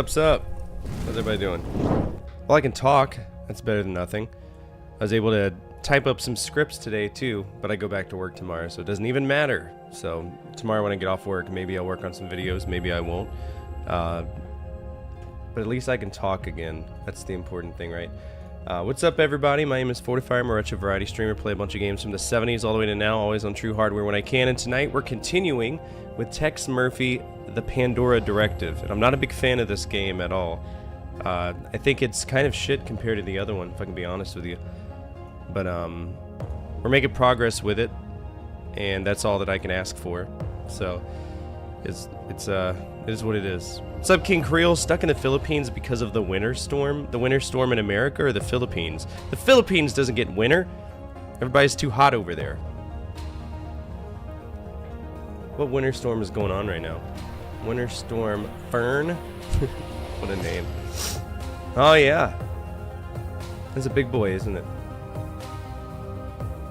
Sup? How's everybody doing? Well, I can talk. That's better than nothing. I was able to type up some scripts today too, but I go back to work tomorrow, so it doesn't even matter. So tomorrow when I get off work, maybe I'll work on some videos, maybe I won't. But at least I can talk again. That's the important thing, right? What's up, everybody? My name is Fortify. I'm a retro variety streamer. Play a bunch of games from the 70s all the way to now, always on true hardware when I can. And tonight we're continuing with Tex Murphy, The Pandora Directive. And I'm not a big fan of this game at all. I think it's kind of shit compared to the other one, if I can be honest with you. But we're making progress with it, and that's all that I can ask for. So it is what it is. What's up, King Creole? Stuck in the Philippines because of the winter storm? The winter storm in America or the Philippines? The Philippines doesn't get winter. Everybody's too hot over there. What winter storm is going on right now? Winter Storm Fern? What a name. Oh, yeah. That's a big boy, isn't it?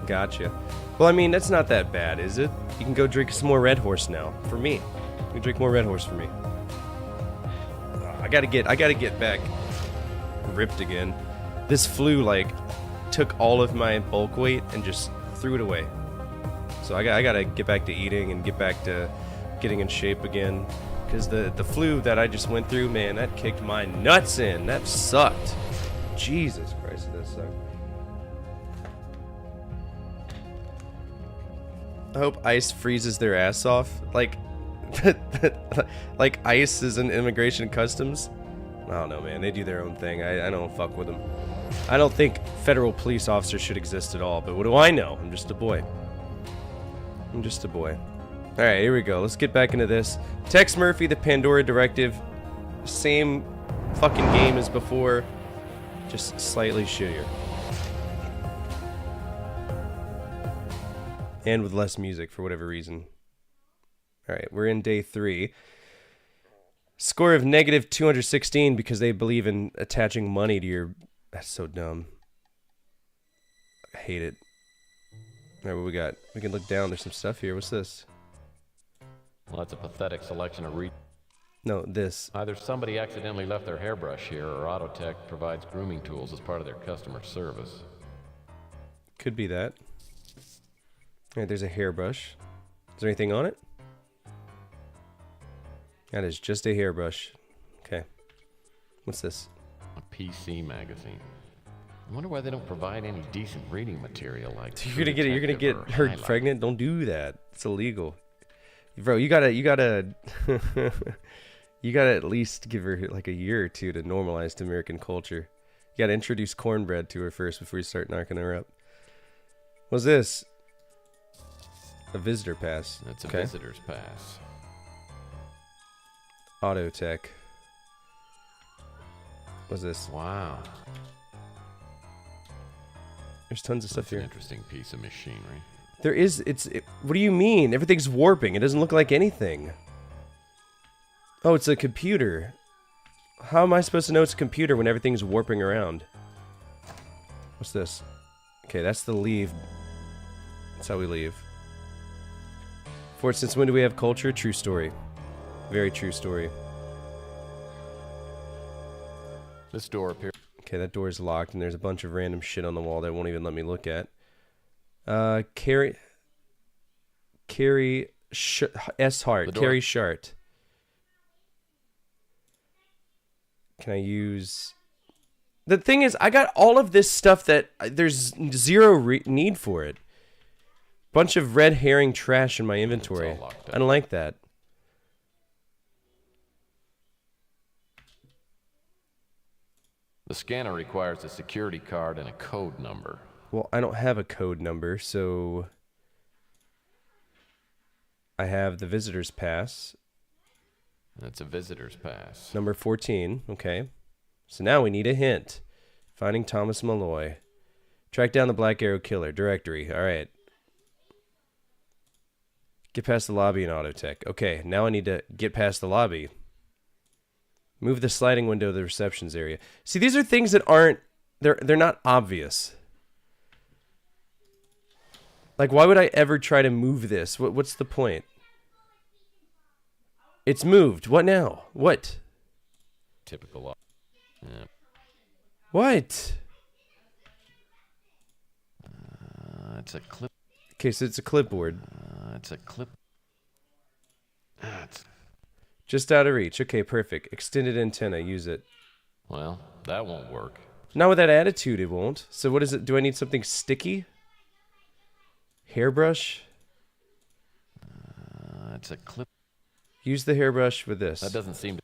Gotcha. Well, I mean, that's not that bad, is it? You can go drink some more Red Horse now. For me. You can drink more Red Horse for me. I gotta get back ripped again. This flu, like, took all of my bulk weight and just threw it away. So I gotta get back to eating and get back to getting in shape again. Because the flu that I just went through, man, that kicked my nuts in. That sucked. Jesus Christ, that sucked. I hope ICE freezes their ass off. Like, like ICE is in Immigration and Customs. I don't know, man. They do their own thing. I don't fuck with them. I don't think federal police officers should exist at all. But what do I know? I'm just a boy. I'm just a boy. Alright, here we go. Let's get back into this. Tex Murphy, The Pandora Directive. Same fucking game as before. Just slightly shittier. And with less music for whatever reason. Alright, we're in day 3. Score of negative 216 because they believe in attaching money to your... That's so dumb. I hate it. All right, what we got? We can look down. There's some stuff here. What's this? Well, that's a pathetic selection of No, this. Either somebody accidentally left their hairbrush here, or Autotech provides grooming tools as part of their customer service. Could be that. All right, there's a hairbrush. Is there anything on it? That is just a hairbrush. Okay. What's this? A PC magazine. I wonder why they don't provide any decent reading material like. You're gonna get her Highlight. pregnant. Don't do that. It's illegal, bro. You gotta you gotta at least give her like a year or two to normalize to American culture. You gotta introduce cornbread to her first before you start knocking her up. What's this? A visitor pass. That's a visitor's pass. Autotech. What's this? Wow. There's tons of stuff That's an here. interesting piece of machinery. There is. What do you mean? Everything's warping. It doesn't look like anything. Oh, it's a computer. How am I supposed to know it's a computer when everything's warping around? What's this? Okay, that's the leave. That's how we leave. Fort, since when do we have culture? True story. Very true story. This door appears. Okay, that door is locked, and there's a bunch of random shit on the wall that won't even let me look at. Carrie S. Hart. Carrie Shart. Can I use... The thing is, I got all of this stuff that there's zero need for it. Bunch of red herring trash in my inventory. I don't like that. The scanner requires a security card and a code number. Well, I don't have a code number, so... I have the visitor's pass. That's a visitor's pass. Number 14, okay. So now we need a hint. Finding Thomas Malloy. Track down the Black Arrow Killer. Directory, alright. Get past the lobby in Autotech. Okay, now I need to get past the lobby. Move the sliding window to the receptions area. See, these are things that aren't... They're not obvious. Like, why would I ever try to move this? What's the point? It's moved. What now? What? Typical. Yeah. What? It's a clip. Okay, so it's a clipboard. It's a clip. It's... Just out of reach. Okay, perfect. Extended antenna. Use it. Well, that won't work. Not with that attitude, it won't. So what is it? Do I need something sticky? Hairbrush? It's a clip. Use the hairbrush with this. That doesn't seem to...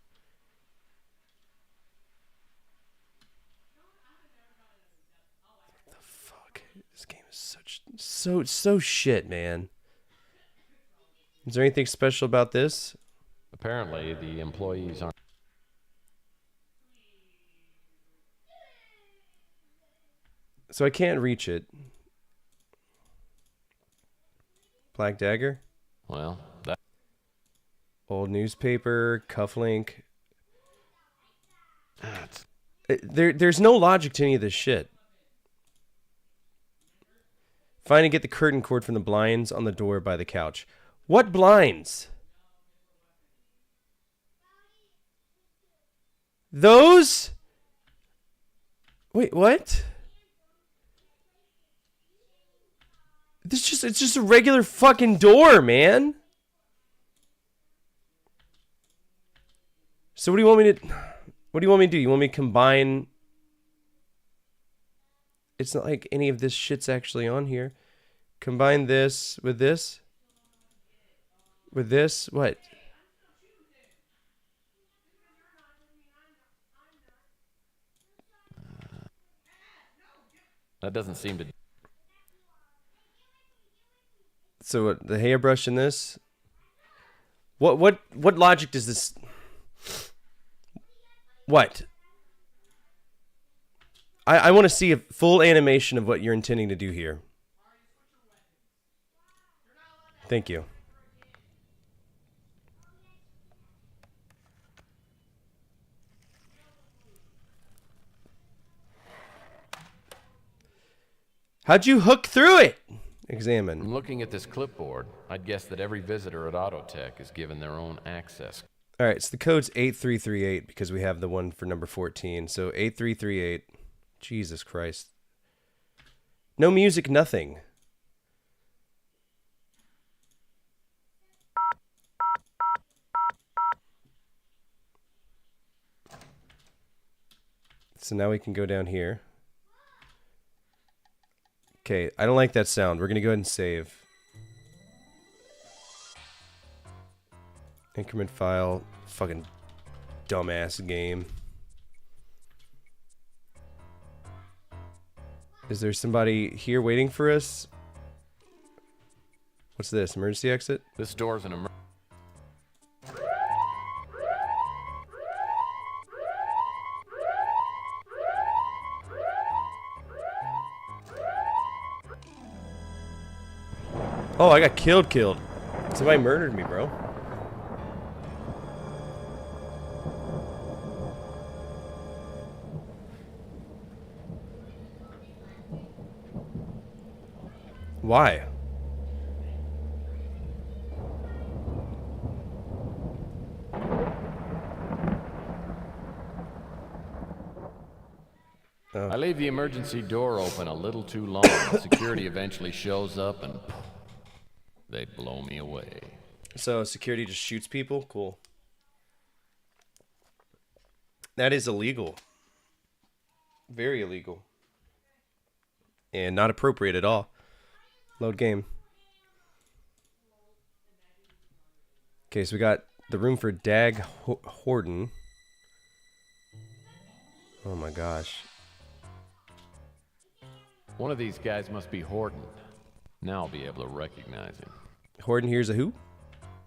What the fuck? This game is so shit, man. Is there anything special about this? Apparently, the employees aren't... So I can't reach it. Black dagger? Well, that... Old newspaper, cufflink. That's... There's no logic to any of this shit. Find and get the curtain cord from the blinds on the door by the couch. What blinds? Those? Wait, what? It's just a regular fucking door, man. So what do you want me to do? You want me to combine? It's not like any of this shit's actually on here. Combine this with this? With this? What? That doesn't seem to... So what, the hairbrush in this? What logic does this... What? I want to see a full animation of what you're intending to do here. Thank you. How'd you hook through it? Examine. From looking at this clipboard, I'd guess that every visitor at Autotech is given their own access. All right, so the code's 8338 because we have the one for number 14. So 8338. Jesus Christ. No music, nothing. So now we can go down here. Okay, I don't like that sound. We're going to go ahead and save. Increment file. Fucking dumbass game. Is there somebody here waiting for us? What's this? Emergency exit? This door's an emergency. Oh, I got killed. Somebody murdered me, bro. Why? Oh. I leave the emergency door open a little too long. Security eventually shows up and they blow me away. So security just shoots people? Cool. That is illegal. Very illegal. And not appropriate at all. Load game. Okay, so we got the room for Dag Horden. Oh my gosh. One of these guys must be Horton. Now I'll be able to recognize him. Horden here's a who?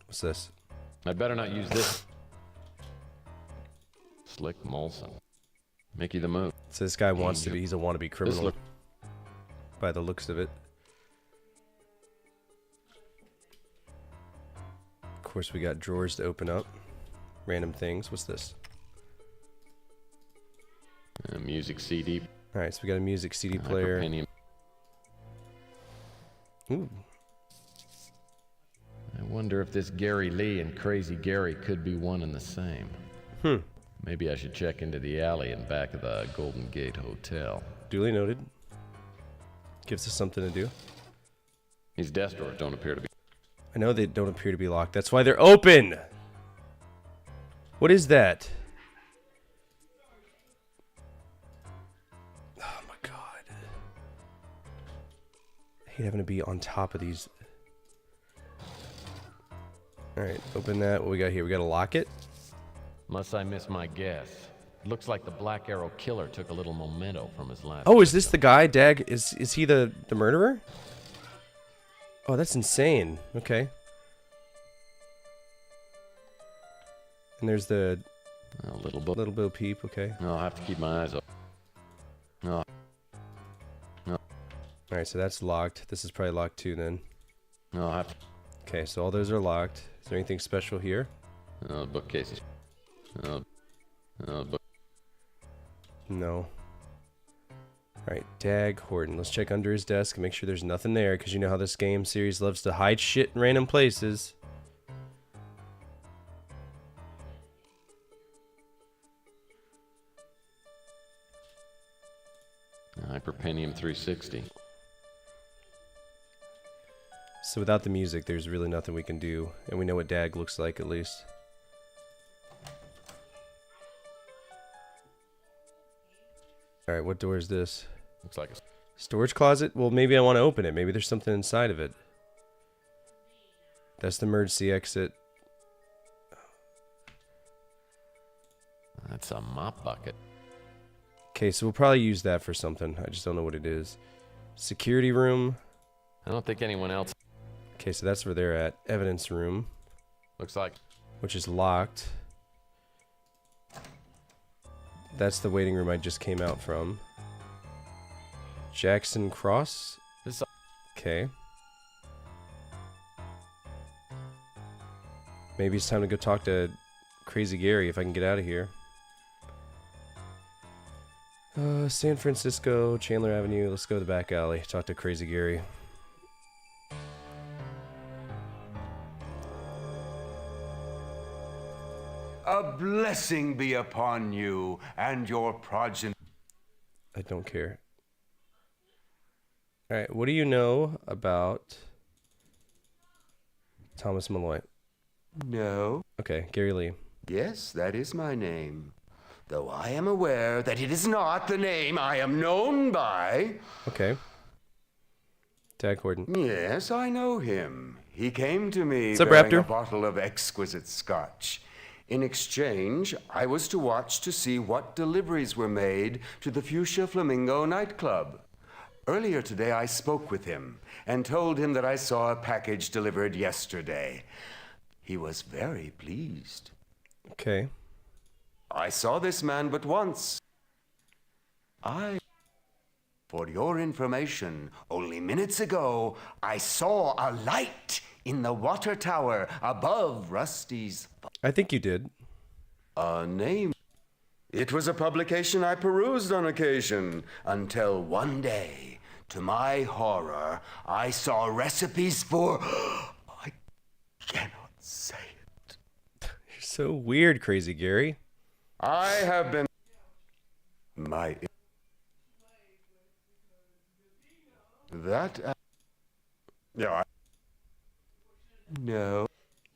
What's this? I'd better not use this. Slick Molson. Mickey the Moose. So this guy wants to be, he's a wannabe criminal. This by the looks of it. Of course, we got drawers to open up. Random things. What's this? A music CD. Alright, so we got a music CD player. Hyperpenium. Ooh. I wonder if this Gary Lee and Crazy Gary could be one and the same. Maybe I should check into the alley in back of the Golden Gate Hotel. Duly noted. Gives us something to do. These desk drawers don't appear to be... I know they don't appear to be locked. That's why they're open! What is that? Oh my god. I hate having to be on top of these. Alright, open that. What we got here? We gotta lock it? Unless I miss my guess. It looks like the Black Arrow killer took a little memento from his last... Oh, is this the guy, Dag? Is he the murderer? Oh, that's insane. Okay. And there's the A little book. little Bo Peep, okay. No, I'll have to keep my eyes open. No. Alright, so that's locked. This is probably locked too then. No, I'll have to... Okay, so all those are locked. Is there anything special here? No, bookcases. No. No, book... No. Alright, Dag Horton. Let's check under his desk and make sure there's nothing there, because you know how this game series loves to hide shit in random places. Hyperpenium 360. So without the music, there's really nothing we can do, and we know what Dag looks like at least. Alright, what door is this? Looks like a... Storage closet? Well, maybe I want to open it. Maybe there's something inside of it. That's the emergency exit. That's a mop bucket. Okay, so we'll probably use that for something. I just don't know what it is. Security room. I don't think anyone else... Okay, so that's where they're at. Evidence room, Looks like... which is locked. That's the waiting room I just came out from. Jackson Cross? This... Okay. Maybe it's time to go talk to Crazy Gary if I can get out of here. San Francisco, Chandler Avenue. Let's go to the back alley. Talk to Crazy Gary. A blessing be upon you and your progeny. I don't care. All right, what do you know about Thomas Malloy? No. Okay, Gary Lee. Yes, that is my name. Though I am aware that it is not the name I am known by. Okay. Dag Gordon. Yes, I know him. He came to me What's up, bearing Raptor? a bottle of exquisite scotch. In exchange, I was to watch to see what deliveries were made to the Fuchsia Flamingo nightclub. Earlier today, I spoke with him and told him that I saw a package delivered yesterday. He was very pleased. Okay. I saw this man but once. For your information, only minutes ago, I saw a light in the water tower above Rusty's. I think you did. A name. It was a publication I perused on occasion, until one day, to my horror, I saw recipes for... I cannot say it. You're so weird, Crazy Gary. I have been... My... That... Yeah, No.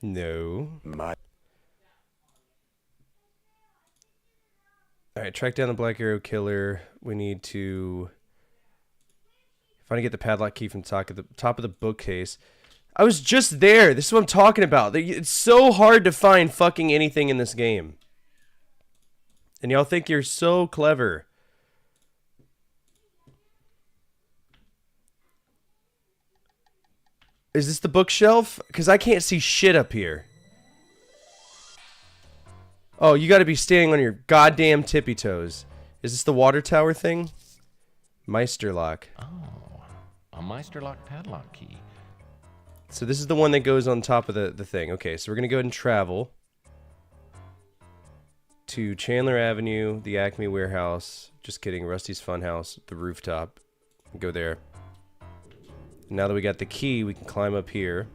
No. My... All right, track down the Black Arrow Killer. We need to find to get the padlock key from top of the bookcase. I was just there. This is what I'm talking about. It's so hard to find fucking anything in this game. And y'all think you're so clever. Is this the bookshelf? Because I can't see shit up here. Oh, you got to be standing on your goddamn tippy toes. Is this the water tower thing? Meisterlock. Oh, a Meisterlock padlock key. So this is the one that goes on top of the thing. Okay, so we're going to go ahead and travel to Chandler Avenue, the Acme Warehouse. Just kidding, Rusty's Funhouse, the rooftop. Go there. Now that we got the key, we can climb up here.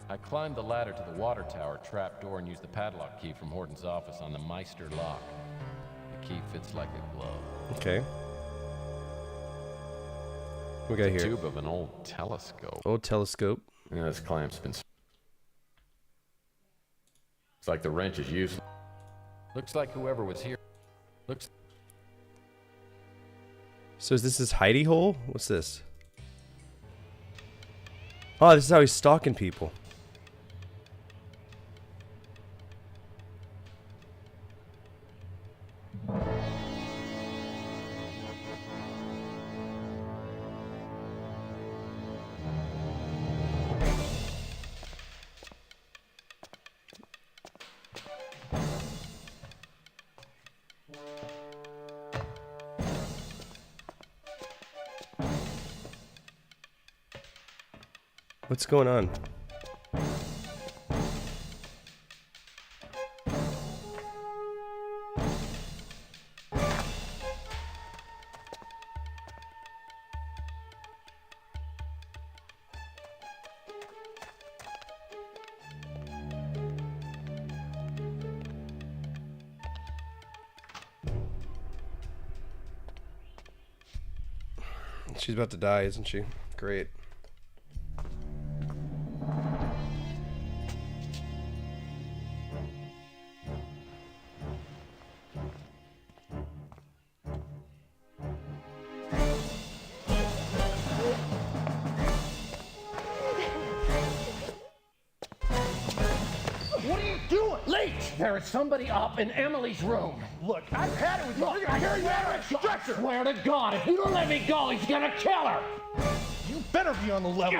I climbed the ladder to the water tower trapdoor and used the padlock key from Horton's office on the Meister lock. The key fits like a glove. Okay. What we got here? Tube of an old telescope. Old telescope. Yeah, this clamp's been... It's like the wrench is useless. Looks like whoever was here... Looks... So is this his hidey hole? What's this? Oh, this is how he's stalking people. What's going on? She's about to die, isn't she? Great. What are you doing? Late! There is somebody up in Emily's room. Look, I've had it with you. Look, I hear you out of stretcher. I swear to God, if you don't let me go, he's gonna kill her. You better be on the level.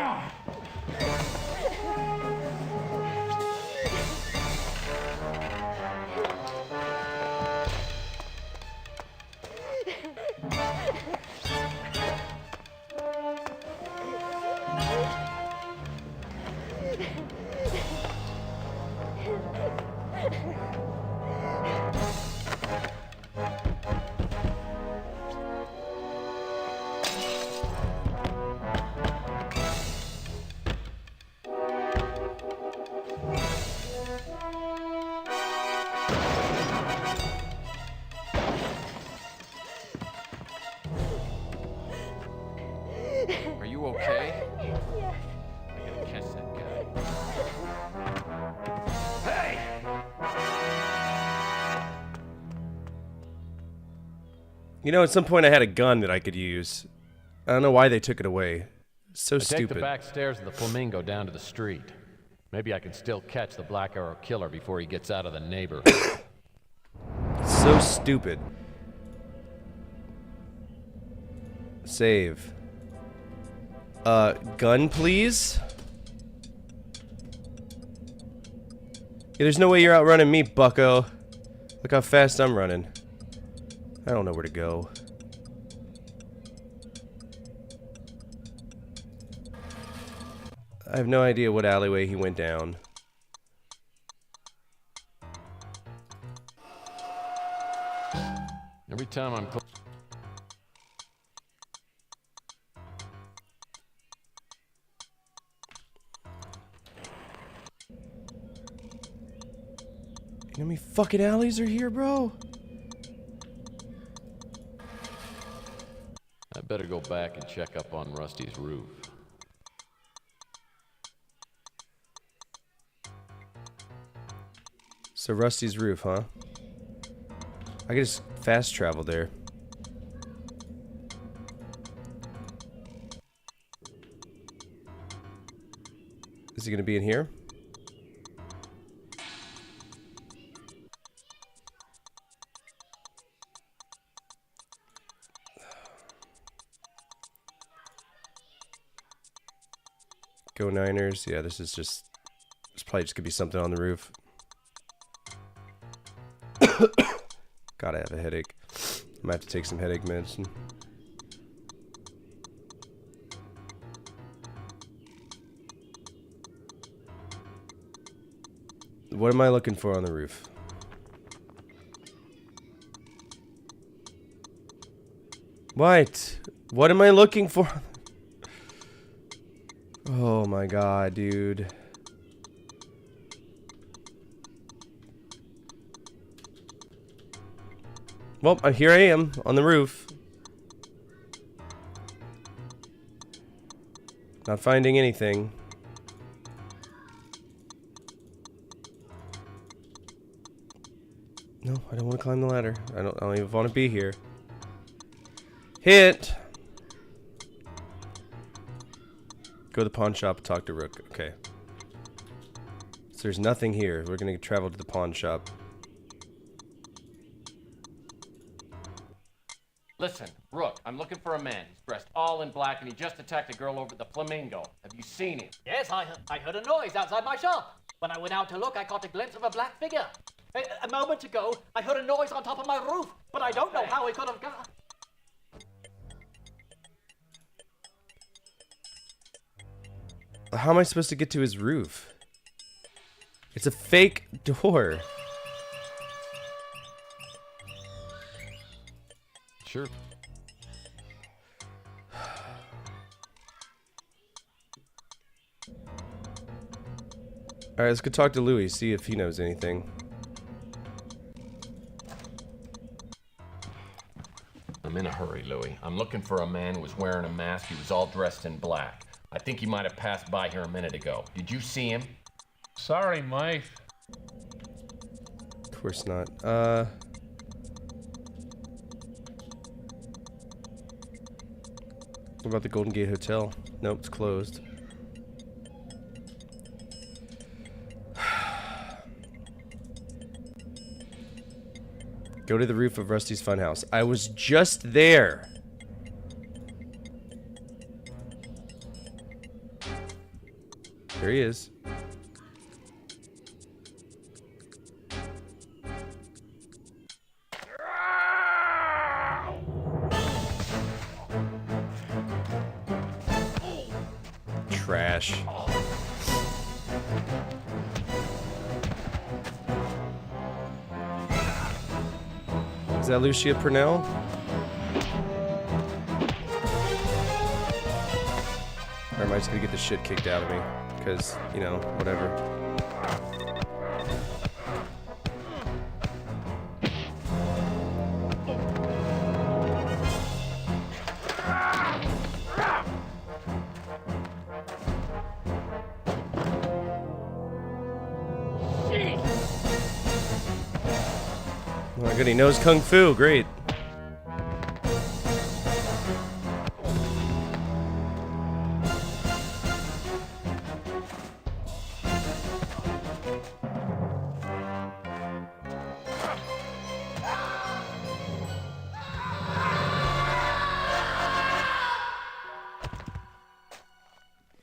You know, at some point I had a gun that I could use. I don't know why they took it away. So Take the stupid. back stairs of the Flamingo down to the street. Maybe I can still catch the Black Arrow killer before he gets out of the neighborhood. So stupid. Save. Gun, please? Yeah, there's no way you're outrunning me, bucko. Look how fast I'm running. I don't know where to go. I have no idea what alleyway he went down. Every time I'm close. You know how many fucking alleys are here, bro? I better go back and check up on Rusty's roof. So Rusty's roof, huh? I could just fast travel there. Is he gonna be in here? Go Niners. Yeah, this is just... There's probably just gonna be something on the roof. God, I have a headache. I might have to take some headache medicine. What am I looking for on the roof? What? What am I looking for? Oh my god, dude. Well, here I am on the roof. Not finding anything. No, I don't want to climb the ladder. I don't even want to be here. Hit. Go to the pawn shop, talk to Rook. Okay. So there's nothing here. We're gonna travel to the pawn shop. Listen, Rook, I'm looking for a man. He's dressed all in black and he just attacked a girl over at the Flamingo. Have you seen him? Yes, I heard a noise outside my shop. When I went out to look, I caught a glimpse of a black figure. A moment ago, I heard a noise on top of my roof, but I don't know how it could have got. How am I supposed to get to his roof? It's a fake door. Sure. Alright, let's go talk to Louis, see if he knows anything. I'm in a hurry, Louis. I'm looking for a man who was wearing a mask. He was all dressed in black. I think he might have passed by here a minute ago. Did you see him? Sorry, Mike. Of course not. What about the Golden Gate Hotel? Nope, it's closed. Go to the roof of Rusty's Funhouse. I was just there. There he is. Trash. Is that Lucia Purnell? Or am I just gonna get the shit kicked out of me? Because, you know, whatever. Oh my god, he knows Kung Fu, great.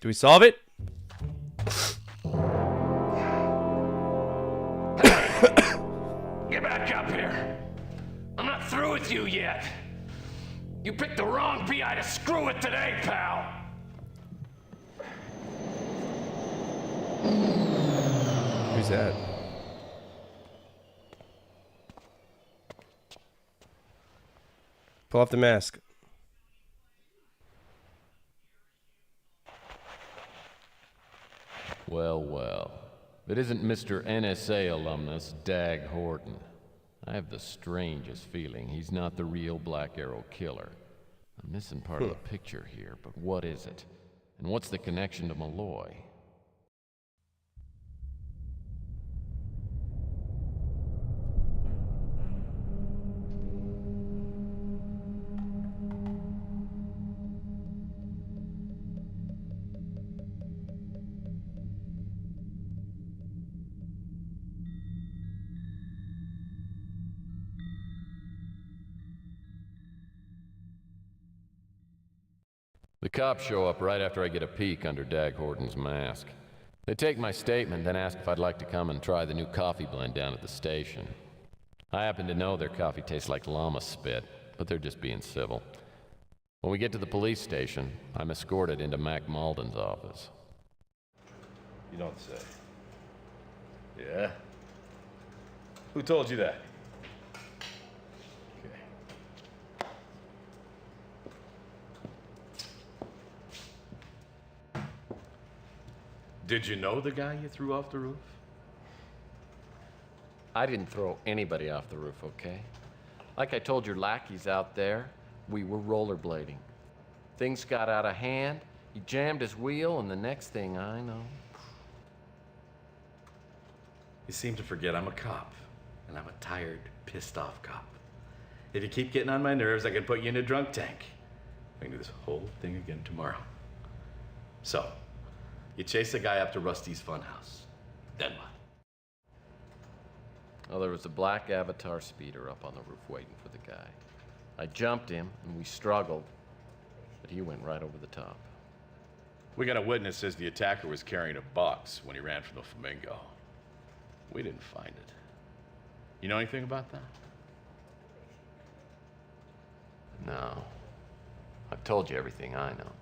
Do we solve it? Get back up here. I'm not through with you yet. You picked the wrong PI to screw with today, pal. Who's that? Pull off the mask. Well, well. It isn't Mr. NSA alumnus Dag Horton. I have the strangest feeling he's not the real Black Arrow killer. I'm missing part of the picture here, but what is it? And what's the connection to Malloy? The cops show up right after I get a peek under Dag Horton's mask. They take my statement, then ask if I'd like to come and try the new coffee blend down at the station. I happen to know their coffee tastes like llama spit, but they're just being civil. When we get to the police station, I'm escorted into Mac Malden's office. You don't say. Yeah? Who told you that? Did you know the guy you threw off the roof? I didn't throw anybody off the roof, okay? Like I told your lackeys out there, we were rollerblading. Things got out of hand, he jammed his wheel, and the next thing I know... You seem to forget I'm a cop, and I'm a tired, pissed off cop. If you keep getting on my nerves, I can put you in a drunk tank. I can do this whole thing again tomorrow. So, you chase the guy up to Rusty's funhouse. Then what? Well, there was a black Avatar speeder up on the roof waiting for the guy. I jumped him, and we struggled, but he went right over the top. We got a witness says the attacker was carrying a box when he ran from the Flamingo. We didn't find it. You know anything about that? No. I've told you everything I know.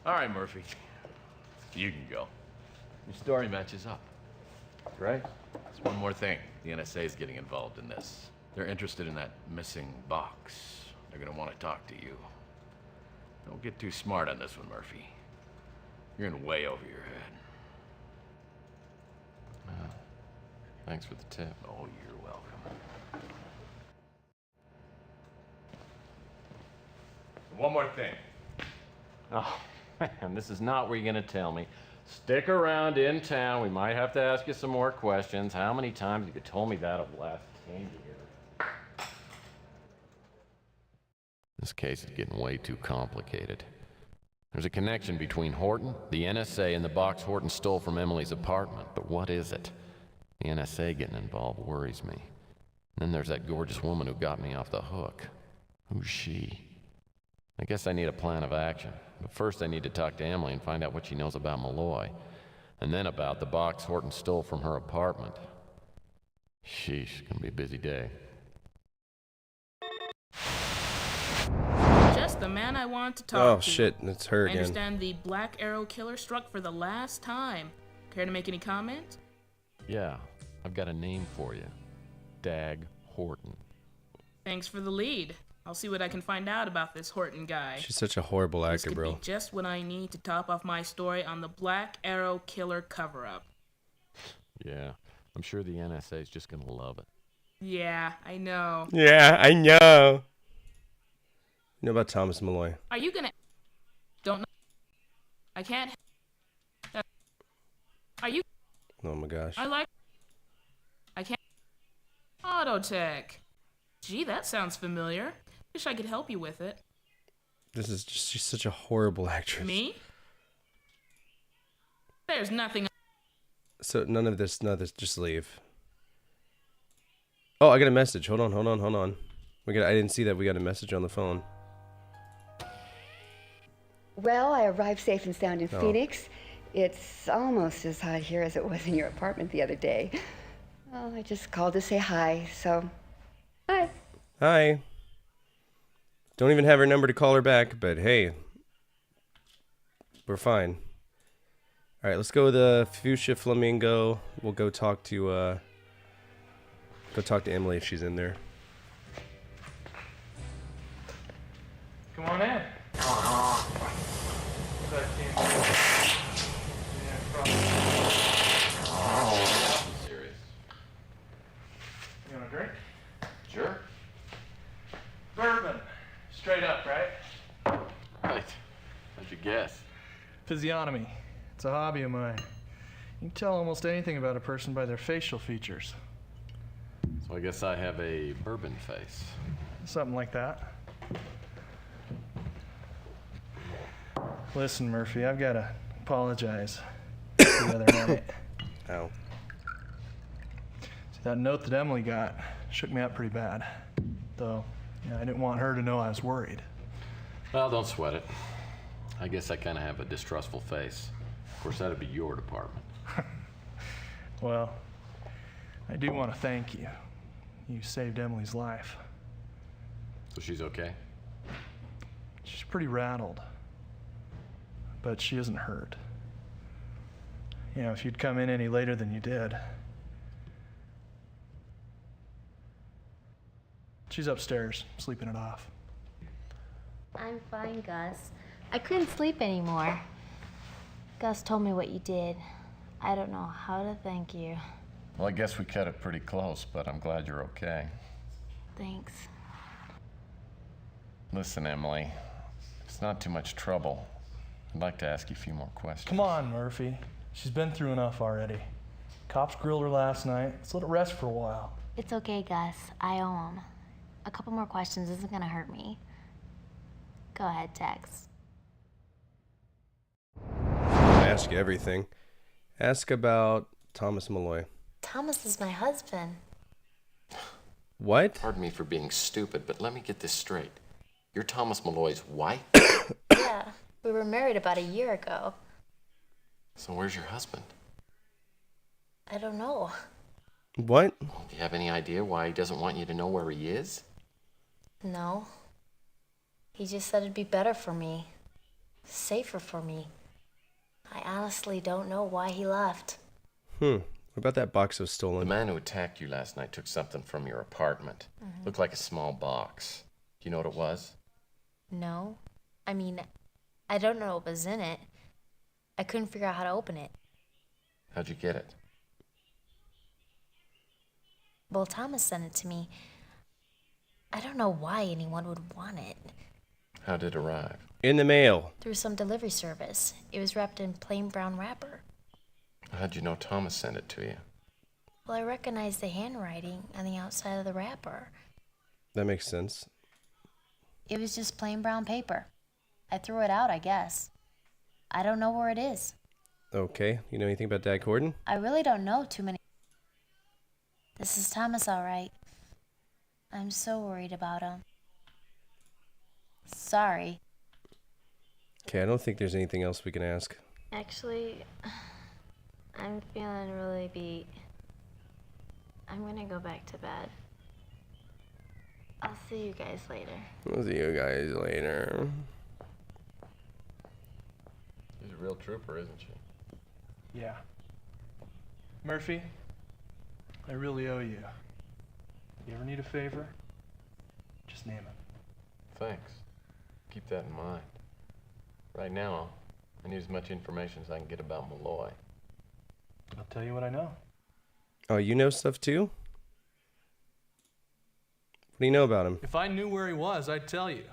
All right, Murphy. You can go. Your story matches up. Right? There's one more thing. The NSA is getting involved in this. They're interested in that missing box. They're gonna want to talk to you. Don't get too smart on this one, Murphy. You're in way over your head. Thanks for the tip. Oh, you're welcome. One more thing. Oh, man, this is not what you're gonna tell me. Stick around in town. We might have to ask you some more questions. How many times have you told me that over the last 10 years? This case is getting way too complicated. There's a connection between Horton, the NSA, and the box Horton stole from Emily's apartment. But what is it? The NSA getting involved worries me. And then there's that gorgeous woman who got me off the hook. Who's she? I guess I need a plan of action. But first I need to talk to Emily and find out what she knows about Malloy. And then about the box Horton stole from her apartment. Sheesh, gonna be a busy day. Just the man I want to talk to. Oh shit, it's her I again. understand the Black Arrow killer struck for the last time. Care to make any comment? Yeah, I've got a name for you. Dag Horton. Thanks for the lead. I'll see what I can find out about this Horton guy. She's such a horrible This actor, could bro. be just what I need to top off my story on the Black Arrow killer cover-up. Yeah, I'm sure the NSA is just gonna love it. Yeah, I know. Yeah, I know. You know about Thomas Malloy? Are you gonna... Don't know. I can't... Are you... Oh my gosh. I can't... Autotech. Gee, that sounds familiar. Wish I could help you with it. This is just, she's such a horrible actress. Me? There's nothing... So none of this, just leave. Oh, I got a message. Hold on. I didn't see that we got a message on the phone. Well, I arrived safe and sound in Phoenix. It's almost as hot here as it was in your apartment the other day. Well, I just called to say hi, so... Hi. Hi. Don't even have her number to call her back, but hey. We're fine. Alright, let's go with the Fuchsia Flamingo. We'll go talk to Emily if she's in there. Come on in. Serious. You want a drink? Sure. Bourbon. Straight up, right? Right. How'd you guess? Physiognomy. It's a hobby of mine. You can tell almost anything about a person by their facial features. So I guess I have a bourbon face. Something like that. Listen, Murphy, I've got to apologize for the other night. Ow. See, that note that Emily got shook me up pretty bad. Though, I didn't want her to know I was worried. Well, don't sweat it. I guess I kind of have a distrustful face. Of course, that'd be your department. Well, I do want to thank you. You saved Emily's life. So she's okay? She's pretty rattled. But she isn't hurt. If you'd come in any later than you did. She's upstairs, sleeping it off. I'm fine, Gus. I couldn't sleep anymore. Gus told me what you did. I don't know how to thank you. Well, I guess we cut it pretty close, but I'm glad you're okay. Thanks. Listen, Emily, it's not too much trouble. I'd like to ask you a few more questions. Come on, Murphy. She's been through enough already. Cops grilled her last night. Let's let it rest for a while. It's okay, Gus. I owe him. A couple more questions isn't gonna hurt me. Go ahead, Tex. Ask you everything. Ask about Thomas Malloy. Thomas is my husband. What? Pardon me for being stupid, but let me get this straight. You're Thomas Malloy's wife? Yeah, we were married about a year ago. So where's your husband? I don't know. What? Well, do you have any idea why he doesn't want you to know where he is? No. He just said it'd be better for me. Safer for me. I honestly don't know why he left. What about that box was The stolen? man who attacked you last night took something from your apartment. Looked like a small box. Do you know what it was? No. I mean, I don't know what was in it. I couldn't figure out how to open it. How'd you get it? Well, Thomas sent it to me. I don't know why anyone would want it. How did it arrive? In the mail. Through some delivery service. It was wrapped in plain brown wrapper. How'd you know Thomas sent it to you? Well, I recognized the handwriting on the outside of the wrapper. That makes sense. It was just plain brown paper. I threw it out, I guess. I don't know where it is. Okay. You know anything about Dad Corden? I really don't know too many. This is Thomas, all right. I'm so worried about him. Sorry. Okay, I don't think there's anything else we can ask. Actually, I'm feeling really beat. I'm gonna go back to bed. I'll see you guys later. We'll see you guys later. She's a real trooper, isn't she? Yeah. Murphy, I really owe you. You ever need a favor? Just name it. Thanks. Keep that in mind. Right now, I need as much information as I can get about Malloy. I'll tell you what I know. Oh, you know stuff too? do you know about him? If I knew where he was, I'd tell you.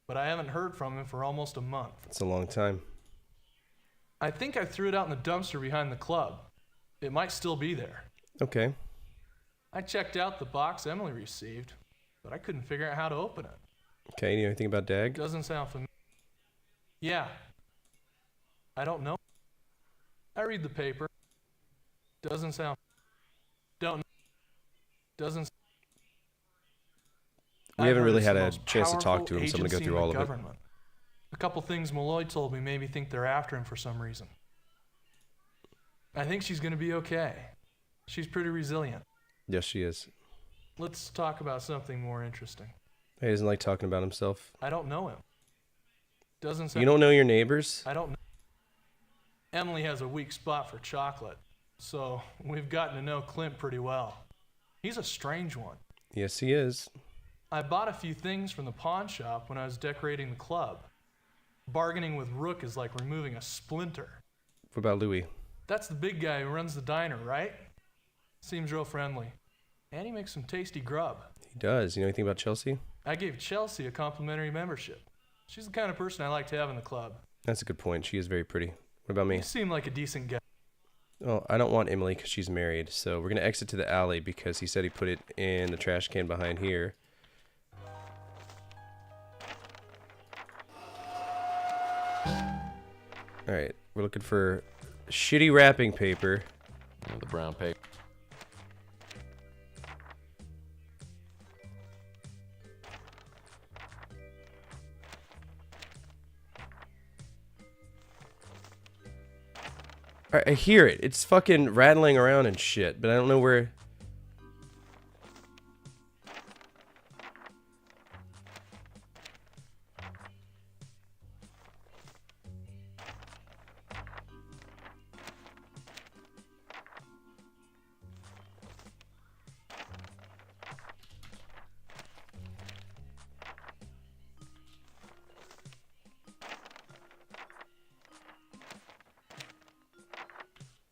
But I haven't heard from him for almost a month. It's a long time. I think I threw it out in the dumpster behind the club. It might still be there. Okay. I checked out the box Emily received, but I couldn't figure out how to open it. Okay, you know anything about Dag? Doesn't sound familiar. Yeah. I don't know. I read the paper. Doesn't sound... Don't... Doesn't... We haven't really it's had the a most chance to talk powerful to him, so I'm going to go agency through in all the of it. government. A couple things Malloy told me made me think they're after him for some reason. I think she's going to be okay. She's pretty resilient. Yes, she is. Let's talk about something more interesting. He doesn't like talking about himself. I don't know him. Doesn't sound... You don't know your neighbors? I don't know. Emily has a weak spot for chocolate, so we've gotten to know Clint pretty well. He's a strange one. Yes, he is. I bought a few things from the pawn shop when I was decorating the club. Bargaining with Rook is like removing a splinter. What about Louis? That's the big guy who runs the diner, right? Seems real friendly. And he makes some tasty grub. He does. You know anything about Chelsea? I gave Chelsea a complimentary membership. She's the kind of person I like to have in the club. That's a good point. She is very pretty. What about me? You seem like a decent guy. Oh, I don't want Emily because she's married. So we're going to exit to the alley because he said he put it in the trash can behind here. Alright, we're looking for shitty wrapping paper. The brown paper. I hear it. It's fucking rattling around and shit, but I don't know where...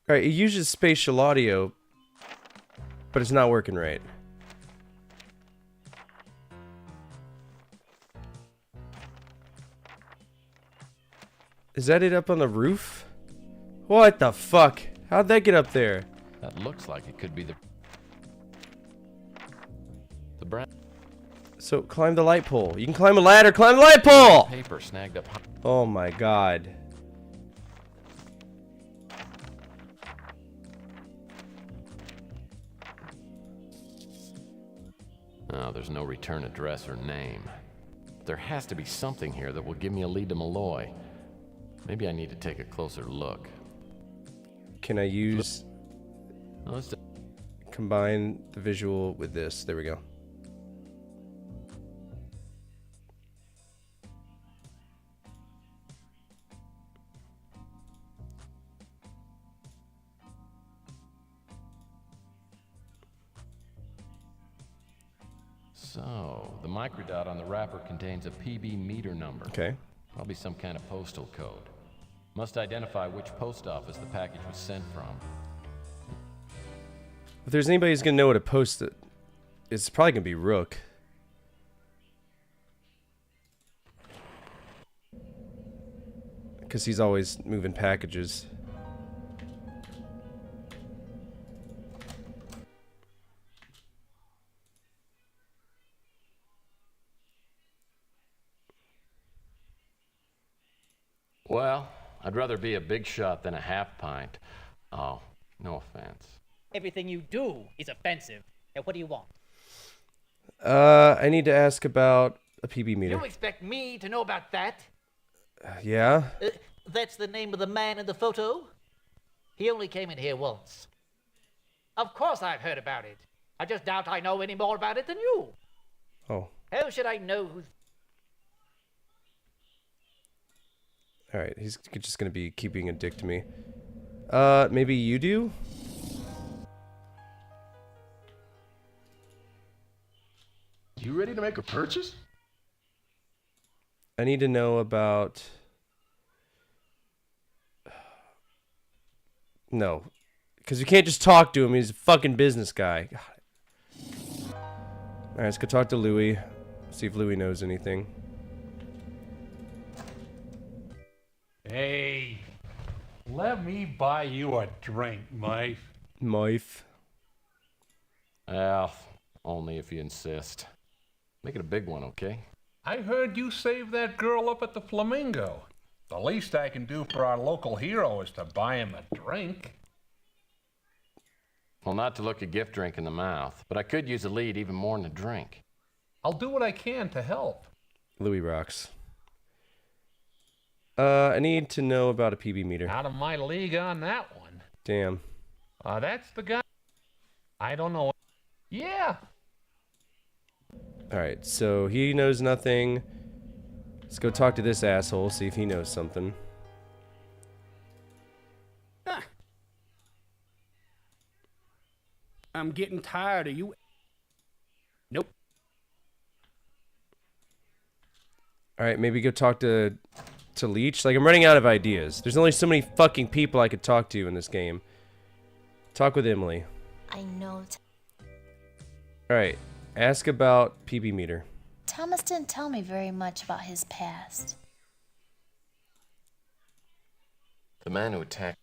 Alright, it uses spatial audio, but it's not working right. Is that it up on the roof? What the fuck? How'd that get up there? That looks like it could be the brown. So, climb the light pole. You can climb a ladder. Climb the light pole! Paper snagged up. Oh my god. Oh, there's no return address or name. There has to be something here that will give me a lead to Malloy. Maybe I need to take a closer look. Can I use... Oh, let's combine the visual with this. There we go. So, the microdot on the wrapper contains a PB meter number. Okay. Probably some kind of postal code. Must identify which post office the package was sent from. If there's anybody who's gonna know what to post it, it's probably gonna be Rook. Because he's always moving packages. Well, I'd rather be a big shot than a half pint. Oh, no offense. Everything you do is offensive. Now, what do you want? I need to ask about a PB meter. You expect me to know about that? Yeah? That's the name of the man in the photo? He only came in here once. Of course I've heard about it. I just doubt I know any more about it than you. Oh. How should I know who's... Alright, he's just gonna be keeping a dick to me. Maybe you do? You ready to make a purchase? I need to know about... No. Because you can't just talk to him, he's a fucking business guy. God. Alright, let's go talk to Louie. See if Louie knows anything. Hey, let me buy you a drink, Mike. Mife. Well, only if you insist. Make it a big one, okay? I heard you saved that girl up at the Flamingo. The least I can do for our local hero is to buy him a drink. Well, not to look a gift drink in the mouth, but I could use a lead even more than a drink. I'll do what I can to help. Louie rocks. I need to know about a PB meter. Out of my league on that one. Damn. That's the guy. I don't know. Yeah. Alright, so he knows nothing. Let's go talk to this asshole, see if he knows something. I'm getting tired of you. Nope. Alright, maybe go talk to Leech. Like, I'm running out of ideas. There's only so many fucking people I could talk to in this game. Talk with Emily. I know. Alright, ask about PB meter. Thomas didn't tell me very much about his past. The man who attacked...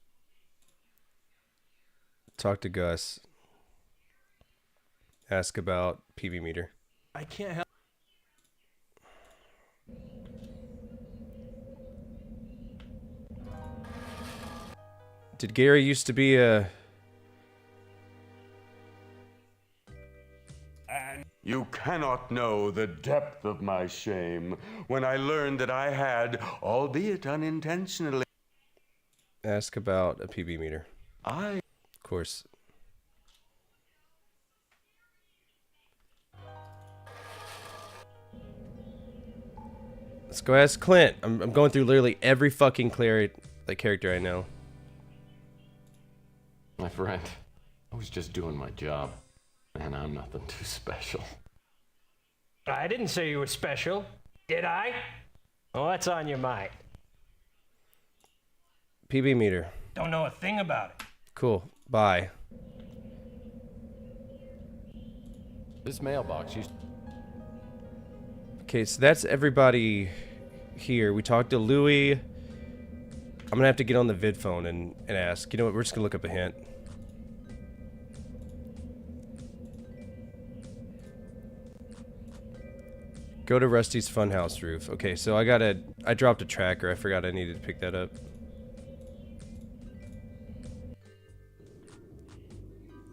Talk to Gus. Ask about PB meter. I can't help. Did Gary used to be a... You cannot know the depth of my shame when I learned that I had, albeit unintentionally... Ask about a PB meter. Of course. Let's go ask Clint. I'm going through literally every fucking character I know. My friend, I was just doing my job. And I'm nothing too special. I didn't say you were special, did I? Well, what's on your mind? PB meter. Don't know a thing about it. Cool. Bye. This mailbox used... Okay, so that's everybody here. We talked to Louie. I'm gonna have to get on the vid phone and ask. You know what? We're just gonna look up a hint. Go to Rusty's Funhouse roof. Okay, so I dropped a tracker. I forgot I needed to pick that up.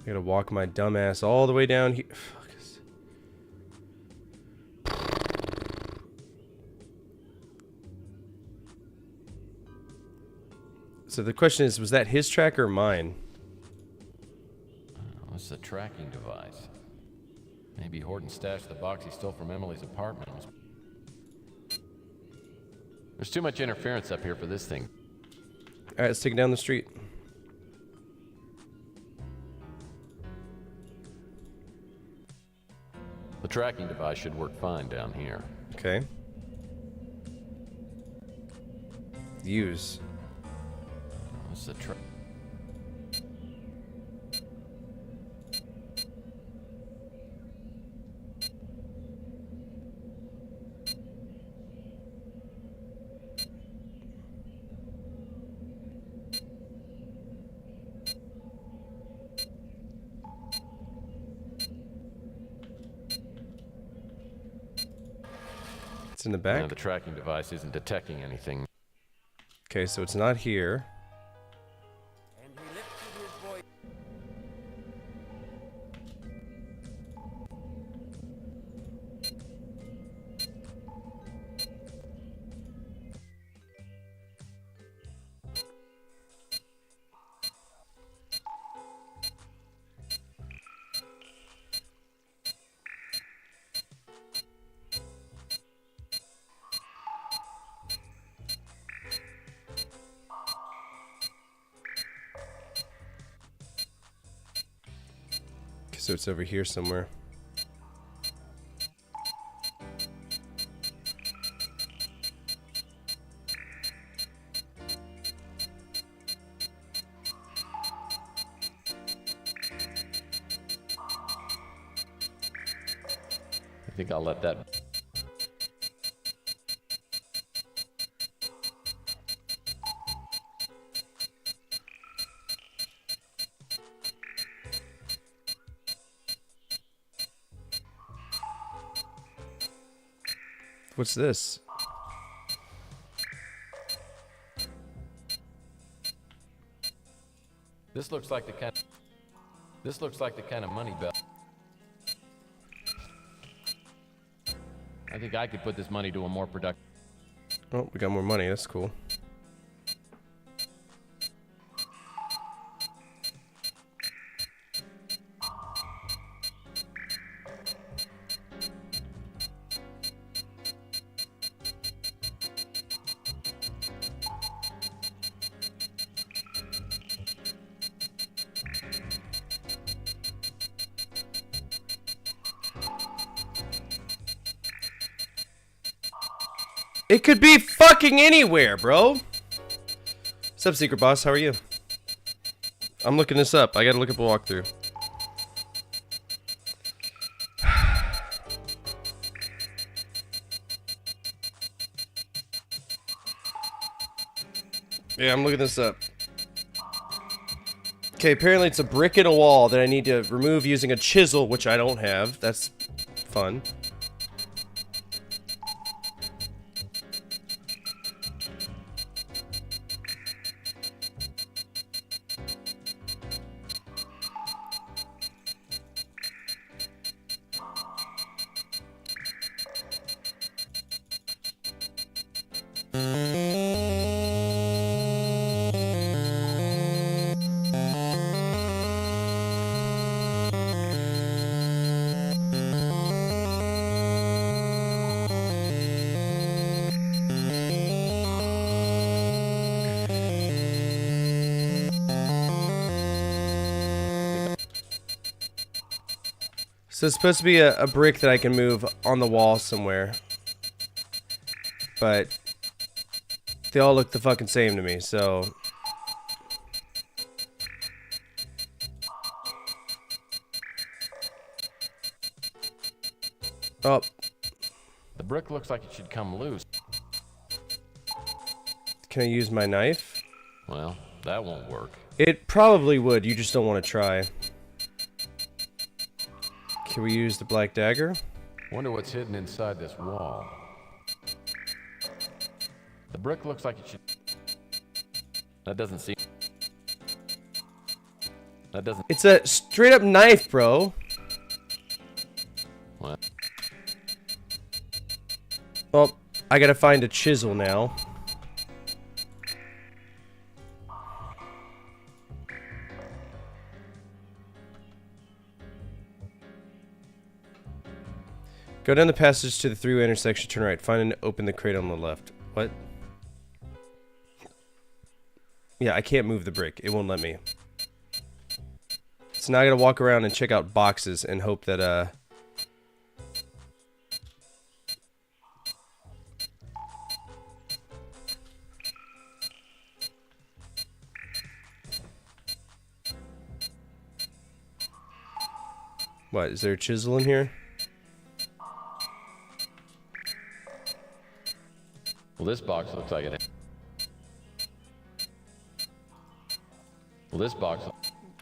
I gotta walk my dumb ass all the way down here. So the question is, was that his tracker or mine? Oh, it's a tracking device. Maybe Horton stashed the box he stole from Emily's apartment. There's too much interference up here for this thing. Alright, let's take it down the street. The tracking device should work fine down here. Okay. Use. What's the track? It's in the back? No, the tracking device isn't detecting anything. Okay, so it's not here. So it's over here somewhere. think I'll let that... What's this? This looks like the kind... This looks like the kind of money belt. I think I could put this money to a more productive... Oh, we got more money. That's cool. It could be fucking anywhere, bro. What's up, Secret Boss? How are you? I'm looking this up. I gotta look up a walkthrough. Yeah, I'm looking this up. Okay, apparently it's a brick in a wall that I need to remove using a chisel, which I don't have. That's fun. So it's supposed to be a brick that I can move on the wall somewhere. But they all look the fucking same to me, so... Oh. The brick looks like it should come loose. Can I use my knife? Well, that won't work. It probably would, you just don't want to try. Can we use the black dagger? Wonder what's hidden inside this wall. The brick looks like it should... That doesn't seem... That doesn't... It's a straight up knife, bro. What? Well, I gotta find a chisel now. Go down the passage to the three-way intersection, turn right. Find and open the crate on the left. What? Yeah, I can't move the brick. It won't let me. So now I gotta walk around and check out boxes and hope that, What, is there a chisel in here? Well, this box looks like it... Well, this box...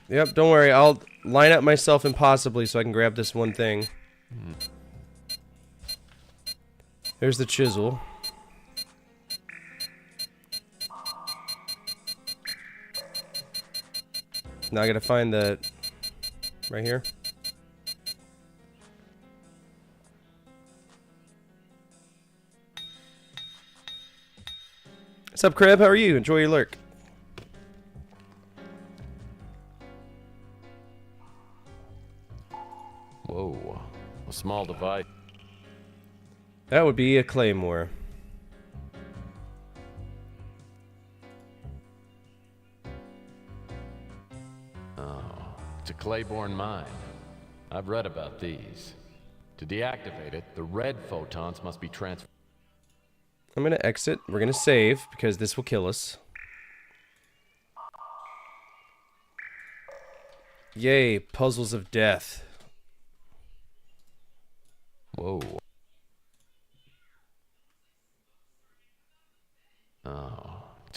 Yep, don't worry. I'll line up myself impossibly so I can grab this one thing. There's the chisel. Now I gotta find the... right here. What's up, Crab? How are you? Enjoy your lurk. Whoa. A small device. That would be a claymore. Oh, it's a Claiborne mine. I've read about these. To deactivate it, the red photons must be transferred. I'm gonna exit. We're gonna save because this will kill us. Yay, puzzles of death. Whoa.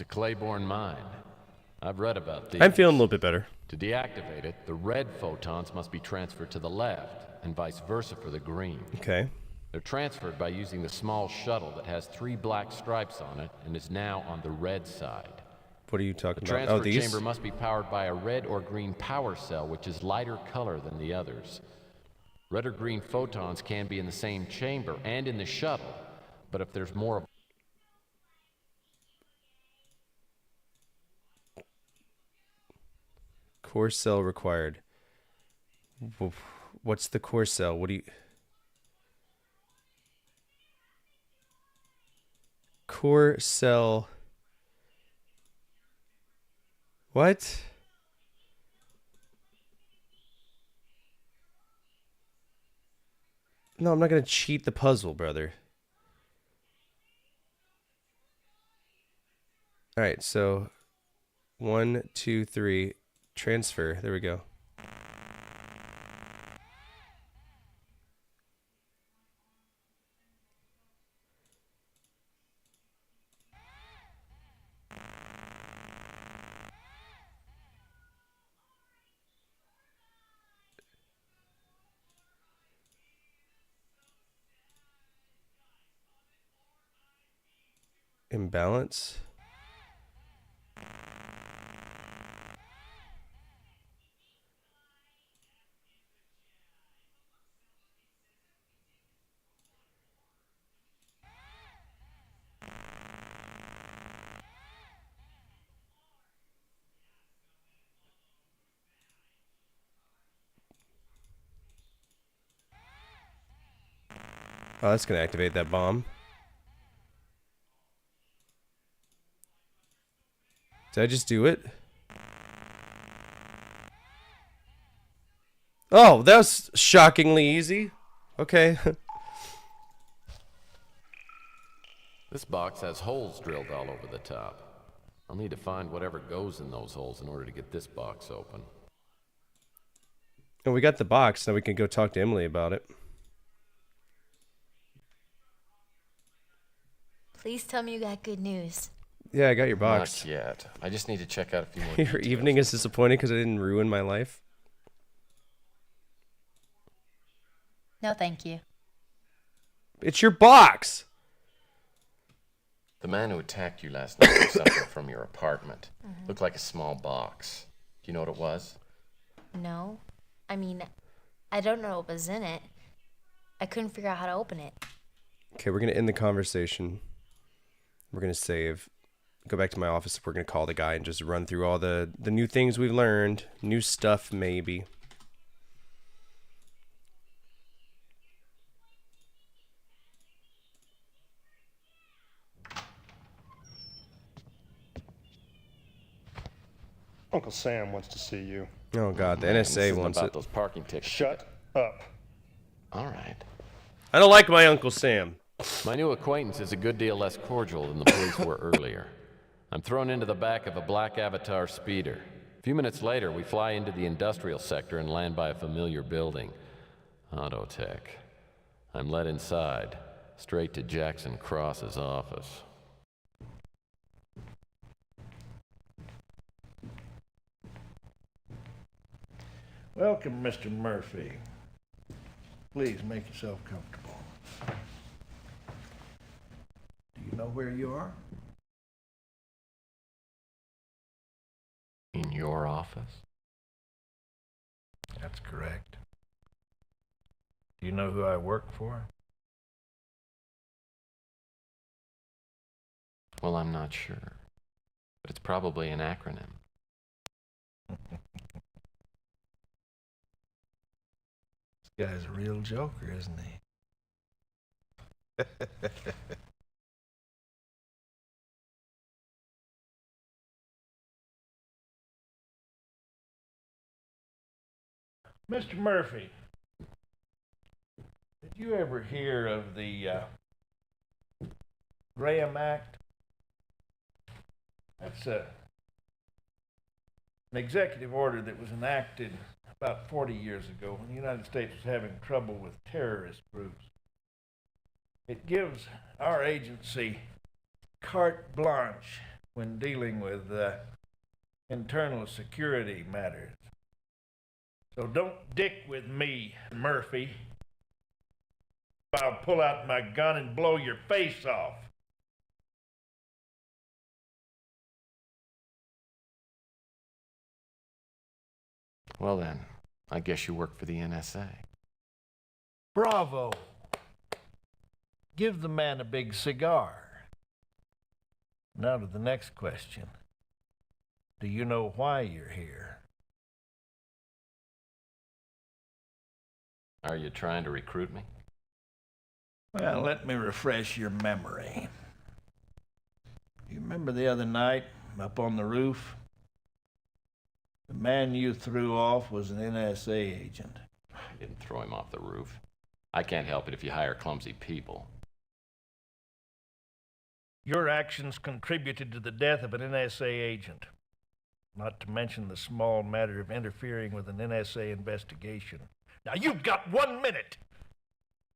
It's a Claiborne mine. I've read about these. I'm feeling a little bit better. To deactivate it, the red photons must be transferred to the left, and vice versa for the green. Okay. They're transferred by using the small shuttle that has 3 black stripes on it and is now on the red side. What are you talking The about? transfer Oh, these? chamber must be powered by a red or green power cell, which is lighter color than the others. Red or green photons can be in the same chamber and in the shuttle, but if there's more of Core cell required. What's the core cell? What do you... Core cell... What? No, I'm not going to cheat the puzzle, brother. All right, so 1, 2, 3, transfer. There we go. Imbalance. Oh, that's going to activate that bomb. Did I just do it? Oh, that was shockingly easy. Okay. This box has holes drilled all over the top. I'll need to find whatever goes in those holes in order to get this box open. And we got the box, now we can go talk to Emily about it. Please tell me you got good news. Yeah, I got your box. Not yet. I just need to check out a few more Your details. evening is disappointed because I didn't ruin my life. No, thank you. It's your box! The man who attacked you last night took something from your apartment. Looked like a small box. Do you know what it was? No. I mean, I don't know what was in it. I couldn't figure out how to open it. Okay, we're going to end the conversation. We're going to save. Go back to my office. We're going to call the guy and just run through all the new things we've learned. New stuff, maybe. Uncle Sam wants to see you. Oh, God. The This NSA isn't wants about it. those parking tickets. Shut up. All right. I don't like my Uncle Sam. My new acquaintance is a good deal less cordial than the police were earlier. I'm thrown into the back of a black Avatar speeder. A few minutes later, we fly into the industrial sector and land by a familiar building. Auto Tech. I'm led inside, straight to Jackson Cross's office. Welcome, Mr. Murphy. Please make yourself comfortable. Do you know where you are? In your office? That's correct. Do you know who I work for? Well, I'm not sure. But it's probably an acronym. This guy's a real joker, isn't he? Mr. Murphy, did you ever hear of the Graham Act? That's an executive order that was enacted about 40 years ago when the United States was having trouble with terrorist groups. It gives our agency carte blanche when dealing with internal security matters. So don't dick with me, Murphy. I'll pull out my gun and blow your face off. Well then, I guess you work for the NSA. Bravo. Give the man a big cigar. Now to the next question. Do you know why you're here? Are you trying to recruit me? Well, let me refresh your memory. You remember the other night up on the roof? The man you threw off was an NSA agent. I didn't throw him off the roof. I can't help it if you hire clumsy people. Your actions contributed to the death of an NSA agent. Not to mention the small matter of interfering with an NSA investigation. Now you've got 1 minute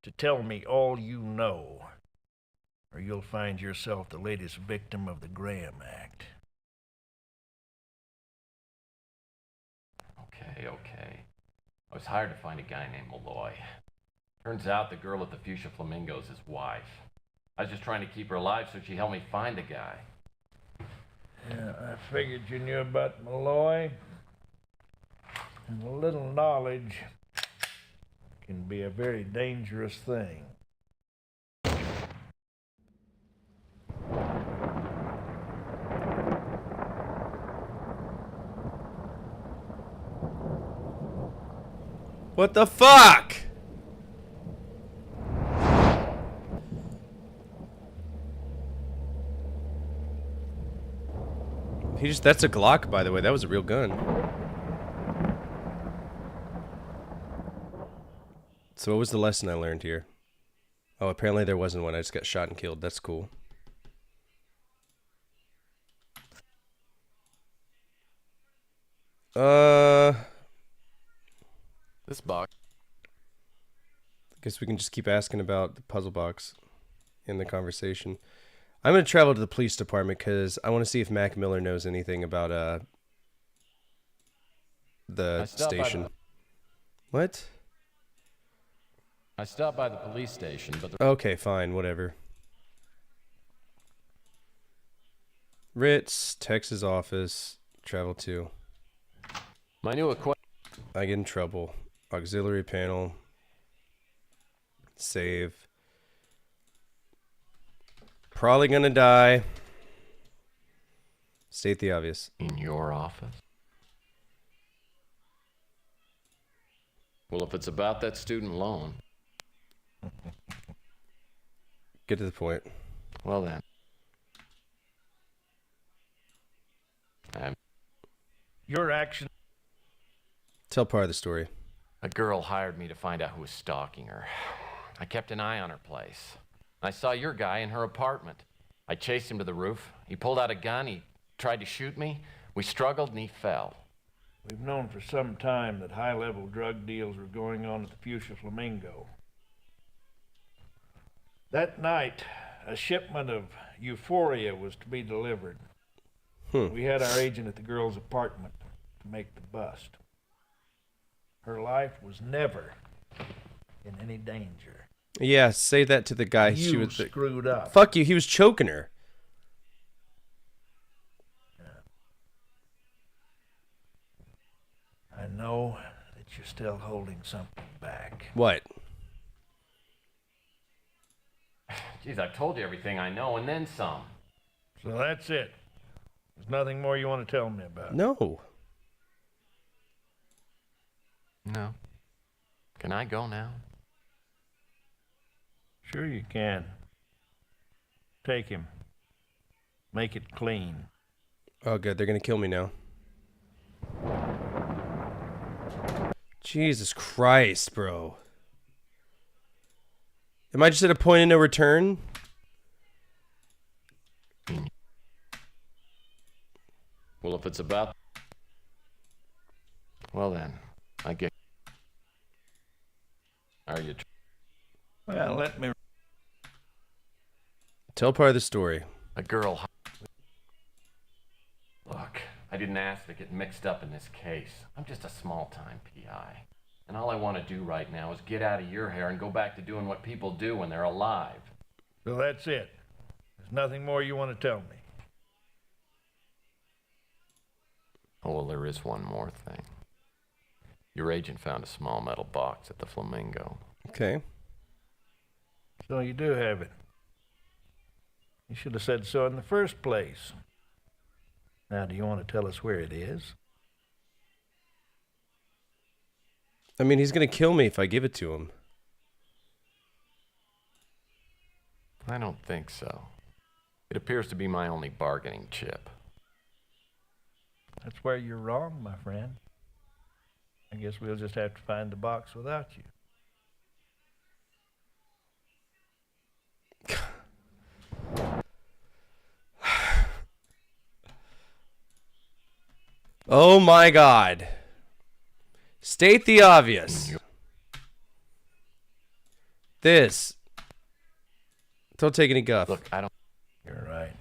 to tell me all you know, or you'll find yourself the latest victim of the Graham Act. Okay. I was hired to find a guy named Malloy. Turns out the girl at the Fuchsia Flamingo's his wife. I was just trying to keep her alive so she helped me find the guy. Yeah, I figured you knew about Malloy. And a little knowledge can be a very dangerous thing. What the fuck? That's a Glock, by the way. That was a real gun. So what was the lesson I learned here? Oh, apparently there wasn't one. I just got shot and killed. That's cool. This box. Guess we can just keep asking about the puzzle box in the conversation. I'm going to travel to the police department because I want to see if Mac Miller knows anything about the station. What? I stopped by the police station, but Okay, fine, whatever. Ritz, Texas office, travel to. My new equipment. I get in trouble. Auxiliary panel. Save. Probably gonna die. State the obvious. In your office? Well, if it's about that student loan. Get to the point. Well then. Your action. Tell part of the story. A girl hired me to find out who was stalking her. I kept an eye on her place. I saw your guy in her apartment. I chased him to the roof. He pulled out a gun. He tried to shoot me. We struggled and he fell. We've known for some time that high-level drug deals were going on at the Fuchsia Flamingo. That night, a shipment of euphoria was to be delivered. We had our agent at the girl's apartment to make the bust. Her life was never in any danger. Yeah, say that to the guy. You she was screwed up. Fuck you, he was choking her. I know that you're still holding something back. What? Jeez, I've told you everything I know and then some. So that's it. There's nothing more you want to tell me about? No. No. Can I go now? Sure you can. Take him. Make it clean. Oh, good. They're going to kill me now. Jesus Christ, bro. Am I just at a point of no return? Well, if it's about... Well then, I get... Are you... Well, let me... Tell part of the story. A girl... I didn't ask to get mixed up in this case. I'm just a small-time PI. And all I want to do right now is get out of your hair and go back to doing what people do when they're alive. So that's it. There's nothing more you want to tell me. Oh, well, there is one more thing. Your agent found a small metal box at the Flamingo. Okay. So you do have it. You should have said so in the first place. Now, do you want to tell us where it is? I mean, he's going to kill me if I give it to him. I don't think so. It appears to be my only bargaining chip. That's where you're wrong, my friend. I guess we'll just have to find the box without you. Oh my God. State the obvious. This. Don't take any guff. Look, I don't... You're right.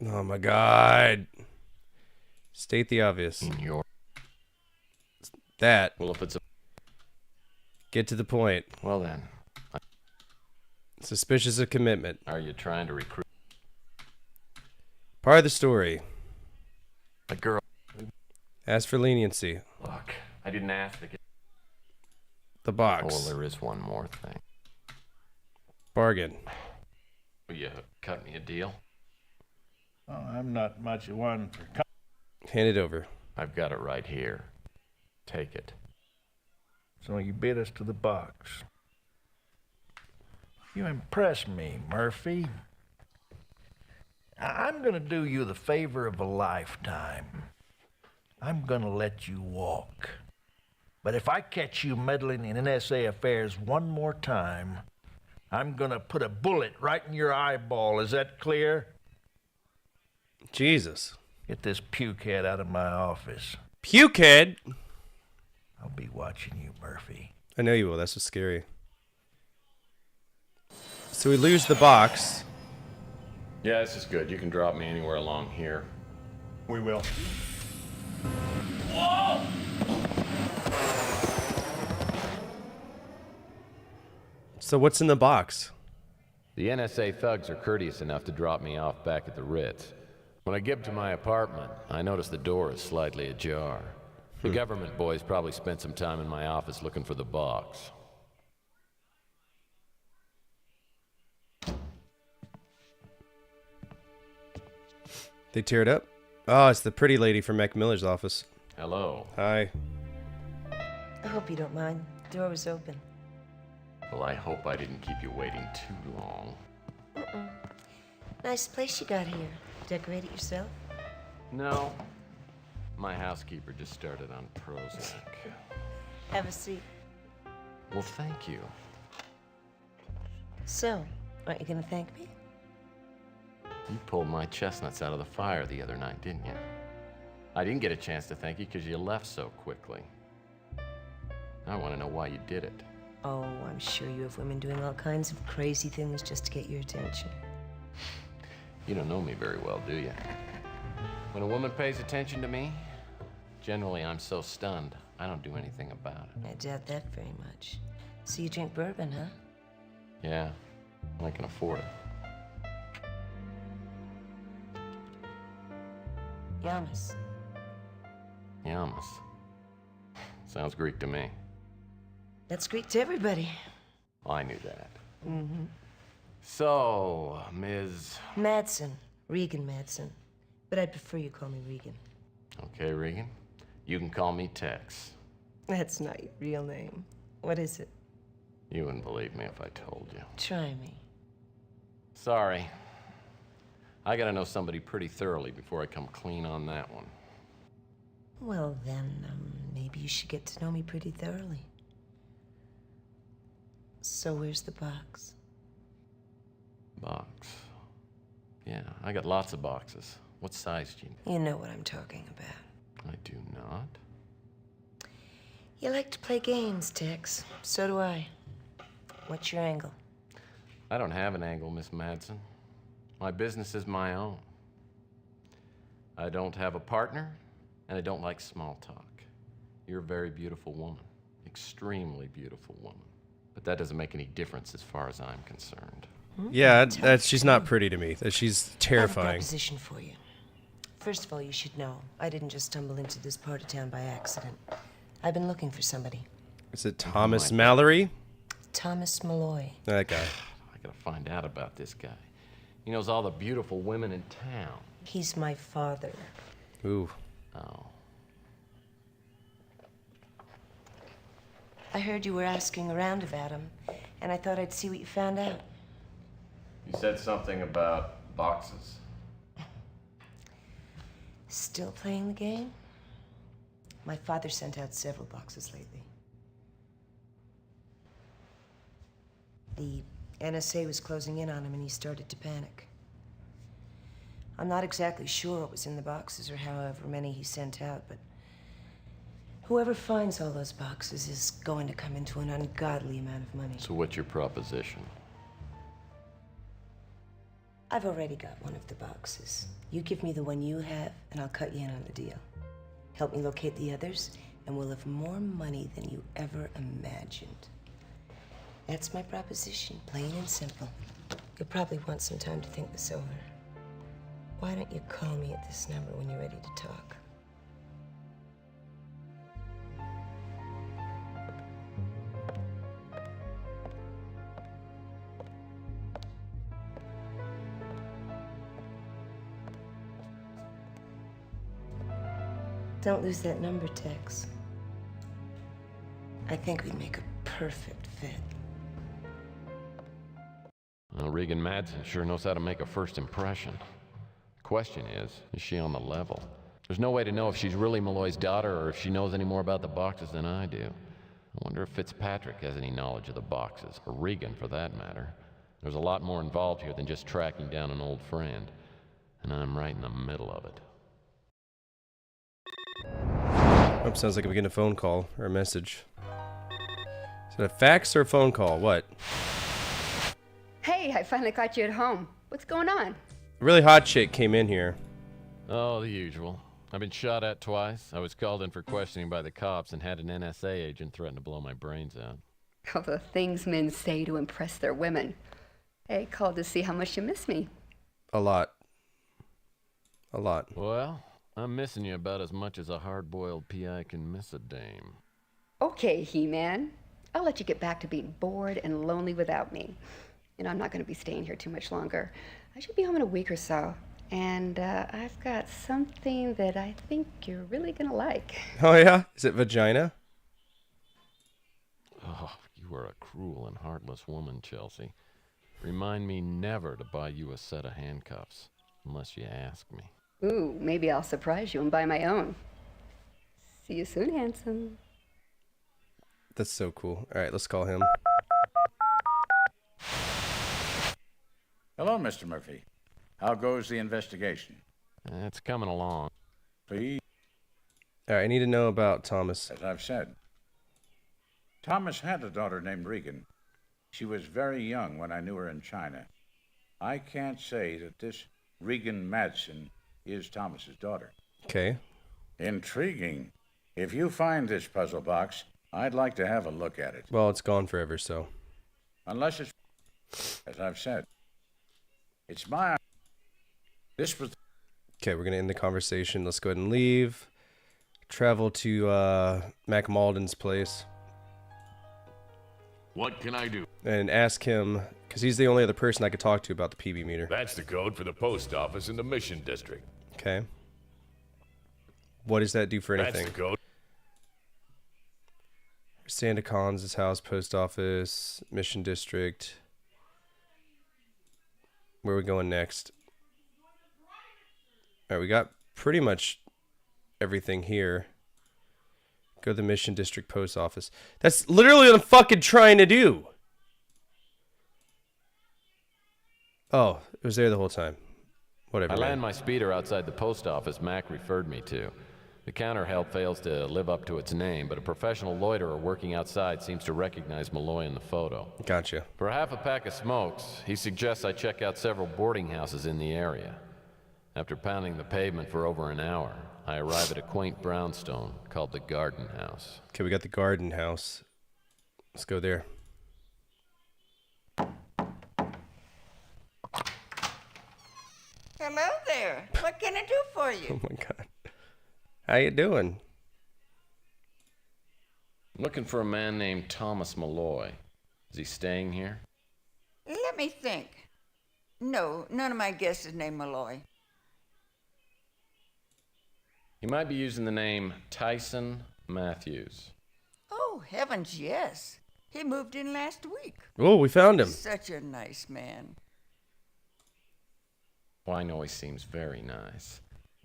Oh my God. State the obvious. That. Well, if it's a... Get to the point. Well then. Suspicious of commitment. Are you trying to recruit... Part of the story. A girl... Ask for leniency. Look, I didn't ask to get... The box. Oh, well, there is one more thing. Bargain. Will you cut me a deal? Oh, I'm not much of one for... Hand it over. I've got it right here. Take it. So you beat us to the box. You impress me, Murphy. I'm gonna do you the favor of a lifetime. I'm gonna let you walk. But if I catch you meddling in NSA affairs one more time, I'm gonna put a bullet right in your eyeball. Is that clear? Jesus. Get this pukehead out of my office. Pukehead? I'll be watching you, Murphy. I know you will. That's what's scary. So we lose the box. Yeah, this is good. You can drop me anywhere along here. We will. Whoa! So what's in the box? The NSA thugs are courteous enough to drop me off back at the Ritz. When I get to my apartment, I notice the door is slightly ajar. The government boys probably spent some time in my office looking for the box. They tear it up? Oh, it's the pretty lady from Mac Miller's office. Hello. Hi. I hope you don't mind. The door was open. Well, I hope I didn't keep you waiting too long. Nice place you got here. Decorate it yourself? No. My housekeeper just started on Prozac. Have a seat. Well, thank you. So, aren't you gonna thank me? You pulled my chestnuts out of the fire the other night, didn't you? I didn't get a chance to thank you because you left so quickly. I want to know why you did it. Oh, I'm sure you have women doing all kinds of crazy things just to get your attention. You don't know me very well, do you? When a woman pays attention to me, generally I'm so stunned, I don't do anything about it. I doubt that very much. So you drink bourbon, huh? Yeah, I can afford it. Yamas. Yamas. Sounds Greek to me. That's Greek to everybody. I knew that. Mm-hmm. So, Ms. Madsen. Regan Madsen. But I'd prefer you call me Regan. Okay, Regan. You can call me Tex. That's not your real name. What is it? You wouldn't believe me if I told you. Try me. Sorry. I gotta know somebody pretty thoroughly before I come clean on that one. Well, then, maybe you should get to know me pretty thoroughly. So where's the box? Box. Yeah, I got lots of boxes. What size do you need? You know what I'm talking about. I do not. You like to play games, Tex. So do I. What's your angle? I don't have an angle, Miss Madsen. My business is my own. I don't have a partner, and I don't like small talk. You're a very beautiful woman. Extremely beautiful woman. But that doesn't make any difference as far as I'm concerned. Yeah, she's not pretty to me. She's I have a terrifying. proposition for you. First of all, you should know, I didn't just stumble into this part of town by accident. I've been looking for somebody. Is it Thomas Mallory? Thomas Malloy. That guy. I gotta find out about this guy. He knows all the beautiful women in town. He's my father. Ooh. Oh. I heard you were asking around about him, and I thought I'd see what you found out. You said something about boxes. Still playing the game? My father sent out several boxes lately. The NSA was closing in on him and he started to panic. I'm not exactly sure what was in the boxes or however many he sent out, but whoever finds all those boxes is going to come into an ungodly amount of money. So what's your proposition? I've already got one of the boxes. You give me the one you have, and I'll cut you in on the deal. Help me locate the others, and we'll have more money than you ever imagined. That's my proposition, plain and simple. You'll probably want some time to think this over. Why don't you call me at this number when you're ready to talk? Don't lose that number, Tex. I think we'd make a perfect fit. Well, Regan Madsen sure knows how to make a first impression. Question is she on the level? There's no way to know if she's really Malloy's daughter or if she knows any more about the boxes than I do. I wonder if Fitzpatrick has any knowledge of the boxes, or Regan for that matter. There's a lot more involved here than just tracking down an old friend, and I'm right in the middle of it. Oh, sounds like I'm getting a phone call or a message. Is it a fax or a phone call? What? Hey, I finally caught you at home. What's going on? A really hot chick came in here. Oh, the usual. I've been shot at twice. I was called in for questioning by the cops and had an NSA agent threaten to blow my brains out. All the things men say to impress their women. Hey, called to see how much you miss me. A lot. A lot. Well, I'm missing you about as much as a hard-boiled PI can miss a dame. Okay, He-Man. I'll let you get back to being bored and lonely without me. You know, I'm not going to be staying here too much longer. I should be home in a week or so. And I've got something that I think you're really going to like. Oh, yeah? Is it vagina? Oh, you are a cruel and heartless woman, Chelsea. Remind me never to buy you a set of handcuffs, unless you ask me. Ooh, maybe I'll surprise you and buy my own. See you soon, handsome. That's so cool. All right, let's call him. Hello, Mr. Murphy. How goes the investigation? It's coming along. Please. All right, I need to know about Thomas. As I've said, Thomas had a daughter named Regan. She was very young when I knew her in China. I can't say that this Regan Madsen is Thomas's daughter. Okay. Intriguing. If you find this puzzle box, I'd like to have a look at it. Well, it's gone forever, so. Unless it's, as I've said, it's my. This was. Okay, we're gonna end the conversation. Let's go ahead and leave. Travel to Mac Malden's place. What can I do? And ask him, because he's the only other person I could talk to about the PB meter. That's the code for the post office in the Mission District. Okay. What does that do for anything? That's the code. Santa Collins' house, post office, Mission District. Where are we going next? All right, we got pretty much everything here. Go to the Mission District post office. That's literally what I'm fucking trying to do. Oh, it was there the whole time. Whatever. I man. land my speeder outside the post office Mac referred me to. The counter help fails to live up to its name, but a professional loiterer working outside seems to recognize Malloy in the photo. Gotcha. For half a pack of smokes, he suggests I check out several boarding houses in the area. After pounding the pavement for over an hour, I arrive at a quaint brownstone called the Garden House. Okay, we got the Garden House. Let's go there. Hello there. What can I do for you? Oh my God. How you doing? I'm looking for a man named Thomas Malloy. Is he staying here? Let me think. No, none of my guests is named Malloy. He might be using the name Tyson Matthews. Oh, heavens, yes. He moved in last week. Oh, we found him. Such a nice man. Well, I know he seems very nice,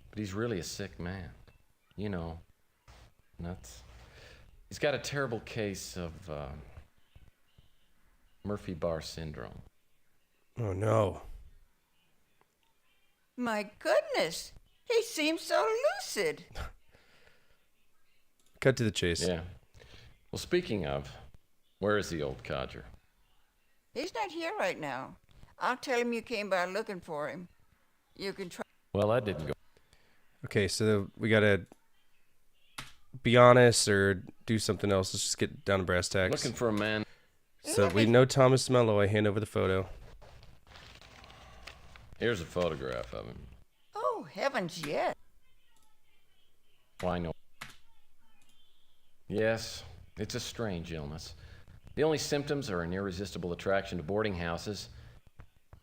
but he's really a sick man. You know, nuts. He's got a terrible case of Murphy Bar syndrome. Oh, no. My goodness. He seems so lucid. Cut to the chase. Yeah. Well, speaking of, where is the old codger? He's not here right now. I'll tell him you came by looking for him. You can try. Well, that didn't go. Okay, so we gotta be honest or do something else. Let's just get down to brass tacks. Looking for a man. So we know Thomas Malloy. Hand over the photo. Here's a photograph of him. Oh, heavens, yes. Why no? Yes, it's a strange illness. The only symptoms are an irresistible attraction to boarding houses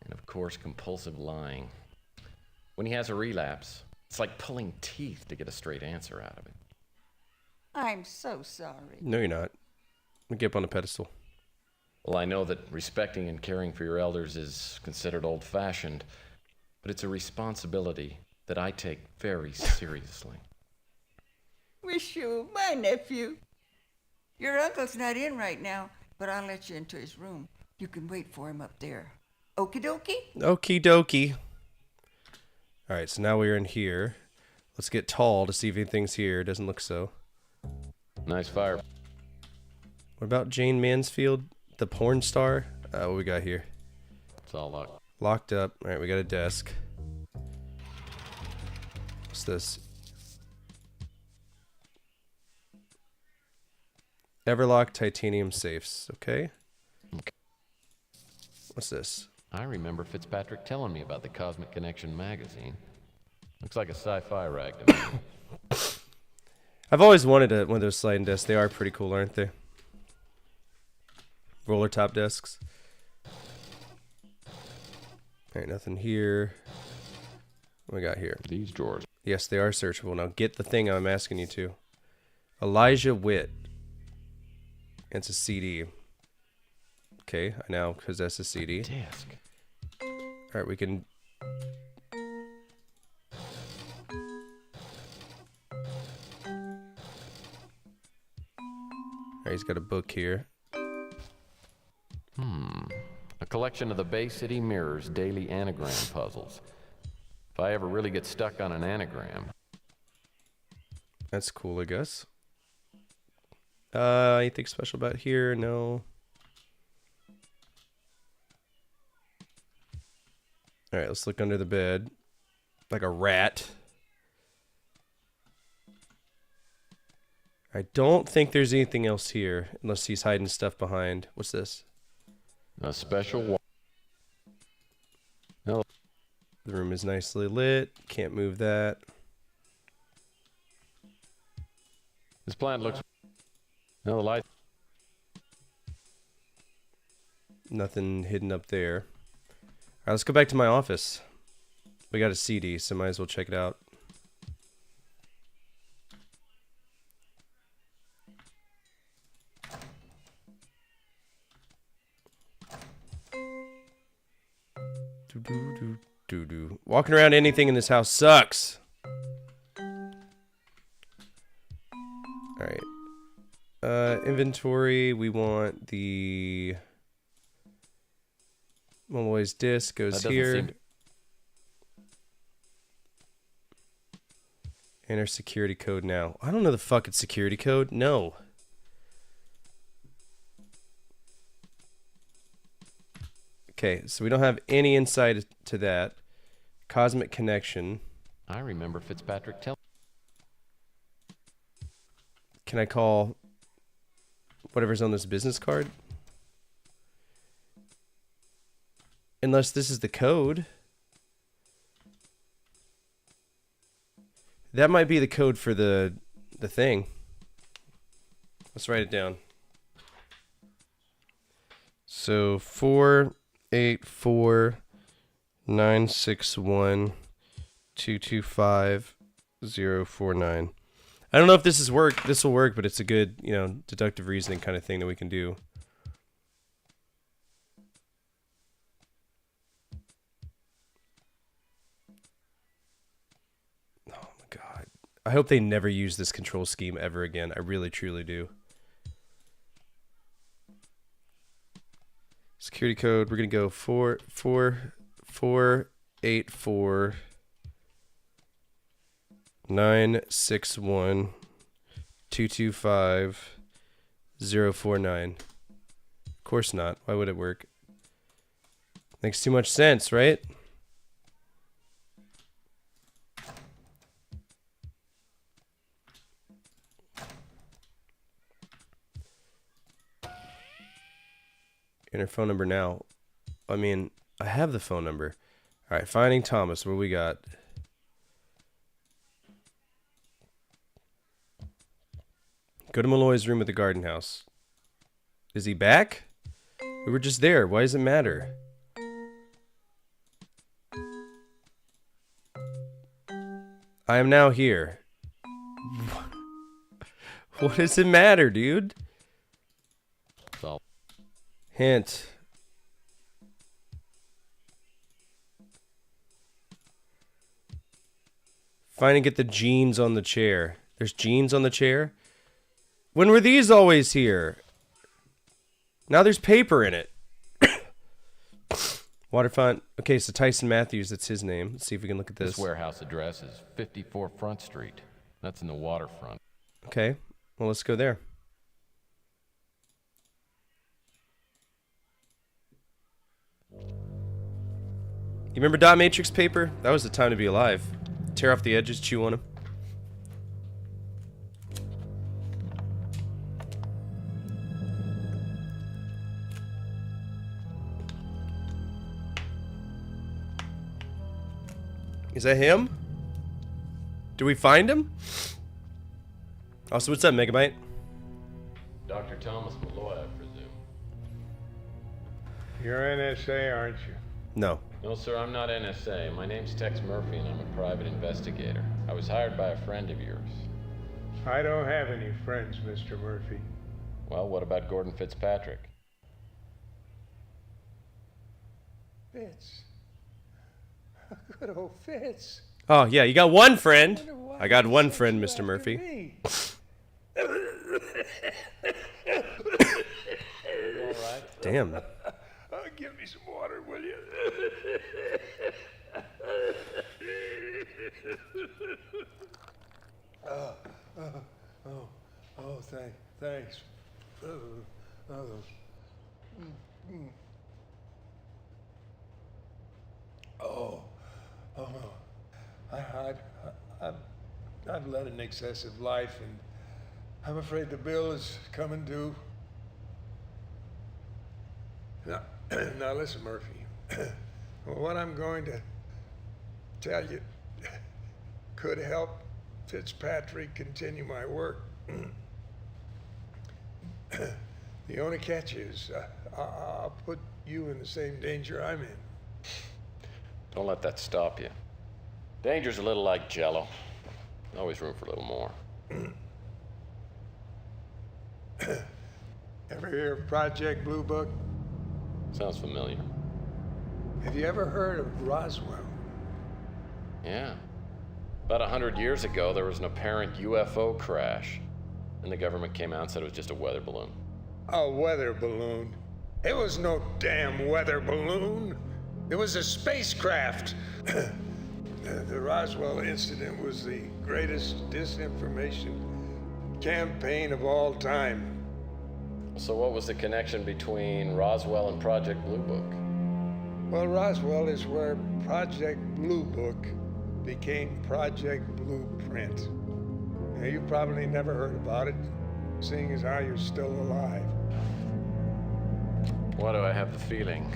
and, of course, compulsive lying. When he has a relapse, it's like pulling teeth to get a straight answer out of it. I'm so sorry. No, you're not. We get up on a pedestal. Well, I know that respecting and caring for your elders is considered old-fashioned, but it's a responsibility that I take very seriously. Wish you, my nephew. Your uncle's not in right now, but I'll let you into his room. You can wait for him up there. Okie dokie? Okie dokie. All right, so now we're in here. Let's get tall to see if anything's here. Doesn't look so. Nice fire. What about Jane Mansfield, the porn star? What we got here? It's all locked. Locked up. All right, we got a desk. What's this? Everlock titanium safes. Okay. What's this? I remember Fitzpatrick telling me about the Cosmic Connection magazine. Looks like a sci-fi rag to me. I've always wanted one of those sliding desks. They are pretty cool, aren't they? Roller top desks. Alright, nothing here. What we got here? These drawers. Yes, they are searchable. Now get the thing I'm asking you to. Elijah Witt. It's a CD. Okay, I now possess a CD. Disc. Alright, we can... Alright, he's got a book here. A collection of the Bay City Mirror's daily anagram puzzles. If I ever really get stuck on an anagram. That's cool, I guess. Anything special about here? No. Alright, let's look under the bed. Like a rat. I don't think there's anything else here, unless he's hiding stuff behind. What's this? A special No. The room is nicely lit. Can't move that. This plant looks... No, the light... Nothing hidden up there. Alright, let's go back to my office. We got a CD, so might as well check it out. Walking around anything in this house sucks. Alright. Inventory, we want the Malloy's disc goes here. Enter security code now. I don't know the fucking security code. No. Okay, so we don't have any insight to that. Cosmic connection. I remember Fitzpatrick telling. Can I call whatever's on this business card? Unless this is the code. That might be the code for the thing. Let's write it down. So 4849612250049. I don't know if this will work, but it's a good, deductive reasoning kind of thing that we can do. Oh my god. I hope they never use this control scheme ever again. I really truly do. Security code, we're going to go 4849612250049. Of course not. Why would it work? Makes too much sense, right? Enter phone number now. I mean, I have the phone number. All right, finding Thomas. What we got? Go to Malloy's room at the garden house. Is he back? We were just there. Why does it matter? I am now here. What does it matter, dude? Hint. Find and get the jeans on the chair. There's jeans on the chair? When were these always here? Now there's paper in it. Waterfront. Okay, so Tyson Matthews, that's his name. Let's see if we can look at this. This warehouse address is 54 Front Street. That's in the waterfront. Okay, well, let's go there. You remember dot matrix paper? That was the time to be alive. Tear off the edges, chew on them. Is that him? Do we find him? Also, what's up, Megabyte? Dr. Thomas Malloy, I presume. You're NSA, aren't you? No. No, sir, I'm not NSA. My name's Tex Murphy, and I'm a private investigator. I was hired by a friend of yours. I don't have any friends, Mr. Murphy. Well, what about Gordon Fitzpatrick? Fitz. Good old Fitz. Oh, yeah, you got one friend. I got one friend, Mr. Murphy. Damn. Give me some water, will you? Thanks. I've led an excessive life, and I'm afraid the bill is coming due. Now listen, Murphy. What I'm going to tell you could help Fitzpatrick continue my work. The only catch is I'll put you in the same danger I'm in. Don't let that stop you. Danger's a little like Jell-O. Always room for a little more. Ever hear of Project Blue Book? Sounds familiar. Have you ever heard of Roswell? Yeah. About 100 years ago, there was an apparent UFO crash. And the government came out and said it was just a weather balloon. A weather balloon? It was no damn weather balloon. It was a spacecraft. The Roswell incident was the greatest disinformation campaign of all time. So what was the connection between Roswell and Project Blue Book? Well, Roswell is where Project Blue Book became Project Blueprint. Now, you've probably never heard about it, seeing as how you're still alive. Why do I have the feeling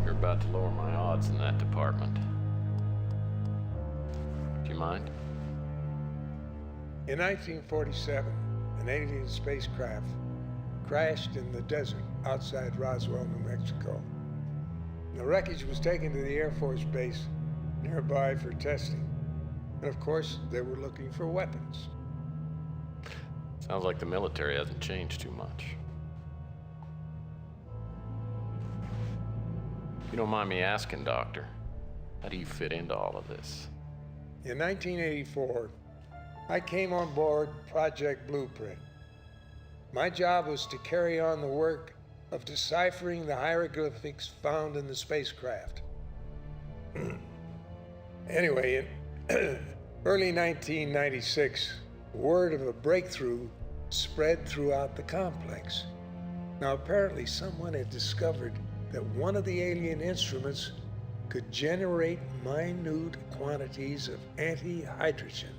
you're about to lower my odds in that department? Do you mind? In 1947, an alien spacecraft crashed in the desert outside Roswell, New Mexico. The wreckage was taken to the Air Force Base nearby for testing. And of course, they were looking for weapons. Sounds like the military hasn't changed too much. If you don't mind me asking, Doctor, how do you fit into all of this? In 1984, I came on board Project Blueprint. My job was to carry on the work of deciphering the hieroglyphics found in the spacecraft. Anyway, in early 1996, word of a breakthrough spread throughout the complex. Now, apparently someone had discovered that one of the alien instruments could generate minute quantities of anti-hydrogen.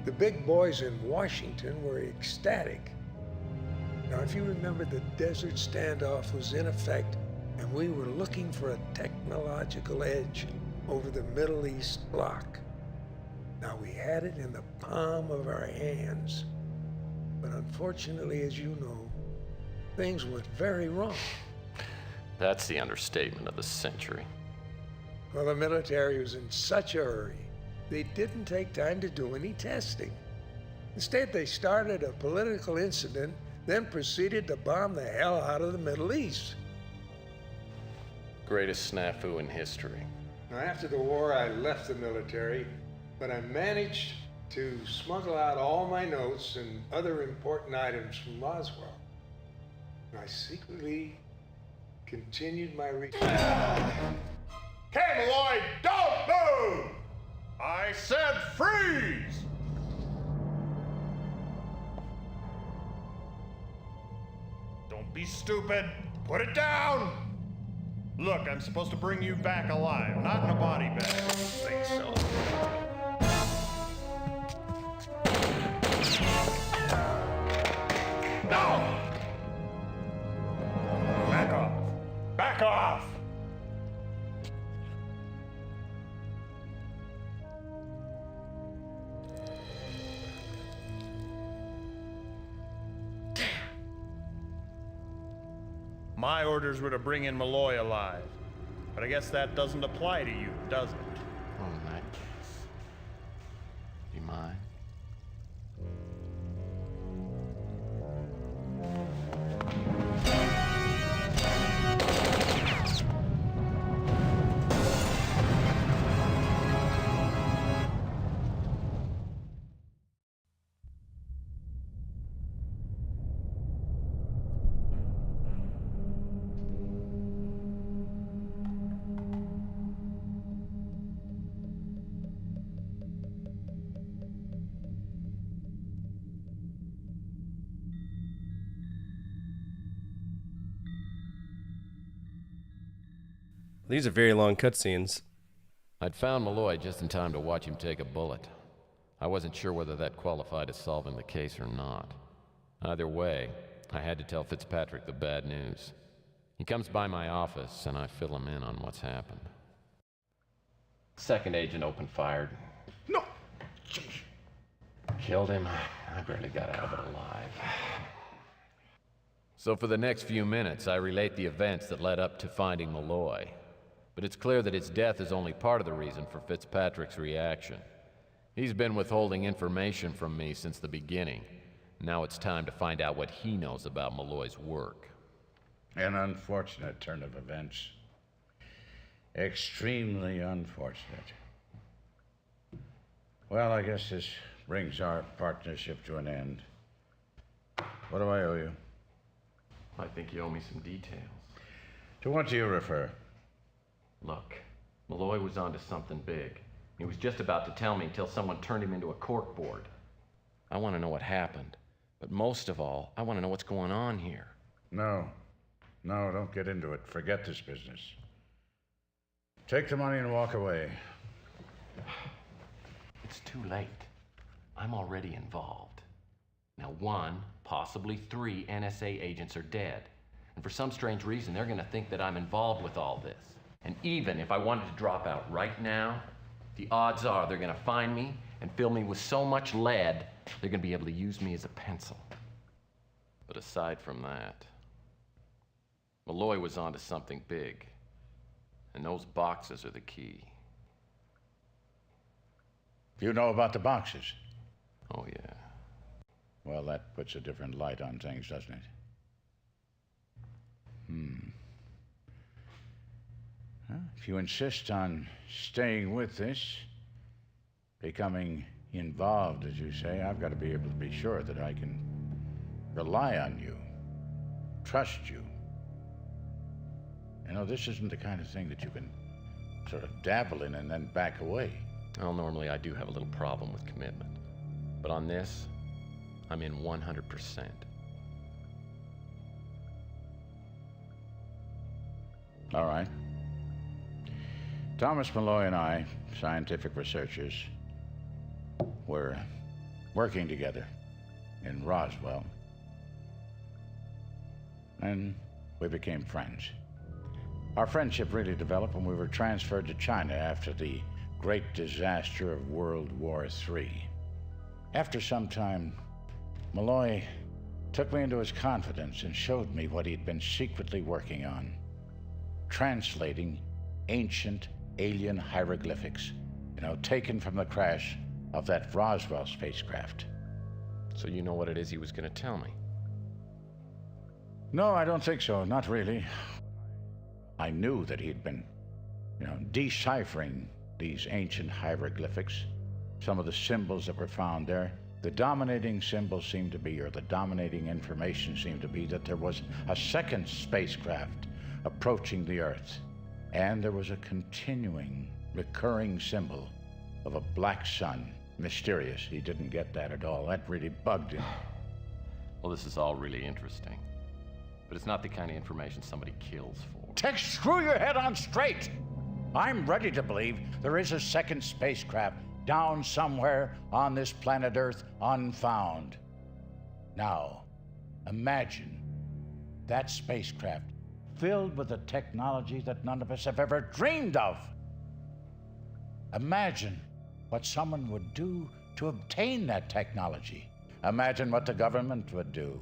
The big boys in Washington were ecstatic. Now, if you remember, the desert standoff was in effect, and we were looking for a technological edge over the Middle East bloc. Now, we had it in the palm of our hands. But unfortunately, as you know, things went very wrong. That's the understatement of the century. Well, the military was in such a hurry, they didn't take time to do any testing. Instead, they started a political incident, then proceeded to bomb the hell out of the Middle East. Greatest snafu in history. Now, after the war, I left the military, but I managed to smuggle out all my notes and other important items from Roswell. And I secretly continued my research. Okay, Malloy, don't move! I said freeze! Don't be stupid. Put it down! Look, I'm supposed to bring you back alive, not in a body bag. I don't think so. No! Back off. Back off! My orders were to bring in Malloy alive. But I guess that doesn't apply to you, does it? Oh, in that case. Do you mind? These are very long cutscenes. I'd found Malloy just in time to watch him take a bullet. I wasn't sure whether that qualified as solving the case or not. Either way, I had to tell Fitzpatrick the bad news. He comes by my office, and I fill him in on what's happened. Second agent opened fired. No! Killed him. I barely got out of it alive. So for the next few minutes, I relate the events that led up to finding Malloy. But it's clear that his death is only part of the reason for Fitzpatrick's reaction. He's been withholding information from me since the beginning. Now it's time to find out what he knows about Malloy's work. An unfortunate turn of events. Extremely unfortunate. Well, I guess this brings our partnership to an end. What do I owe you? I think you owe me some details. To what do you refer? Look, Malloy was onto something big. He was just about to tell me until someone turned him into a corkboard. I want to know what happened, but most of all, I want to know what's going on here. No, don't get into it. Forget this business. Take the money and walk away. It's too late. I'm already involved. Now, 1, possibly 3 NSA agents are dead. And for some strange reason, they're going to think that I'm involved with all this. And even if I wanted to drop out right now, the odds are they're going to find me and fill me with so much lead, they're going to be able to use me as a pencil. But aside from that, Malloy was onto something big. And those boxes are the key. You know about the boxes? Oh, yeah. Well, that puts a different light on things, doesn't it? Well, if you insist on staying with this, becoming involved, as you say, I've got to be able to be sure that I can rely on you, trust you. You know, this isn't the kind of thing that you can sort of dabble in and then back away. Well, normally I do have a little problem with commitment. But on this, I'm in 100%. All right. Thomas Malloy and I, scientific researchers, were working together in Roswell. And we became friends. Our friendship really developed when we were transferred to China after the great disaster of World War III. After some time, Malloy took me into his confidence and showed me what he'd been secretly working on, translating ancient alien hieroglyphics, taken from the crash of that Roswell spacecraft. So you know what it is he was going to tell me? No, I don't think so. Not really. I knew that he'd been, deciphering these ancient hieroglyphics. Some of the symbols that were found there, the dominating symbol seemed to be, or the dominating information seemed to be, that there was a second spacecraft approaching the Earth. And there was a continuing, recurring symbol of a black sun. Mysterious. He didn't get that at all. That really bugged him. Well, this is all really interesting. But it's not the kind of information somebody kills for. Tex, screw your head on straight! I'm ready to believe there is a second spacecraft down somewhere on this planet Earth unfound. Now, imagine that spacecraft filled with a technology that none of us have ever dreamed of. Imagine what someone would do to obtain that technology. Imagine what the government would do.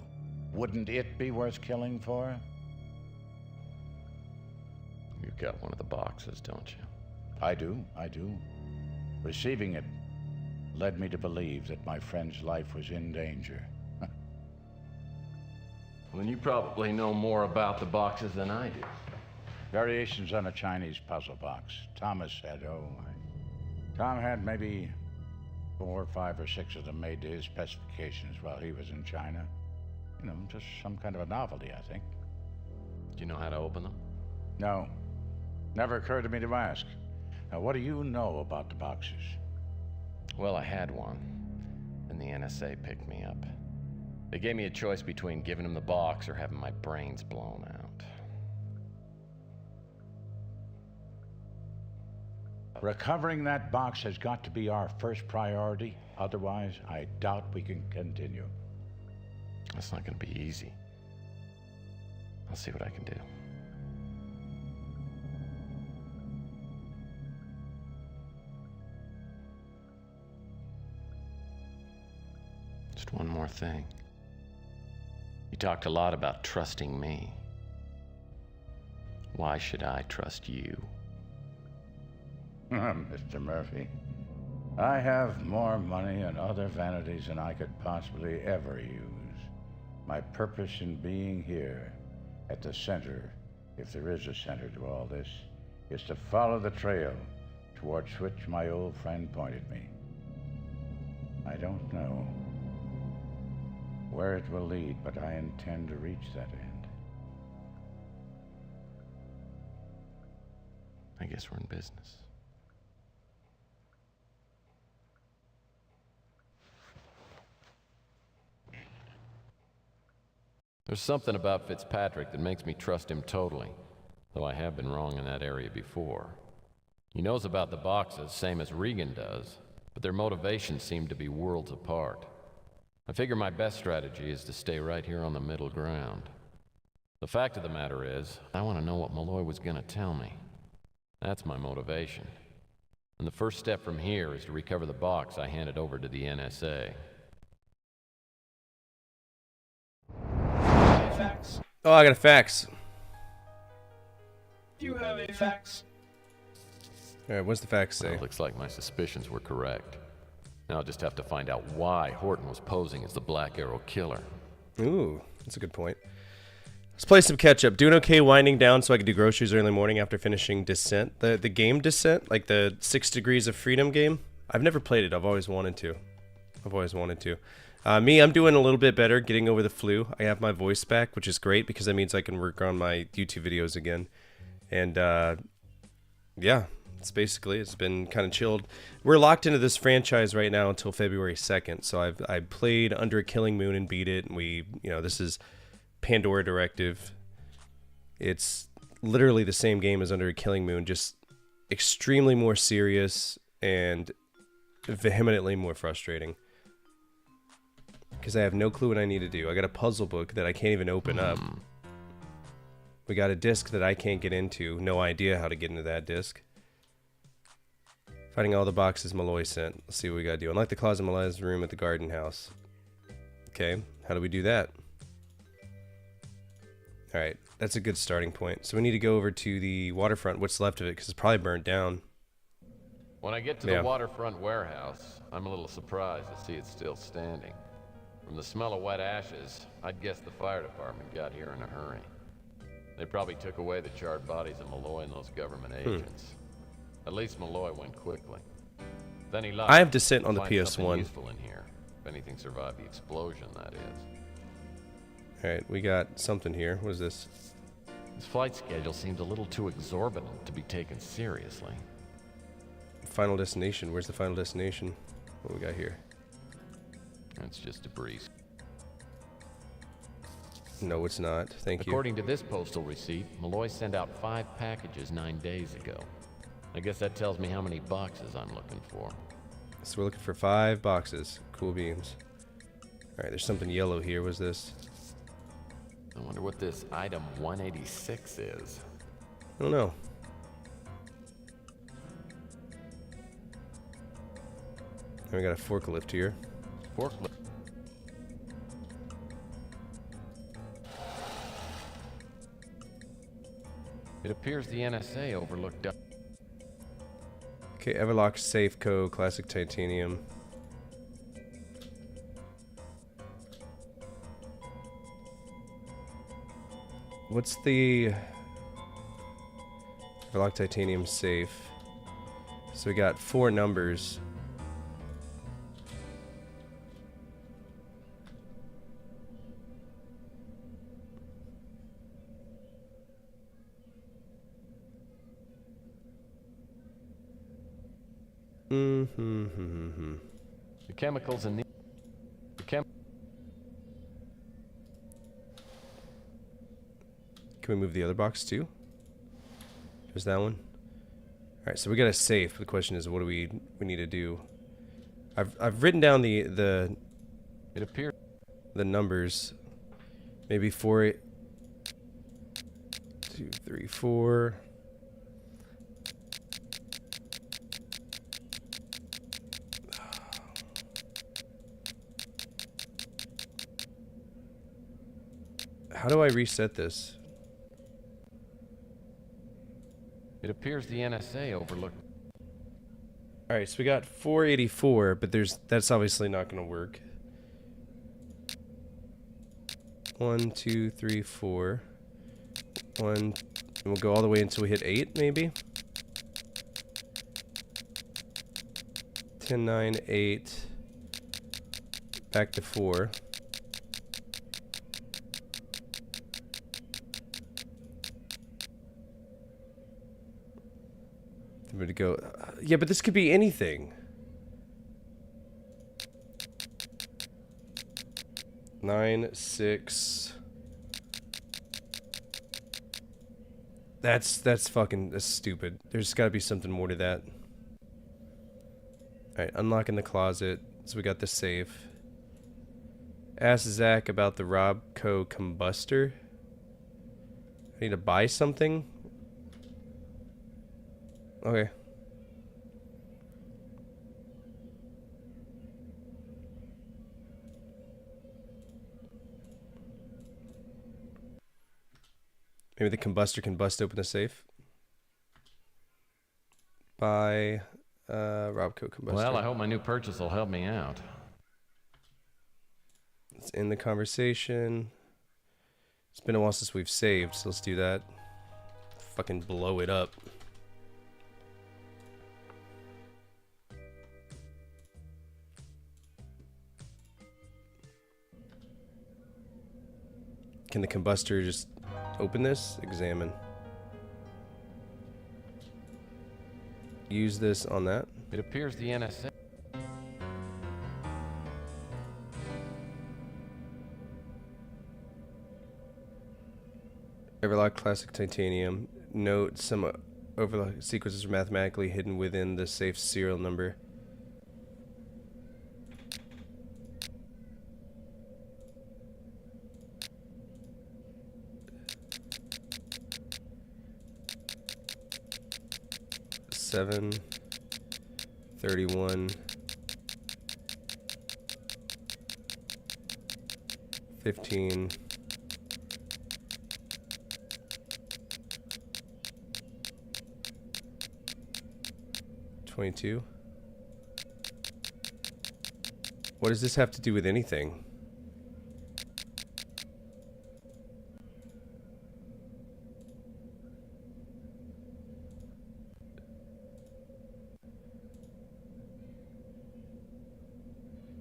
Wouldn't it be worth killing for? You've got one of the boxes, don't you? I do. Receiving it led me to believe that my friend's life was in danger. Well, then you probably know more about the boxes than I do. Variations on a Chinese puzzle box. Tom had maybe 4, 5, or 6 of them made to his specifications while he was in China. Just some kind of a novelty, I think. Do you know how to open them? No. Never occurred to me to ask. Now, what do you know about the boxes? Well, I had one, and the NSA picked me up. They gave me a choice between giving them the box or having my brains blown out. Recovering that box has got to be our first priority. Otherwise, I doubt we can continue. That's not going to be easy. I'll see what I can do. Just one more thing. You talked a lot about trusting me. Why should I trust you? Mr. Murphy, I have more money and other vanities than I could possibly ever use. My purpose in being here, at the center, if there is a center to all this, is to follow the trail towards which my old friend pointed me. I don't know where it will lead, but I intend to reach that end. I guess we're in business. There's something about Fitzpatrick that makes me trust him totally, though I have been wrong in that area before. He knows about the boxes, same as Regan does, but their motivations seem to be worlds apart. I figure my best strategy is to stay right here on the middle ground. The fact of the matter is, I want to know what Malloy was going to tell me. That's my motivation. And the first step from here is to recover the box I handed over to the NSA. Fax. Oh, I got a fax. Do you have a fax? Alright, what's the fax say? Well, looks like my suspicions were correct. Now I'll just have to find out why Horton was posing as the Black Arrow killer. Ooh, that's a good point. Let's play some catch up. Doing okay winding down so I could do groceries early morning after finishing Descent. The game Descent, like the 6 Degrees of Freedom game. I've never played it. I've always wanted to. I'm doing a little bit better, getting over the flu. I have my voice back, which is great because that means I can work on my YouTube videos again. And yeah, it's been kind of chilled. We're locked into this franchise right now until February 2nd. So I played Under a Killing Moon and beat it. And this is Pandora Directive. It's literally the same game as Under a Killing Moon, just extremely more serious and vehemently more frustrating. Because I have no clue what I need to do. I got a puzzle book that I can't even open up. We got a disc that I can't get into. No idea how to get into that disc. Finding all the boxes Malloy sent. Let's see what we gotta do. Unlock the closet in Malloy's room at the garden house. Okay, how do we do that? Alright, that's a good starting point. So we need to go over to the waterfront, what's left of it, because it's probably burnt down. When I get to the waterfront warehouse, I'm a little surprised to see it's still standing. From the smell of wet ashes, I'd guess the fire department got here in a hurry. They probably took away the charred bodies of Malloy and those government agents. At least Malloy went quickly. Then he left. I have Descent on the Find something PS1. useful in here. If anything survived the explosion, that is. Alright, we got something here. What is this? His flight schedule seems a little too exorbitant to be taken seriously. Final destination. Where's the final destination? What we got here? That's just debris. No, it's not. Thank you. According to this postal receipt, Malloy sent out 5 packages 9 days ago. I guess that tells me how many boxes I'm looking for. So we're looking for 5 boxes. Cool beans. Alright, there's something yellow here. What's this? I wonder what this item 186 is. I don't know. And we got a forklift here. Forklift? It appears the NSA overlooked... Okay, Everlock Safeco Classic Titanium. What's the Everlock Titanium safe? So we got 4 numbers. The chemicals in the... Can we move the other box too? There's that one. Alright, so we got a safe. The question is, what do we need to do? I've written down the it appears the numbers. Maybe 4, 8, 2, 3, 4. How do I reset this? It appears the NSA overlooked... Alright, so we got 484, but that's obviously not going to work. 1, 2, 3, 4. 1, and we'll go all the way until we hit 8, maybe? 10, 9, 8. Back to 4. I'm gonna go. Yeah, but this could be anything. 9, 6. That's stupid. There's got to be something more to that. Alright, unlocking the closet. So we got the safe. Ask Zach about the Robco combustor. I need to buy something? Okay. Maybe the combustor can bust open the safe. Buy Robco combustor. Well, I hope my new purchase will help me out. Let's end the conversation. It's been a while since we've saved, so let's do that. Fucking blow it up. Can the combustor just open this? Examine. Use this on that. It appears the NSA. Everlock classic titanium. Note some overlock sequences are mathematically hidden within the safe serial number. Seven 31 15 22. What does this have to do with anything?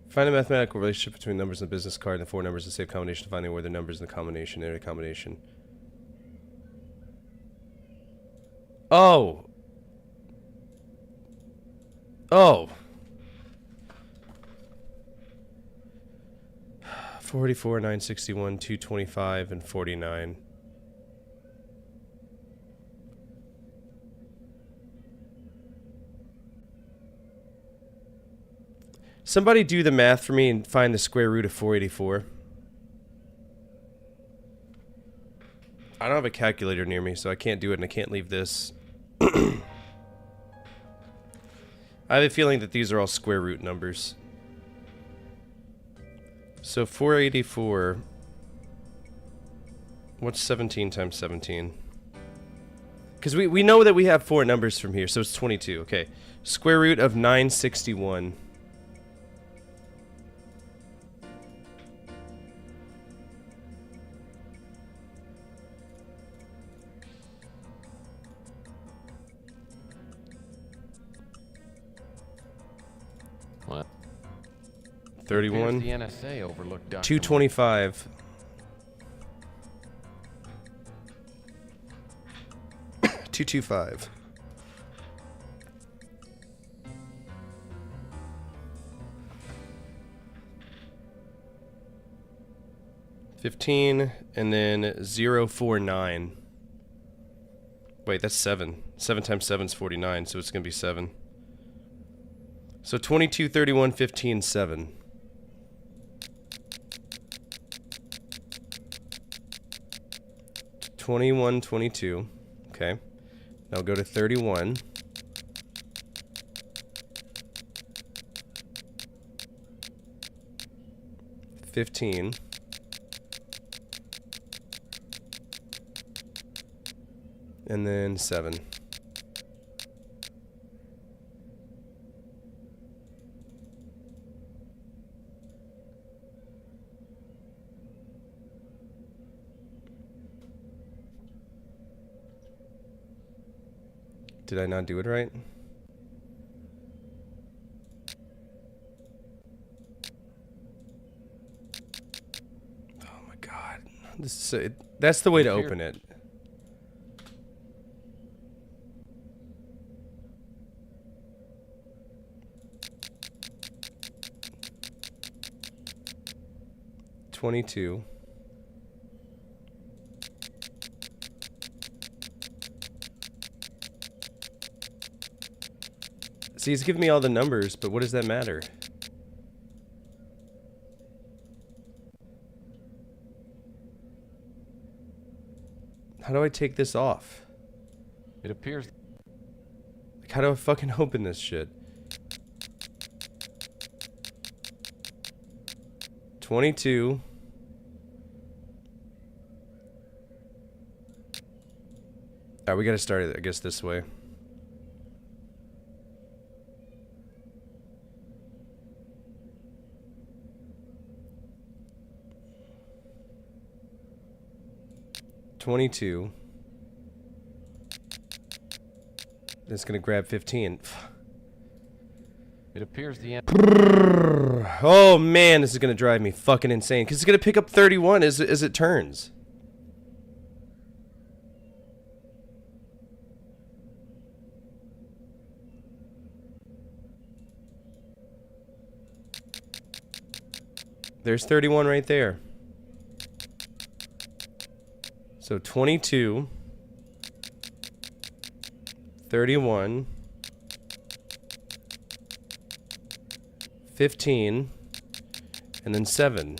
Find a mathematical relationship between numbers in the business card and the four numbers in the safe combination, finding where the numbers in the combination are a combination. Oh! Oh! 484, 961, 225, and 49. Somebody do the math for me and find the square root of 484. I don't have a calculator near me, so I can't do it, and I can't leave this. I have a feeling that these are all square root numbers. So 484. What's 17 times 17? Because we know that we have four numbers from here, so it's 22. Okay. Square root of 961. What? 31. The NSA overlooked Dr. 225. 225. $15 and then 049. Wait, that's 7. 7 times 7 is 49, so it's gonna be 7. So 22, 31, 15, 7. $21, 22. Okay. Now go to 31. $15. And then 7. Did I not do it right? Oh my god. This is that's the way to open it. $22. See, he's giving me all the numbers, but what does that matter? How do I take this off? It appears... Like, how do I fucking open this shit? 22. Alright, we gotta start it, I guess, this way. $22. It's gonna grab 15. It appears the... Oh man, this is gonna drive me fucking insane. Because it's gonna pick up 31 as it turns. There's 31 right there. So 22, 31, 15, and then 7.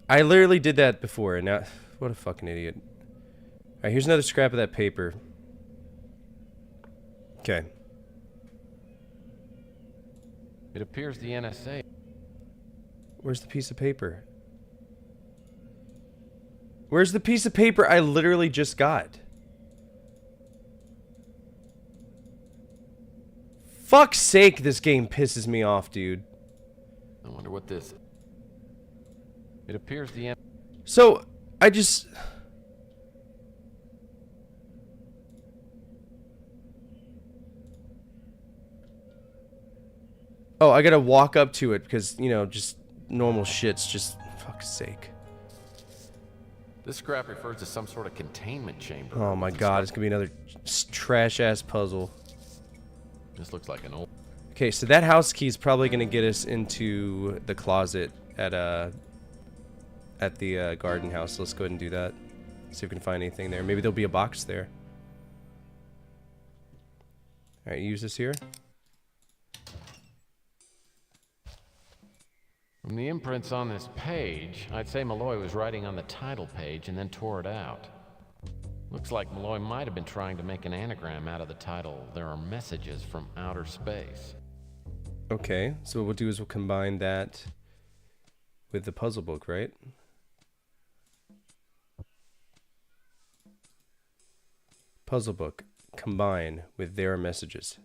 I literally did that before, and now, what a fucking idiot. Alright, here's another scrap of that paper. Okay. It appears the NSA... Where's the piece of paper? Where's the piece of paper I literally just got? Fuck's sake, this game pisses me off, dude. I wonder what this... It appears the... So, I just... Oh, I gotta walk up to it because, you know, just normal shit's just... Fuck's sake. This scrap refers to some sort of containment chamber. Oh my god, it's gonna be another trash-ass puzzle. This looks like an old... Okay, so that house key is probably gonna get us into the closet at the garden house. Let's go ahead and do that. See if we can find anything there. Maybe there'll be a box there. Alright, use this here. From the imprints on this page, I'd say Malloy was writing on the title page and then tore it out. Looks like Malloy might have been trying to make an anagram out of the title, "There Are Messages from Outer Space." Okay, so what we'll do is we'll combine that with the puzzle book, right? Puzzle book, combine with "There Are Messages."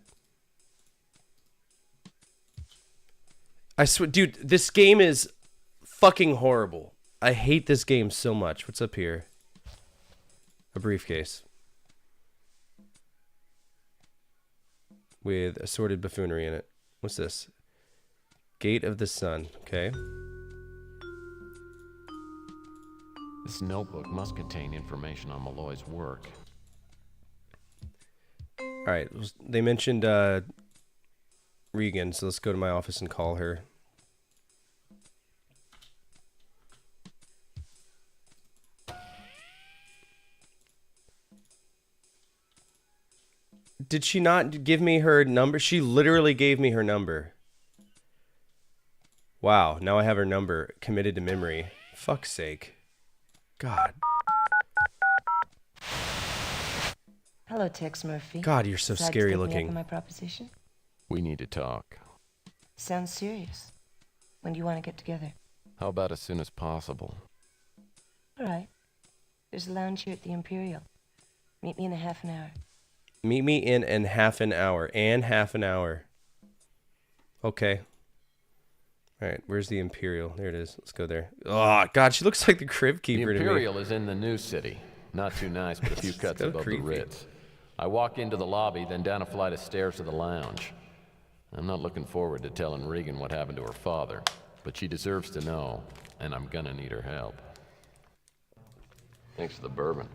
I swear, dude, this game is fucking horrible. I hate this game so much. What's up here? A briefcase. With assorted buffoonery in it. What's this? Gate of the Sun. Okay. This notebook must contain information on Malloy's work. Alright, they mentioned Regan, so let's go to my office and call her. Did she not give me her number? She literally gave me her number. Wow, now I have her number committed to memory. Fuck's sake. God. Hello, Tex Murphy. God, you're so Besides scary taking looking. Up on my proposition? We need to talk. Sounds serious. When do you want to get together? How about as soon as possible? All right. There's a lounge here at the Imperial. Meet me in a half an hour. Meet me in half an hour. And half an hour. Okay. Alright, where's the Imperial? There it is. Let's go there. Oh, God, she looks like the crib keeper to me. The Imperial is in the new city. Not too nice, but a few cuts so above creepy. the Ritz. I walk into the lobby, then down a flight of stairs to the lounge. I'm not looking forward to telling Regan what happened to her father, but she deserves to know, and I'm gonna need her help. Thanks for the bourbon.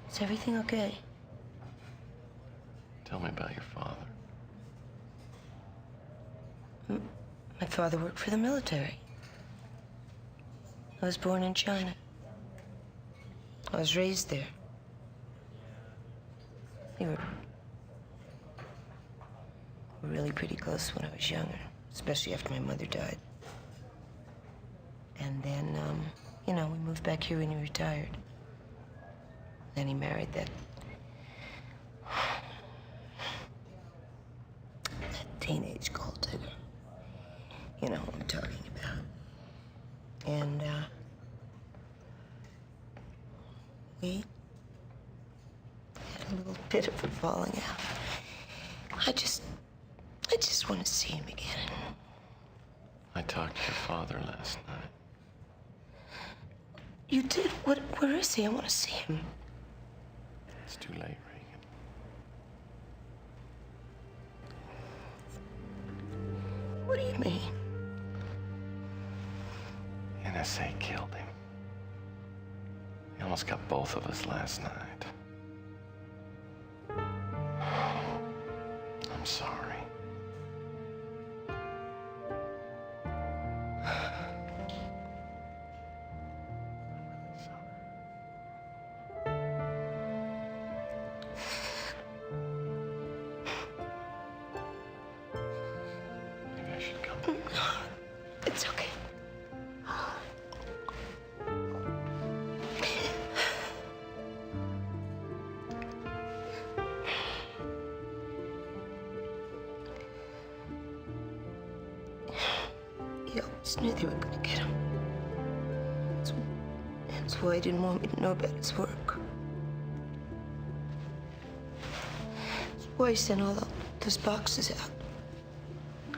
Is everything okay? Tell me about your father. My father worked for the military. I was born in China. I was raised there. We were really pretty close when I was younger, especially after my mother died. And then, we moved back here when he retired. Then he married that teenage gold digger. You know what I'm talking about. And, we had a little bit of a falling out. I just want to see him again. I talked to your father last night. You did? Where is he? I want to see him. It's too late, Regan. What do you mean? NSA killed him. He almost got both of us last night. I'm sorry. Maybe I should come. It's okay. You always knew they were gonna get him. That's why he didn't want me to know about his work. That's why he sent all those boxes out.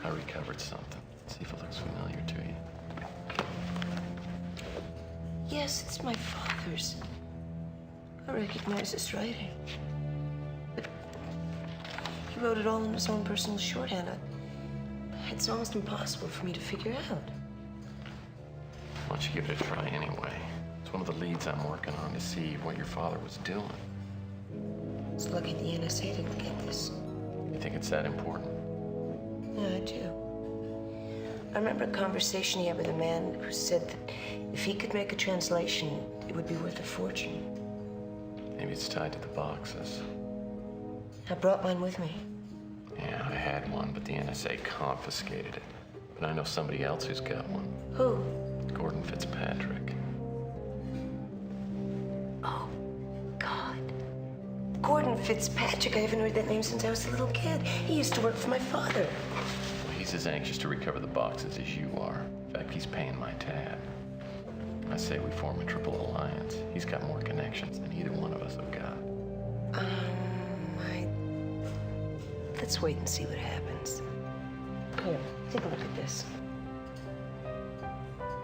I recovered something. See if it looks familiar to you. Yes, it's my father's. I recognize his writing. But he wrote it all in his own personal shorthand. It's almost impossible for me to figure out. Why don't you give it a try anyway? It's one of the leads I'm working on to see what your father was doing. It's lucky the NSA didn't get this. You think it's that important? Yeah, I do. I remember a conversation he had with a man who said that if he could make a translation, it would be worth a fortune. Maybe it's tied to the boxes. I brought mine with me. Yeah, I had one, but the NSA confiscated it. But I know somebody else who's got one. Who? Gordon Fitzpatrick. Oh, God. Gordon Fitzpatrick. I haven't heard that name since I was a little kid. He used to work for my father. Well, he's as anxious to recover the boxes as you are. In fact, he's paying my tab. I say we form a triple alliance. He's got more connections than either one of us have got. Let's wait and see what happens. Here, take a look at this.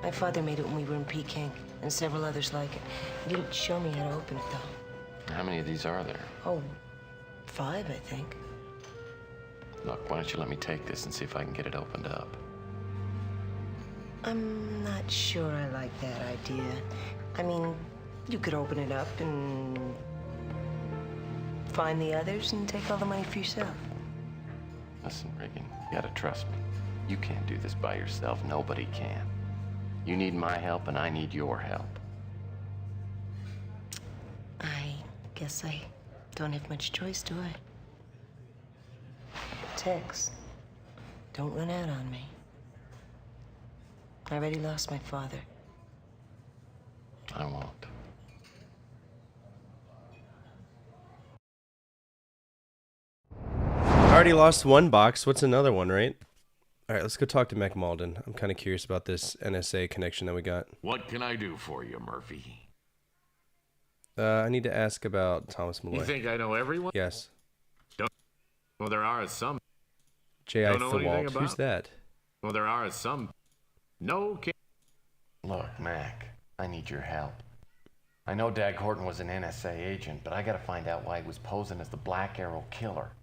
My father made it when we were in Peking, and several others like it. He didn't show me how to open it, though. How many of these are there? Oh, 5, I think. Look, why don't you let me take this and see if I can get it opened up? I'm not sure I like that idea. I mean, you could open it up and find the others and take all the money for yourself. Listen, Regan, you gotta trust me. You can't do this by yourself. Nobody can. You need my help, and I need your help. I guess I don't have much choice, do I? Tex, don't run out on me. I already lost my father. I won't. I already lost one box. What's another one, right? All right, let's go talk to Mac Malden. I'm kind of curious about this NSA connection that we got. What can I do for you, Murphy? I need to ask about Thomas Malloy. You think I know everyone? Yes. Well, there are some. J.I. Don't know anything Thewalt. about. Who's that? Well, there are some. No. Look, Mac, I need your help. I know Dag Horton was an NSA agent, but I gotta find out why he was posing as the Black Arrow killer.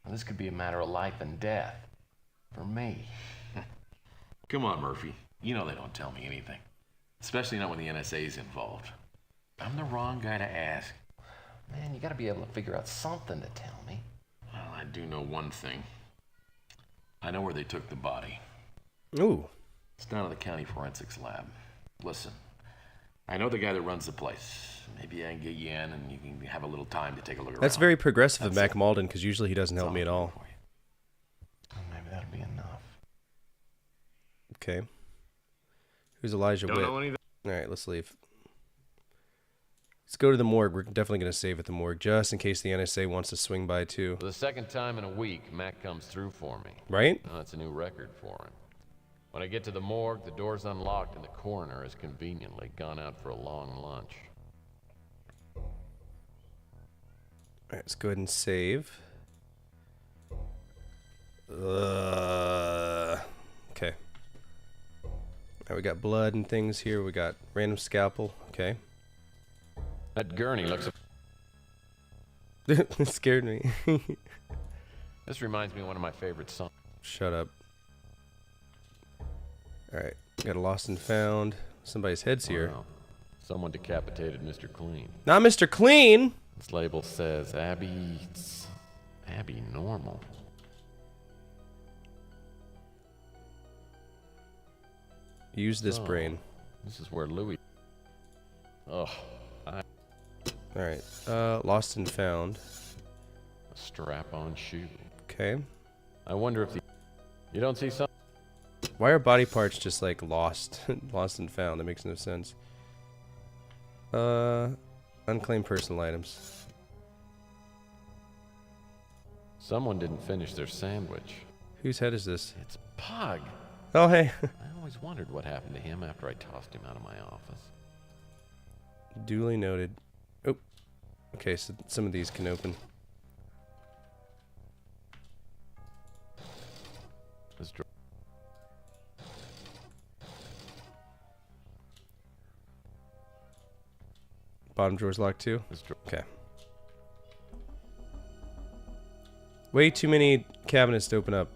Now, this could be a matter of life and death. For me. Come on, Murphy. You know they don't tell me anything. Especially not when the NSA's involved. I'm the wrong guy to ask. Man, you gotta be able to figure out something to tell me. Well, I do know one thing. I know where they took the body. Ooh. It's down at the county forensics lab. Listen, I know the guy that runs the place. Maybe I can get you in and you can have a little time to take a look around. That's very progressive of Mac Malden, because usually he doesn't help me at all. Maybe that'll be enough. Okay. Who's Elijah Don't Witt? know anything. All right, let's leave. Let's go to the morgue. We're definitely going to save at the morgue, just in case the NSA wants to swing by, too. For the second time in a week, Mac comes through for me. Right? Oh, that's a new record for him. When I get to the morgue, the door's unlocked and the coroner has conveniently gone out for a long lunch. All right, let's go ahead and save. Okay. All right, we got blood and things here. We got random scalpel. Okay. That gurney looks... It scared me. This reminds me of one of my favorite songs. Shut up. Alright, got a lost and found. Somebody's head's here. Wow. Someone decapitated Mr. Clean. Not Mr. Clean! This label says Abby Normal. Use this Oh, brain. This is where Louis... Oh, Alright, lost and found. A strap-on shoe. Okay. I wonder if you don't see some... Why are body parts just like lost? Lost and found? That makes no sense. Unclaimed personal items. Someone didn't finish their sandwich. Whose head is this? It's Pug. Oh, hey. I always wondered what happened to him after I tossed him out of my office. Duly noted. Oh. Okay, so some of these can open. Bottom drawer's locked too? Okay. Way too many cabinets to open up.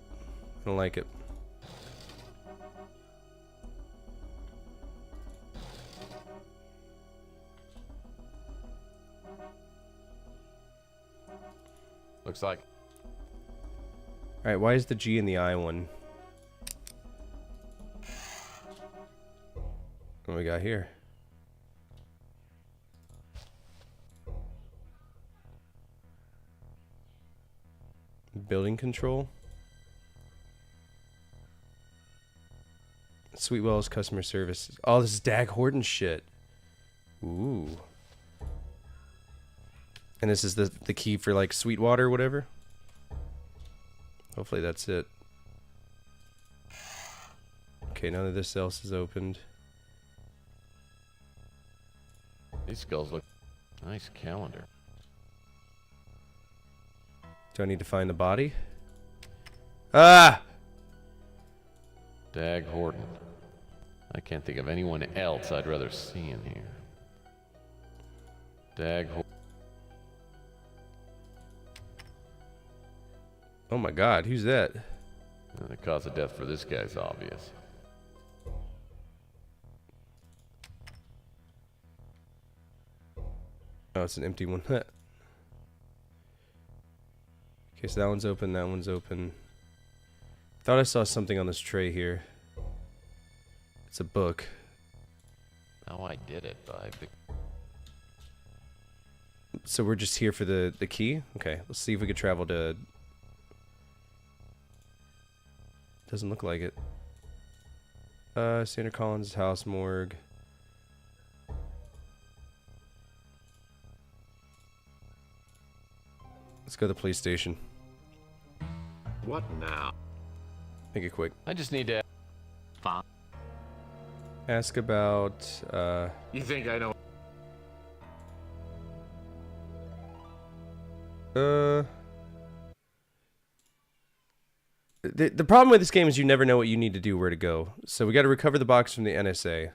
I don't like it. Looks like... Alright, why is the G in the I one? What do we got here? Building control. Sweetwell's customer service. Oh, this is Dag Horton shit. Ooh. And this is the key for like Sweetwater or whatever. Hopefully that's it. Okay, none of this else is opened. These skulls look... Nice calendar. Do I need to find the body? Ah! Dag Horton. I can't think of anyone else I'd rather see in here. Dag Horton. Oh my god, who's that? The cause of death for this guy's obvious. Oh, it's an empty one. Okay, so that one's open, that one's open. Thought I saw something on this tray here. It's a book. How I did it by... So we're just here for the key? Okay, let's see if we could travel to... Doesn't look like it. Sandra Collins' house, morgue. Let's go to the police station. What now? Make it quick. I just need to... Fine. Ask about, You think I know? The problem with this game is you never know what you need to do, where to go. So we got to recover the box from the NSA.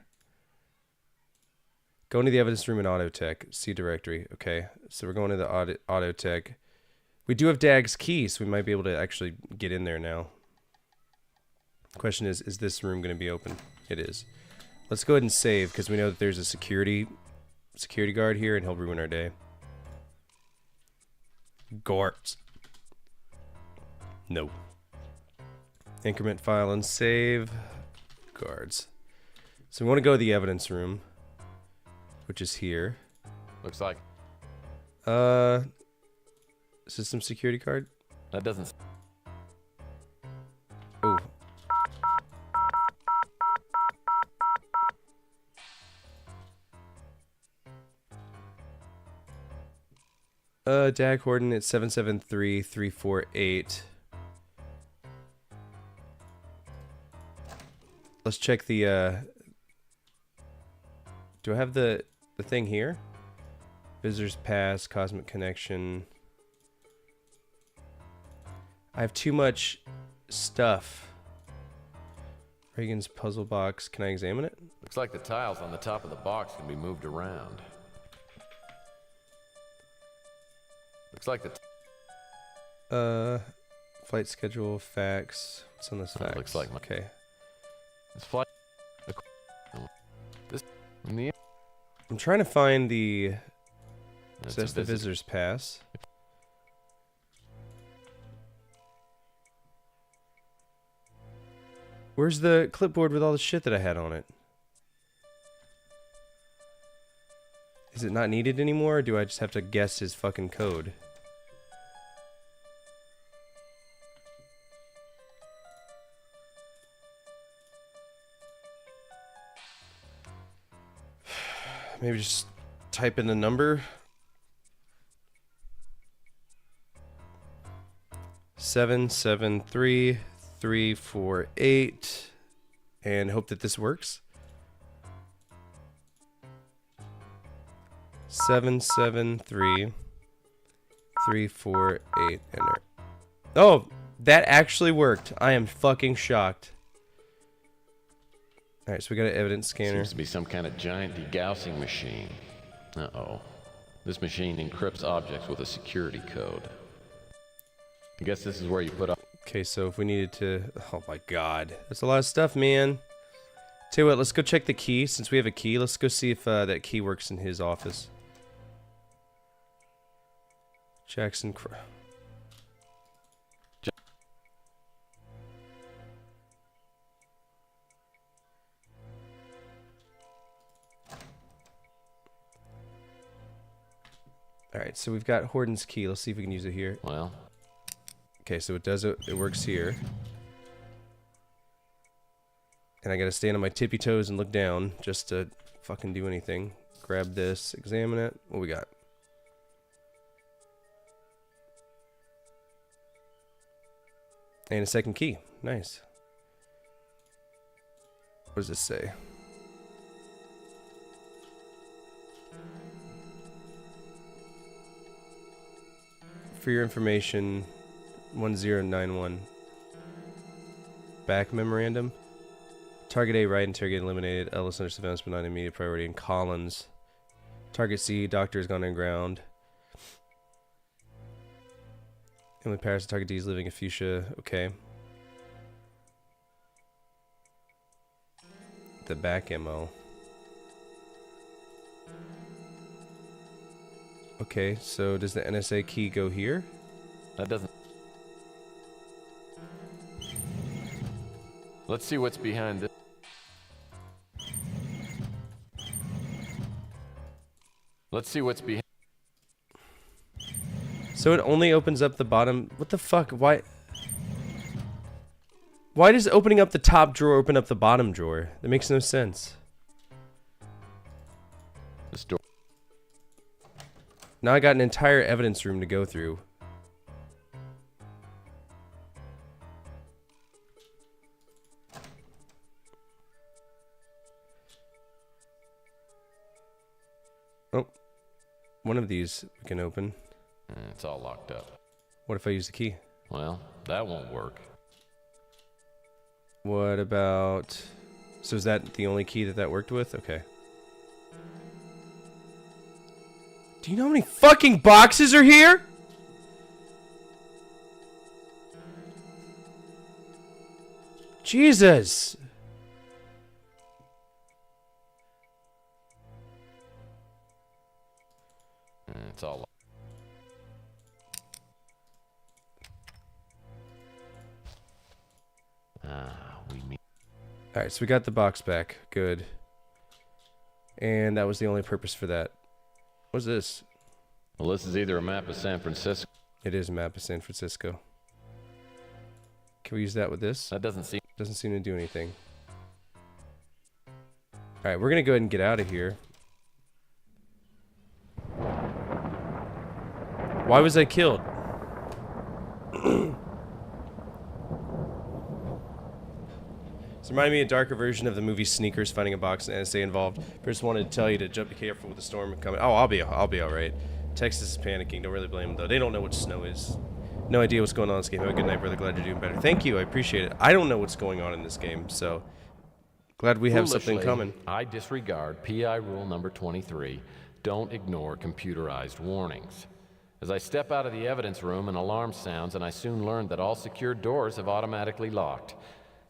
Go into the evidence room in auto tech. See directory. Okay, so we're going to the auto tech. We do have Dag's key, so we might be able to actually get in there now. Question is this room going to be open? It is. Let's go ahead and save, because we know that there's a security guard here, and he'll ruin our day. Guards. No. Increment file and save. Guards. So we want to go to the evidence room. which is here. Looks like system security card. that doesn't. Oh. DAG coordinate 773348. Let's check the do I have the thing here? Visitors Pass, Cosmic Connection. I have too much stuff. Reagan's puzzle box. Can I examine it? Looks like the tiles on the top of the box can be moved around. Looks like the flight schedule, facts. What's on this fax? Looks like okay. This flight. This. I'm trying to find the. That's So that's the visitor's pass. Where's the clipboard with all the shit that I had on it? Is it not needed anymore, or do I just have to guess his fucking code? Maybe just type in the number. 773348 and hope that this works. 773348 enter. Oh, that actually worked. I am fucking shocked. All right, so we got an evidence scanner. Seems to be some kind of giant degaussing machine. Uh-oh. This machine encrypts objects with a security code. I guess this is where you put up. Okay, so if we needed to... Oh my god. That's a lot of stuff, man. Tell you what, let's go check the key. Since we have a key, let's go see if that key works in his office. Jackson... Alright, so we've got Horton's key. Let's see if we can use it here. Well. Okay, so it does it. It works here. And I gotta stand on my tippy toes and look down just to fucking do anything. Grab this, examine it. What we got? And a second key. Nice. What does this say? For your information, 1091. Back memorandum. Target A, right, interrogated, eliminated. Ellis under surveillance, but not immediate priority. And Collins. Target C, doctor has gone underground. Emily Paris, target D is living in Fuchsia. Okay. The back MO. Okay, so does the NSA key go here? That doesn't. Let's see what's behind this. Let's see what's behind. So it only opens up the bottom. What the fuck? Why? Why does opening up the top drawer open up the bottom drawer? That makes no sense. This door. Now I got an entire evidence room to go through. Oh. One of these we can open. It's all locked up. What if I use the key? Well, that won't work. What about... So is that the only key that worked with? Okay. Do you know how many fucking boxes are here? Jesus. It's all. We meet. Alright, so we got the box back. Good. And that was the only purpose for that. What's this? Well, this is either a map of San Francisco. It is a map of San Francisco. Can we use that with this? That doesn't seem to do anything. Alright, we're gonna go ahead and get out of here. Why was I killed? This reminded me of a darker version of the movie Sneakers, finding a box and NSA involved. First wanted to tell you to be careful with the storm coming. Oh, I'll be alright. Texas is panicking. Don't really blame them though. They don't know what snow is. No idea what's going on in this game. Have a good night, brother. Glad you're doing better. Thank you. I appreciate it. I don't know what's going on in this game, so glad we have something coming. I disregard PI rule number 23. Don't ignore computerized warnings. As I step out of the evidence room, an alarm sounds, and I soon learn that all secured doors have automatically locked.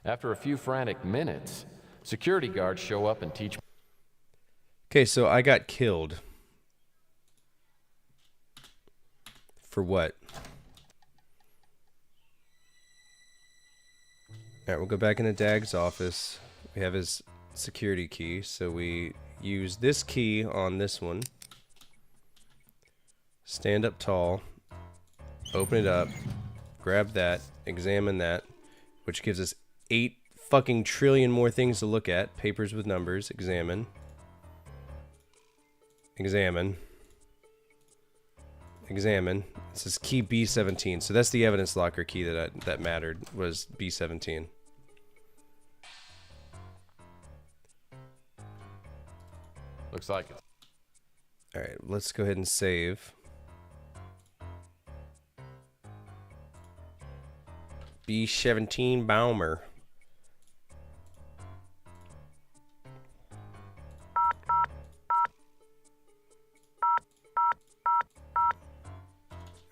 After a few frantic minutes, security guards show up and teach me. Okay, so I got killed. For what? Alright, we'll go back into Dag's office. We have his security key, so we use this key on this one. Stand up tall. Open it up. Grab that. Examine that. Which gives us 8 fucking trillion more things to look at. Papers with numbers. Examine. Examine. Examine. This is key B17. So that's the evidence locker key that mattered, was B17. Looks like it. Alright, let's go ahead and save. B17 Baumer.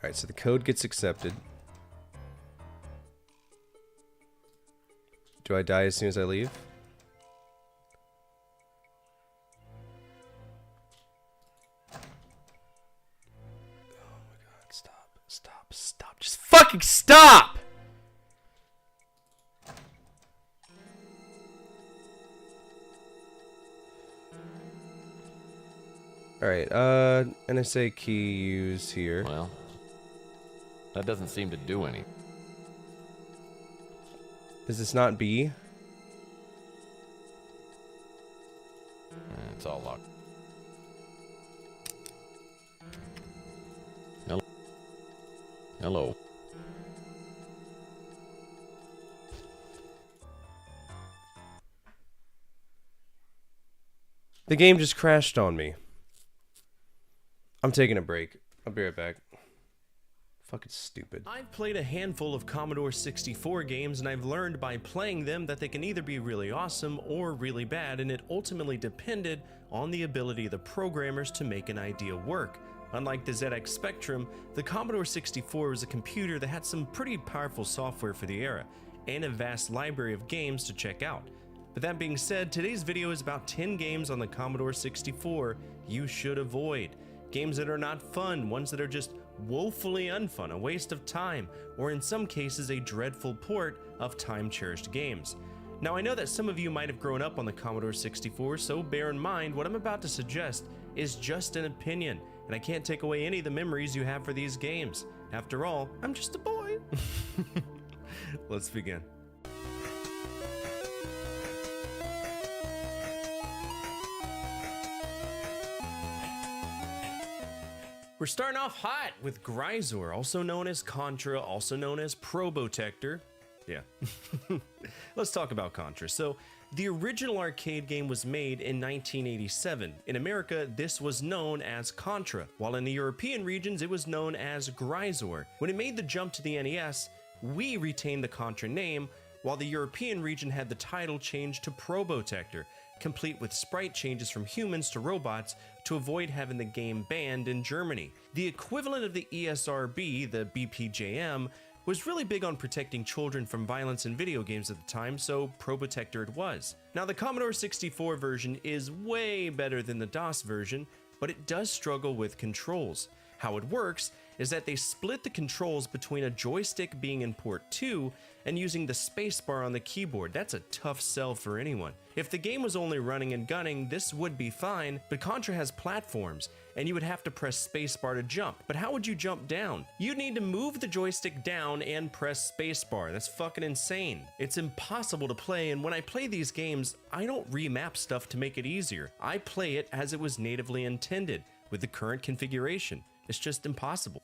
Alright, so the code gets accepted. Do I die as soon as I leave? Oh my god, stop, just fucking stop! Alright, NSA key use here. Well, that doesn't seem to do any. Is this not B? It's all locked. Hello. The game just crashed on me. I'm taking a break. I'll be right back. Fucking stupid. I've played a handful of Commodore 64 games, and I've learned by playing them that they can either be really awesome or really bad, and it ultimately depended on the ability of the programmers to make an idea work. Unlike the ZX Spectrum, the Commodore 64 was a computer that had some pretty powerful software for the era, and a vast library of games to check out. But that being said, today's video is about 10 games on the Commodore 64 you should avoid. Games that are not fun, ones that are just woefully unfun, a waste of time, or in some cases a dreadful port of time-cherished games. Now I know that some of you might have grown up on the Commodore 64, so bear in mind what I'm about to suggest is just an opinion, and I can't take away any of the memories you have for these games. After all, I'm just a boy. Let's begin. We're starting off hot with Grisor, also known as Contra, also known as Probotector. Yeah. Let's talk about Contra. So, the original arcade game was made in 1987. In America, this was known as Contra, while in the European regions, it was known as Grisor. When it made the jump to the NES, we retained the Contra name, while the European region had the title changed to Probotector, complete with sprite changes from humans to robots to avoid having the game banned in Germany. The equivalent of the ESRB, the BPJM, was really big on protecting children from violence in video games at the time, so Probotector it was. Now the Commodore 64 version is way better than the DOS version, but it does struggle with controls. How it works is that they split the controls between a joystick being in port 2 and using the spacebar on the keyboard. That's a tough sell for anyone. If the game was only running and gunning, this would be fine, but Contra has platforms, and you would have to press spacebar to jump. But how would you jump down? You'd need to move the joystick down and press spacebar. That's fucking insane. It's impossible to play, and when I play these games, I don't remap stuff to make it easier. I play it as it was natively intended, with the current configuration. It's just impossible.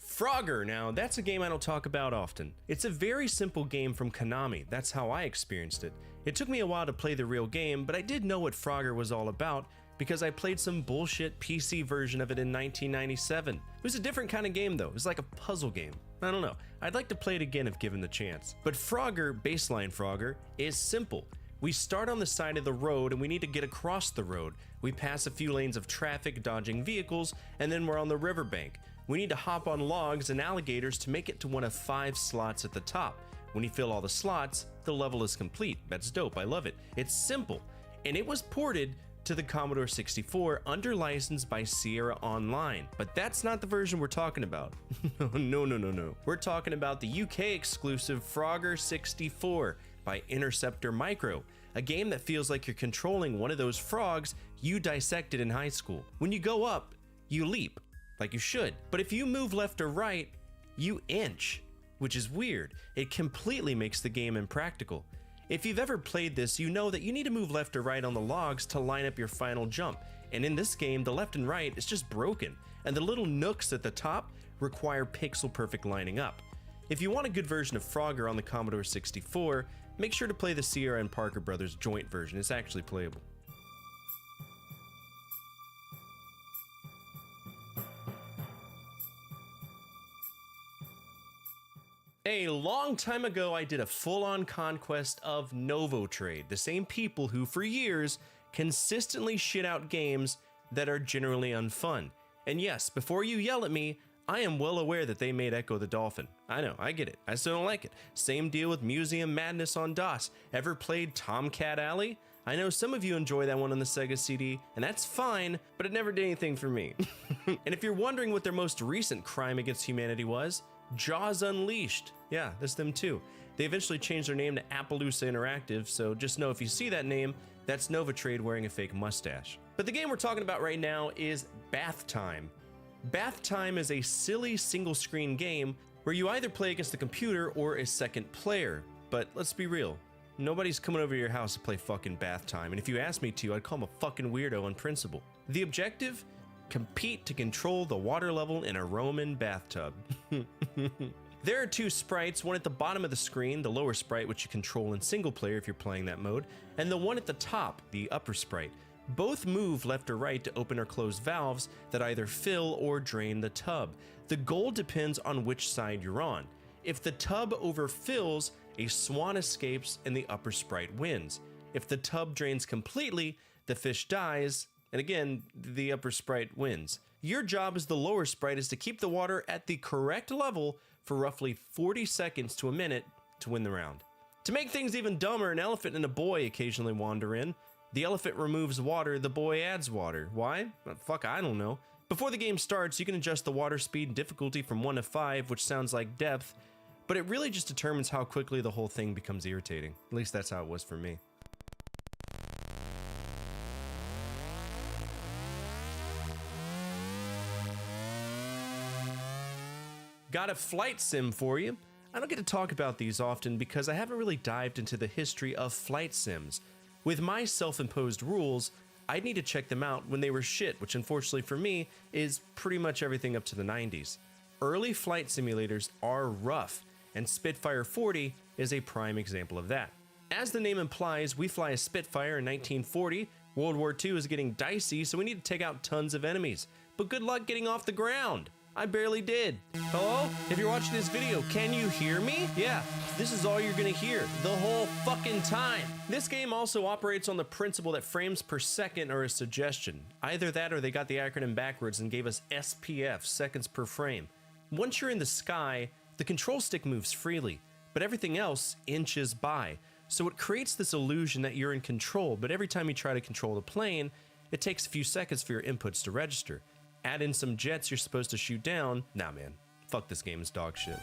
Frogger, now that's a game I don't talk about often. It's a very simple game from Konami, that's how I experienced it. It took me a while to play the real game, but I did know what Frogger was all about because I played some bullshit PC version of it in 1997. It was a different kind of game though, it was like a puzzle game. I don't know, I'd like to play it again if given the chance. But Frogger, Baseline Frogger, is simple. We start on the side of the road and we need to get across the road. We pass a few lanes of traffic dodging vehicles, and then we're on the riverbank. We need to hop on logs and alligators to make it to one of 5 slots at the top. When you fill all the slots, the level is complete. That's dope, I love it. It's simple, and it was ported to the Commodore 64 under license by Sierra Online. But that's not the version we're talking about. No. We're talking about the UK exclusive Frogger 64 by Interceptor Micro, a game that feels like you're controlling one of those frogs you dissected in high school. When you go up, you leap, like you should. But if you move left or right, you inch, which is weird. It completely makes the game impractical. If you've ever played this, you know that you need to move left or right on the logs to line up your final jump. And in this game, the left and right is just broken, and the little nooks at the top require pixel perfect lining up. If you want a good version of Frogger on the Commodore 64, make sure to play the Sierra and Parker Brothers joint version. It's actually playable. A long time ago, I did a full-on conquest of NovoTrade, the same people who, for years, consistently shit out games that are generally unfun. And yes, before you yell at me, I am well aware that they made Echo the Dolphin. I know, I get it. I still don't like it. Same deal with Museum Madness on DOS. Ever played Tomcat Alley? I know some of you enjoy that one on the Sega CD, and that's fine, but it never did anything for me. And if you're wondering what their most recent crime against humanity was, Jaws Unleashed. Yeah, that's them too. They eventually changed their name to Appaloosa Interactive, so just know if you see that name, that's NovoTrade wearing a fake mustache. But the game we're talking about right now is Bath Time. Bath Time is a silly single-screen game where you either play against the computer or a second player. But let's be real, nobody's coming over to your house to play fucking Bath Time, and if you asked me to, I'd call him a fucking weirdo on principle. The objective? Compete to control the water level in a Roman bathtub. There are 2 sprites, one at the bottom of the screen, the lower sprite which you control in single player if you're playing that mode, and the one at the top, the upper sprite. Both move left or right to open or close valves that either fill or drain the tub. The goal depends on which side you're on. If the tub overfills, a swan escapes and the upper sprite wins. If the tub drains completely, the fish dies, and again, the upper sprite wins. Your job as the lower sprite is to keep the water at the correct level for roughly 40 seconds to a minute to win the round. To make things even dumber, an elephant and a boy occasionally wander in. The elephant removes water, the boy adds water. Why? Fuck, I don't know. Before the game starts, you can adjust the water speed and difficulty from 1 to 5, which sounds like depth, but it really just determines how quickly the whole thing becomes irritating. At least that's how it was for me. Got a flight sim for you. I don't get to talk about these often because I haven't really dived into the history of flight sims. With my self-imposed rules, I'd need to check them out when they were shit, which unfortunately for me is pretty much everything up to the 90s. Early flight simulators are rough, and Spitfire 40 is a prime example of that. As the name implies, we fly a Spitfire in 1940. World War II is getting dicey, so we need to take out tons of enemies. But good luck getting off the ground. I barely did. Hello? If you're watching this video, can you hear me? Yeah, this is all you're gonna hear the whole fucking time. This game also operates on the principle that frames per second are a suggestion. Either that or they got the acronym backwards and gave us SPF, seconds per frame. Once you're in the sky, the control stick moves freely, but everything else inches by. So it creates this illusion that you're in control, but every time you try to control the plane, it takes a few seconds for your inputs to register. Add in some jets you're supposed to shoot down. Nah, man. Fuck this game, it's dog shit.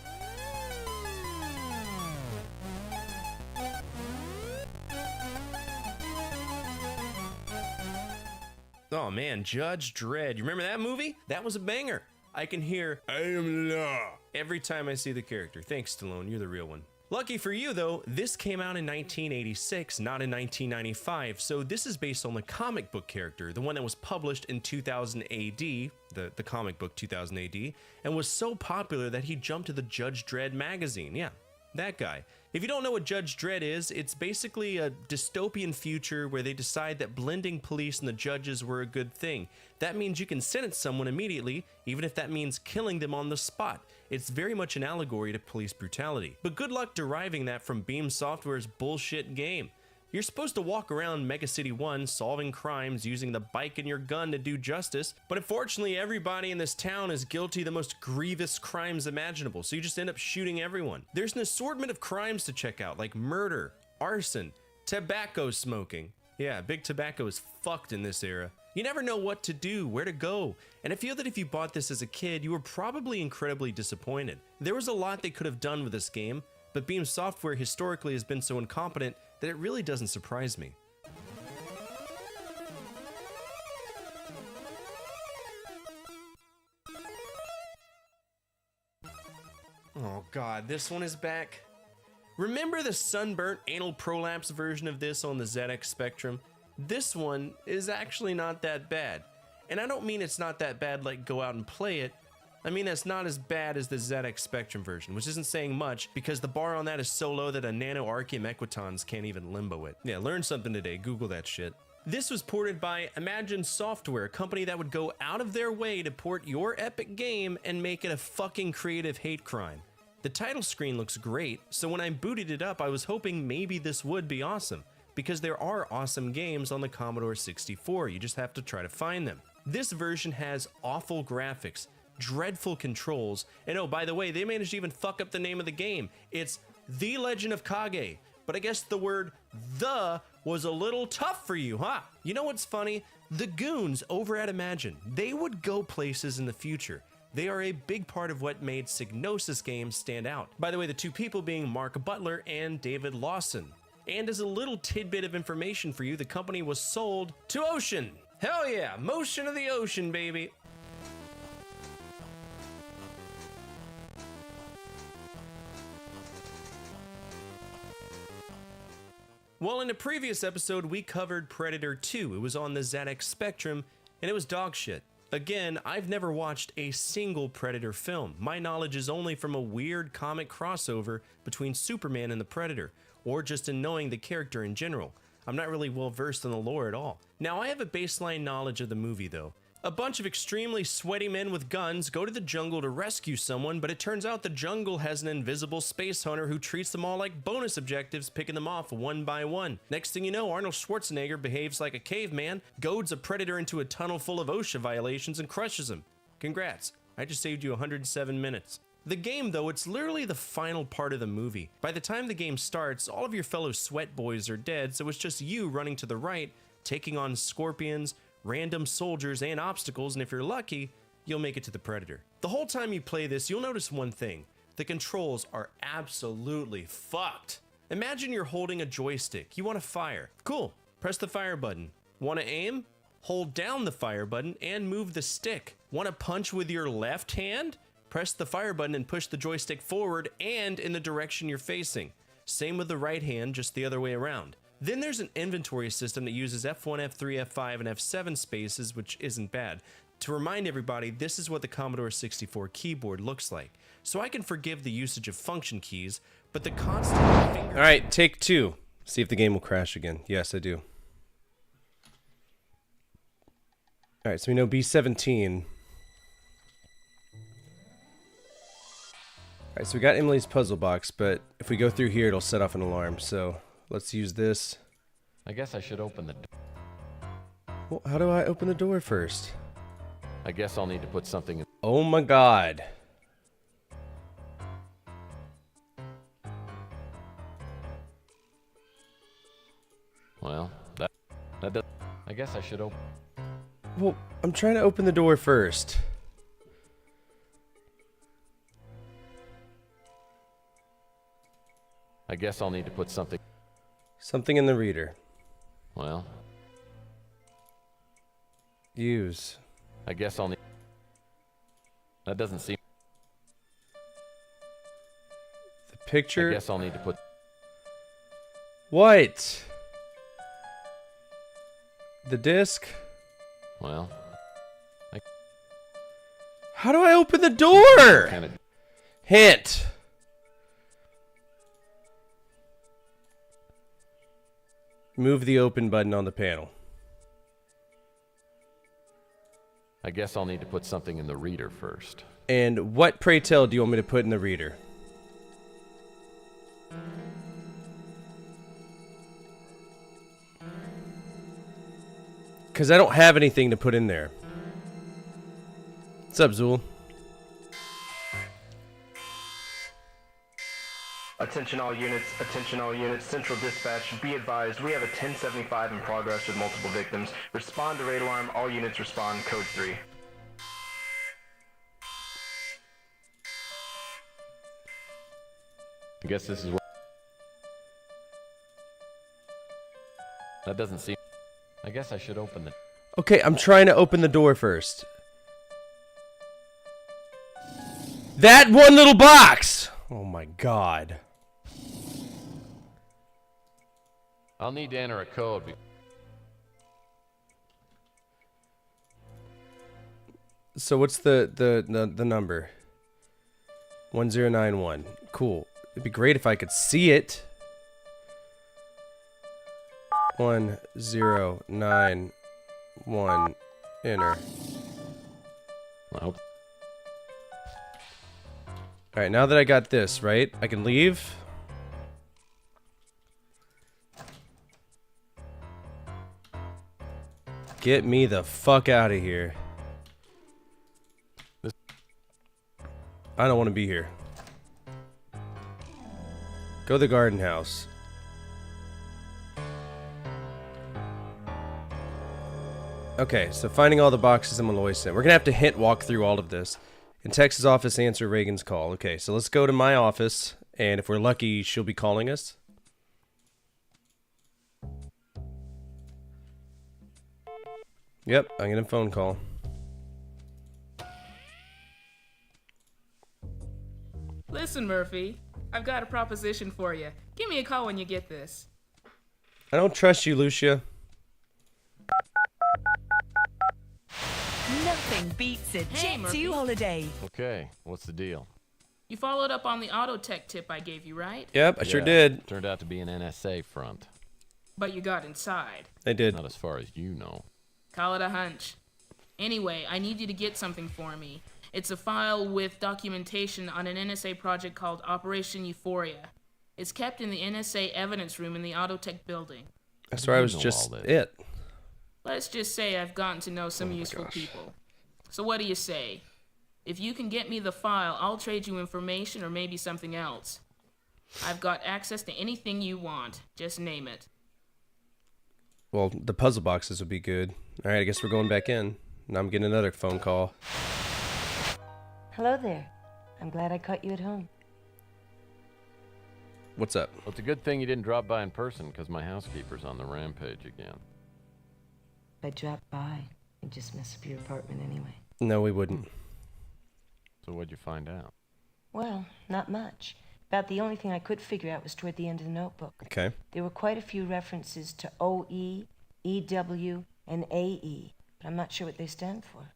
Oh man, Judge Dredd. You remember that movie? That was a banger. I can hear, "I am law," every time I see the character. Thanks, Stallone, you're the real one. Lucky for you though, this came out in 1986, not in 1995, so this is based on the comic book character, the one that was published in 2000 AD, the comic book 2000 AD, and was so popular that he jumped to the Judge Dredd magazine. Yeah, that guy. If you don't know what Judge Dredd is, it's basically a dystopian future where they decide that blending police and the judges were a good thing. That means you can sentence someone immediately, even if that means killing them on the spot. It's very much an allegory to police brutality. But good luck deriving that from Beam Software's bullshit game. You're supposed to walk around Mega City 1 solving crimes using the bike and your gun to do justice, but unfortunately everybody in this town is guilty of the most grievous crimes imaginable, so you just end up shooting everyone. There's an assortment of crimes to check out, like murder, arson, tobacco smoking. Yeah, big tobacco is fucked in this era. You never know what to do, where to go, and I feel that if you bought this as a kid, you were probably incredibly disappointed. There was a lot they could have done with this game, but Beam Software historically has been so incompetent that it really doesn't surprise me. Oh god, this one is back. Remember the sunburnt anal prolapse version of this on the ZX Spectrum? This one is actually not that bad. And I don't mean it's not that bad like go out and play it. I mean that's not as bad as the ZX Spectrum version, which isn't saying much because the bar on that is so low that a Nano Archeum Equitons can't even limbo it. Yeah, learn something today, Google that shit. This was ported by Imagine Software, a company that would go out of their way to port your epic game and make it a fucking creative hate crime. The title screen looks great, so when I booted it up I was hoping maybe this would be awesome, because there are awesome games on the Commodore 64, you just have to try to find them. This version has awful graphics, dreadful controls, and oh, by the way, they managed to even fuck up the name of the game. It's The Legend of Kage, but I guess the word "the" was a little tough for you, huh? You know what's funny? The goons over at Imagine, they would go places in the future. They are a big part of what made Psygnosis games stand out. By the way, the two people being Mark Butler and David Lawson. And as a little tidbit of information for you, the company was sold to Ocean. Hell yeah, Motion of the Ocean, baby. Well, in a previous episode, we covered Predator 2. It was on the ZX Spectrum, and it was dog shit. Again, I've never watched a single Predator film. My knowledge is only from a weird comic crossover between Superman and the Predator, or just in knowing the character in general. I'm not really well versed in the lore at all. Now, I have a baseline knowledge of the movie though. A bunch of extremely sweaty men with guns go to the jungle to rescue someone, but it turns out the jungle has an invisible space hunter who treats them all like bonus objectives, picking them off one by one. Next thing you know, Arnold Schwarzenegger behaves like a caveman, goads a predator into a tunnel full of OSHA violations, and crushes him. Congrats, I just saved you 107 minutes. The game though, it's literally the final part of the movie. By the time the game starts, all of your fellow sweat boys are dead, so it's just you running to the right, taking on scorpions, random soldiers, and obstacles, and if you're lucky, you'll make it to the Predator. The whole time you play this, you'll notice one thing. The controls are absolutely fucked. Imagine you're holding a joystick. You want to fire. Cool. Press the fire button. Want to aim? Hold down the fire button and move the stick. Want to punch with your left hand? Press the fire button and push the joystick forward and in the direction you're facing. Same with the right hand, just the other way around. Then there's an inventory system that uses F1, F3, F5, and F7 spaces, which isn't bad. To remind everybody, this is what the Commodore 64 keyboard looks like. So I can forgive the usage of function keys, but the constant finger... Alright, take two. See if the game will crash again. Yes, I do. Alright, so we know B17. Alright, so we got Emily's puzzle box, but if we go through here, it'll set off an alarm, so... Let's use this. I guess I should open the door. Well, how do I open the door first? I guess I'll need to put something in. Oh my god. guess I should open. Well, I'm trying to open the door first. I guess I'll need to put something. Something in the reader. Well. Use. I guess I'll need. That doesn't seem. The picture. I guess I'll need to put. What? The disc? Well. How do I open the door? Hint. Move the open button on the panel. I guess I'll need to put something in the reader first. And what, pray tell, do you want me to put in the reader? Because I don't have anything to put in there. What's up, Zool? Attention all units, Central Dispatch, be advised, we have a 1075 in progress with multiple victims. Respond to raid alarm, all units respond, code 3. I guess this is what. That doesn't seem. I guess I should open the. Okay, I'm trying to open the door first. That one little box! Oh my god. I'll need to enter a code. So what's the number? 1091. Cool. It'd be great if I could see it. 1091. Enter. Well. Alright, now that I got this, right? I can leave. Get me the fuck out of here. I don't want to be here. Go to the garden house. Okay, so finding all the boxes in Malloy sent. We're gonna have to hint walk through all of this. In Texas office, answer Reagan's call. Okay, so let's go to my office, and if we're lucky, she'll be calling us. Yep, I'm getting a phone call. Listen, Murphy, I've got a proposition for you. Give me a call when you get this. I don't trust you, Lucia. Nothing beats a Hey, Jet 2 holiday. Okay, what's the deal? You followed up on the auto tech tip I gave you, right? Yep, I sure did. Turned out to be an NSA front. But you got inside. I did. Not as far as you know. Call it a hunch. Anyway, I need you to get something for me. It's a file with documentation on an NSA project called Operation Euphoria. It's kept in the NSA evidence room in the Autotech building. That's where I was just it. Let's just say I've gotten to know some useful people. So what do you say? If you can get me the file, I'll trade you information or maybe something else. I've got access to anything you want. Just name it. Well, the puzzle boxes would be good. Alright, I guess we're going back in. Now I'm getting another phone call. Hello there. I'm glad I caught you at home. What's up? Well, it's a good thing you didn't drop by in person, because my housekeeper's on the rampage again. If I dropped by, you'd just mess up your apartment anyway. No, we wouldn't. So what'd you find out? Well, not much. About the only thing I could figure out was toward the end of the notebook. Okay. There were quite a few references to OE, EW, and AE, but I'm not sure what they stand for.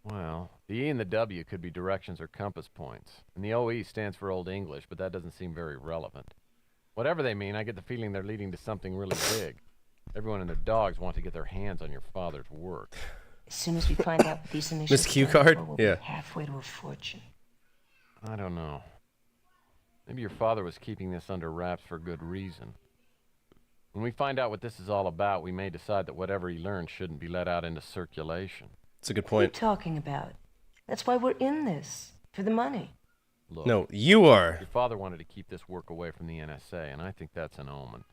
Well, the E and the W could be directions or compass points, and the OE stands for Old English, but that doesn't seem very relevant. Whatever they mean, I get the feeling they're leading to something really big. Everyone and their dogs want to get their hands on your father's work. As soon as we find out what these initials Miss Q stand card? for, we'll Yeah. be halfway to a fortune. I don't know. Maybe your father was keeping this under wraps for good reason. When we find out what this is all about, we may decide that whatever he learned shouldn't be let out into circulation. That's a good What are you point. talking about? That's why we're in this. For the money. Look, No, you are. your father wanted to keep this work away from the NSA, and I think that's an omen.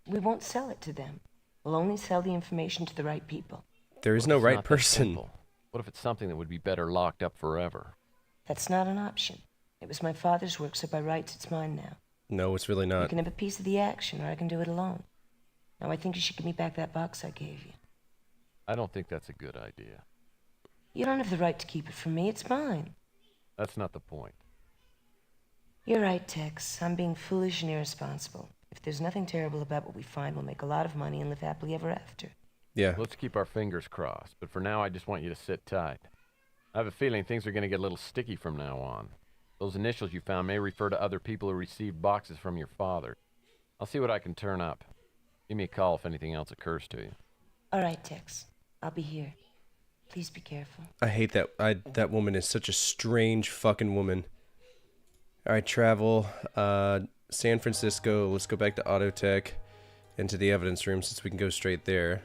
We won't sell it to them. We'll only sell the information to the right people. There is What no if it's right not that person. simple? What if it's something that would be better locked up forever? That's not an option. It was my father's work, so by rights it's mine now. No, it's really You not. can have a piece of the action, or I can do it alone. Now I think you should give me back that box I gave you. I don't think that's a good idea. You don't have the right to keep it from me. It's mine. That's not the point. You're right, Tex. I'm being foolish and irresponsible. If there's nothing terrible about what we find, we'll make a lot of money and live happily ever after. Yeah. Let's keep our fingers crossed, but for now I just want you to sit tight. I have a feeling things are going to get a little sticky from now on. Those initials you found may refer to other people who received boxes from your father. I'll see what I can turn up. Give me a call if anything else occurs to you. All right, Tex. I'll be here. Please be careful. I hate that. That woman is such a strange fucking woman. All right, travel. San Francisco. Let's go back to Autotech into the evidence room since we can go straight there.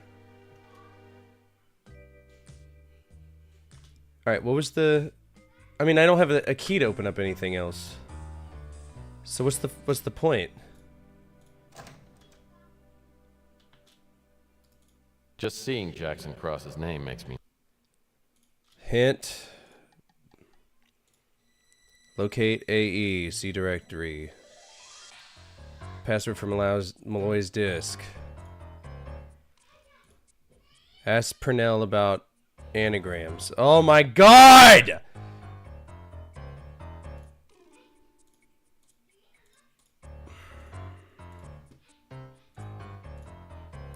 All right, what was the... I mean, I don't have a key to open up anything else. So what's the point? Just seeing Jackson Cross's name makes me... Hint. Locate AE. See directory. Password from Malloy's disk. Ask Purnell about anagrams. Oh my god!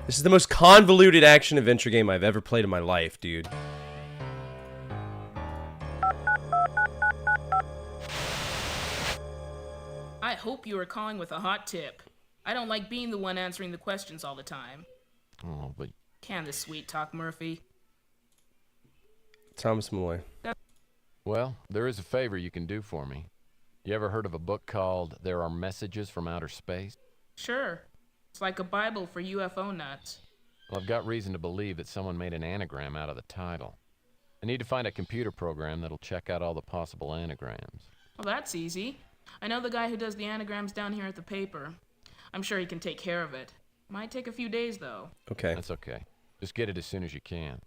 This is the most convoluted action-adventure game I've ever played in my life, dude. I hope you are calling with a hot tip. I don't like being the one answering the questions all the time. Oh, but... Can this sweet talk, Murphy? Thomas Malloy. Well, there is a favor you can do for me. You ever heard of a book called There Are Messages from Outer Space? Sure. It's like a Bible for UFO nuts. Well, I've got reason to believe that someone made an anagram out of the title. I need to find a computer program that'll check out all the possible anagrams. Well, that's easy. I know the guy who does the anagrams down here at the paper. I'm sure he can take care of it. Might take a few days, though. Okay. That's okay. Just get it as soon as you can.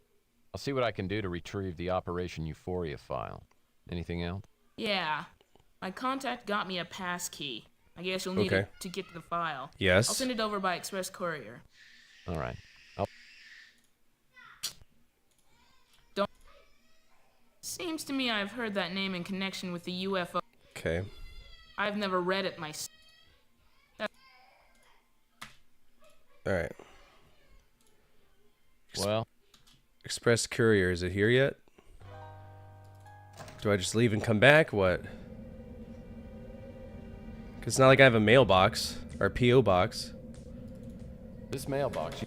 I'll see what I can do to retrieve the Operation Euphoria file. Anything else? Yeah. My contact got me a pass key. I guess you'll need it to get to the file. Yes. I'll send it over by express courier. All right. Don't. Seems to me I've heard that name in connection with the UFO. Okay. I've never read it myself. All right. Well. Express courier, is it here yet? Do I just leave and come back? What? Because it's not like I have a mailbox or a P.O. box. This mailbox.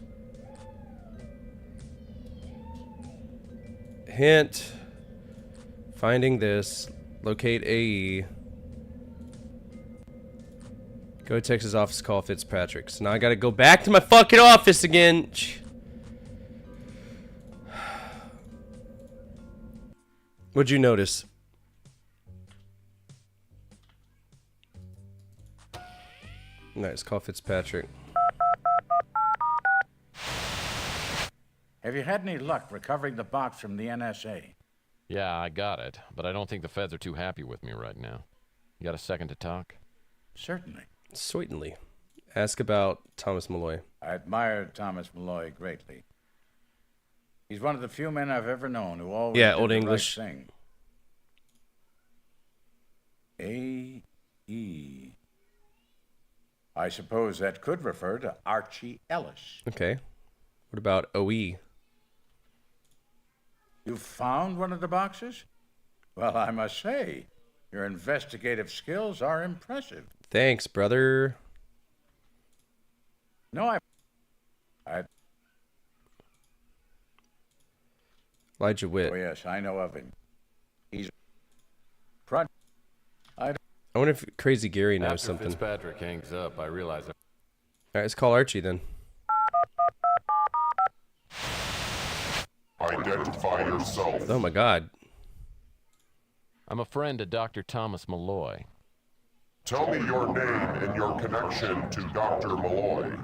Hint. Finding this. Locate AE. Go to Texas office, call Fitzpatrick. So now I gotta go back to my fucking office again. What'd you notice? Nice, call Fitzpatrick. Have you had any luck recovering the box from the NSA? Yeah, I got it, but I don't think the feds are too happy with me right now. You got a second to talk? Certainly. Certainly. Ask about Thomas Malloy. I admire Thomas Malloy greatly. He's one of the few men I've ever known who always did Old the English. right thing. A.E. I suppose that could refer to Archie Ellis. Okay. What about OE? You found one of the boxes? Well, I must say, your investigative skills are impressive. Thanks, brother. No, I Elijah Witt. Oh, yes, I know of him. He's... I wonder if Crazy Gary knows After something. Fitzpatrick hangs up, I realize... Alright, let's call Archie then. Identify yourself. Oh my god. I'm a friend of Dr. Thomas Malloy. Tell me your name and your connection to Dr. Malloy.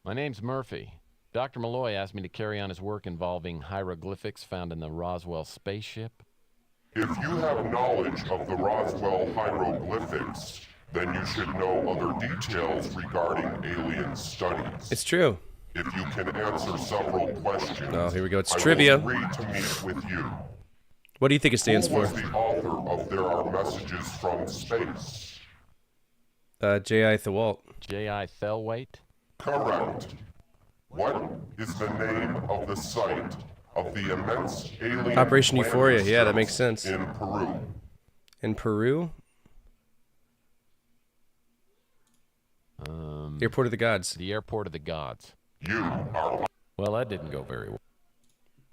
My name's Murphy. Dr. Malloy asked me to carry on his work involving hieroglyphics found in the Roswell spaceship. If you have knowledge of the Roswell hieroglyphics, then you should know other details regarding alien studies. It's true. If you can answer several questions, oh, here we go. It's I trivia. will agree to meet with you. What do you think it stands Who for? was the author of There Are Messages from Space? J.I. Thewalt. J.I. Thelwait? Correct. What is the name of the site of the immense alien Operation Euphoria. landing Yeah, that makes sense. in Peru? In Peru? Airport of the Gods. The Airport of the Gods. You are... Well, that didn't go very well.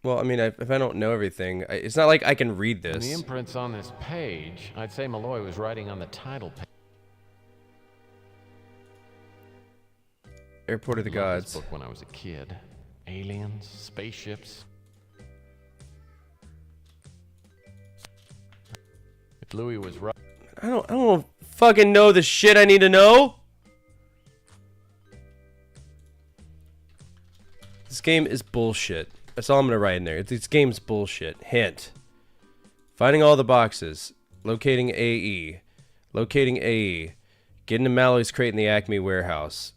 Well, I mean, if I don't know everything, it's not like I can read From this. the imprints on this page, I'd say Malloy was writing on the title page. Airport of the I loved Gods. this book when I was a kid. Aliens, spaceships. If Louis was right. I don't fucking know the shit I need to know. This game is bullshit. That's all I'm gonna write in there. This game's bullshit. Hint. Finding all the boxes. Locating AE. Locating AE. Getting to Malloy's crate in the Acme warehouse.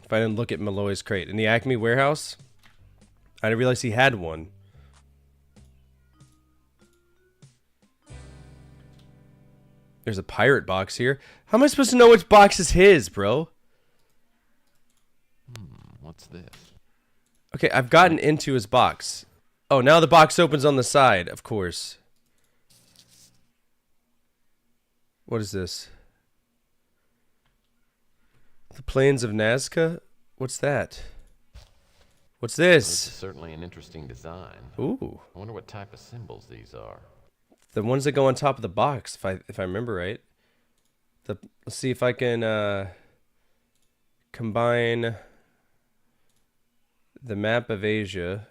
If I didn't look at Malloy's crate in the Acme warehouse, I didn't realize he had one. There's a pirate box here. How am I supposed to know which box is his, bro? What's this? Okay, I've gotten into his box. Oh, now the box opens on the side, of course. What is this? The Plains of Nazca? What's that? What's this? This is certainly an interesting design. Ooh. I wonder what type of symbols these are. The ones that go on top of the box, if I remember right. Let's see if I can combine the map of Asia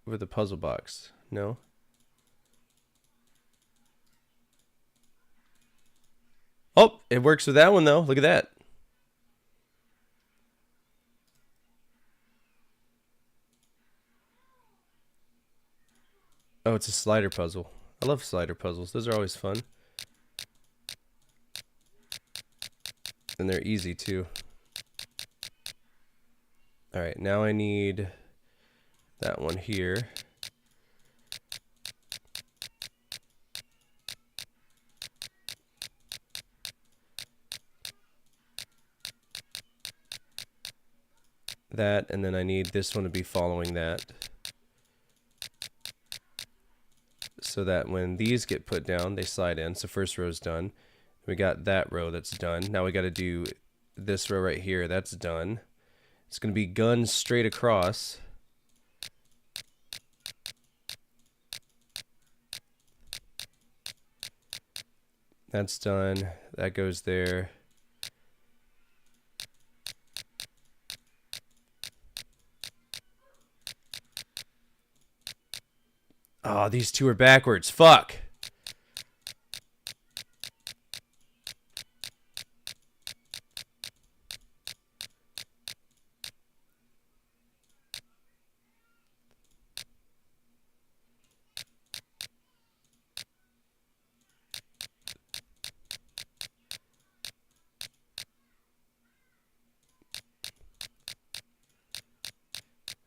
with the puzzle box. No? Oh, it works with that one though. Look at that. Oh, it's a slider puzzle. I love slider puzzles. Those are always fun. And they're easy too. Alright, now I need that one here. That, and then I need this one to be following that. So that when these get put down, they slide in. So first row's done. We got that row that's done. Now we got to do this row right here. That's done. It's going to be guns straight across. That's done. That goes there. Oh, these two are backwards. Fuck.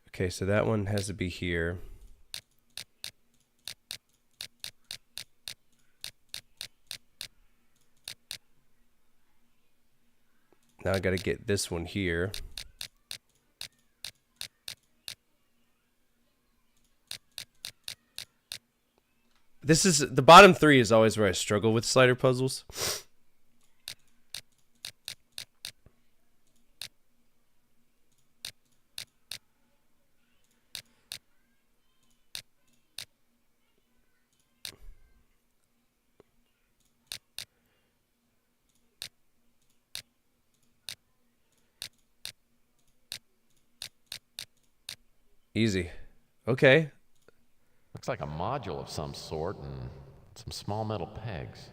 Okay, so that one has to be here. Now I got to get this one here. This is the bottom three is always where I struggle with slider puzzles. Easy. Okay. Looks like a module of some sort, and Some small metal pegs.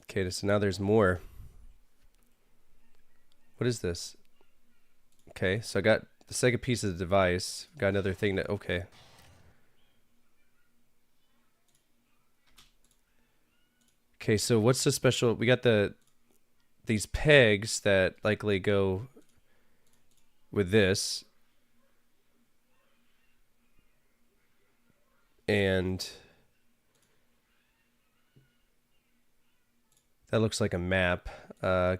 Okay, so now there's more. What is this? Okay, so I got the second piece of the device. Got another thing that, okay. Okay, so what's the special? We got these pegs that likely go with this. And that looks like a map.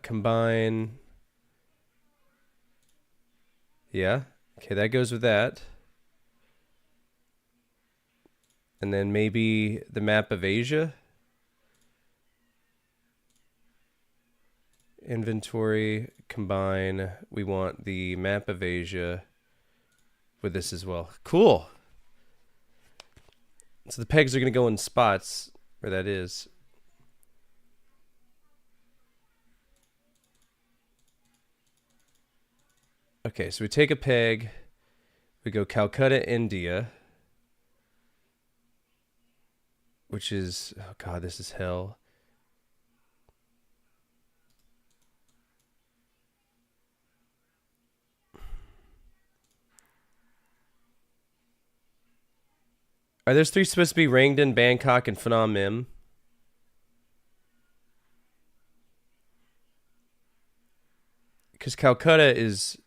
Combine. Yeah. Okay, that goes with that. And then maybe the map of Asia. Inventory, combine. We want the map of Asia with this as well. Cool. So the pegs are going to go in spots where that is. Okay, so we take a peg. We go Calcutta, India. Which is, oh God, this is hell. Are those three supposed to be Rangdon, Bangkok, and Phnom Mim? Because Calcutta is...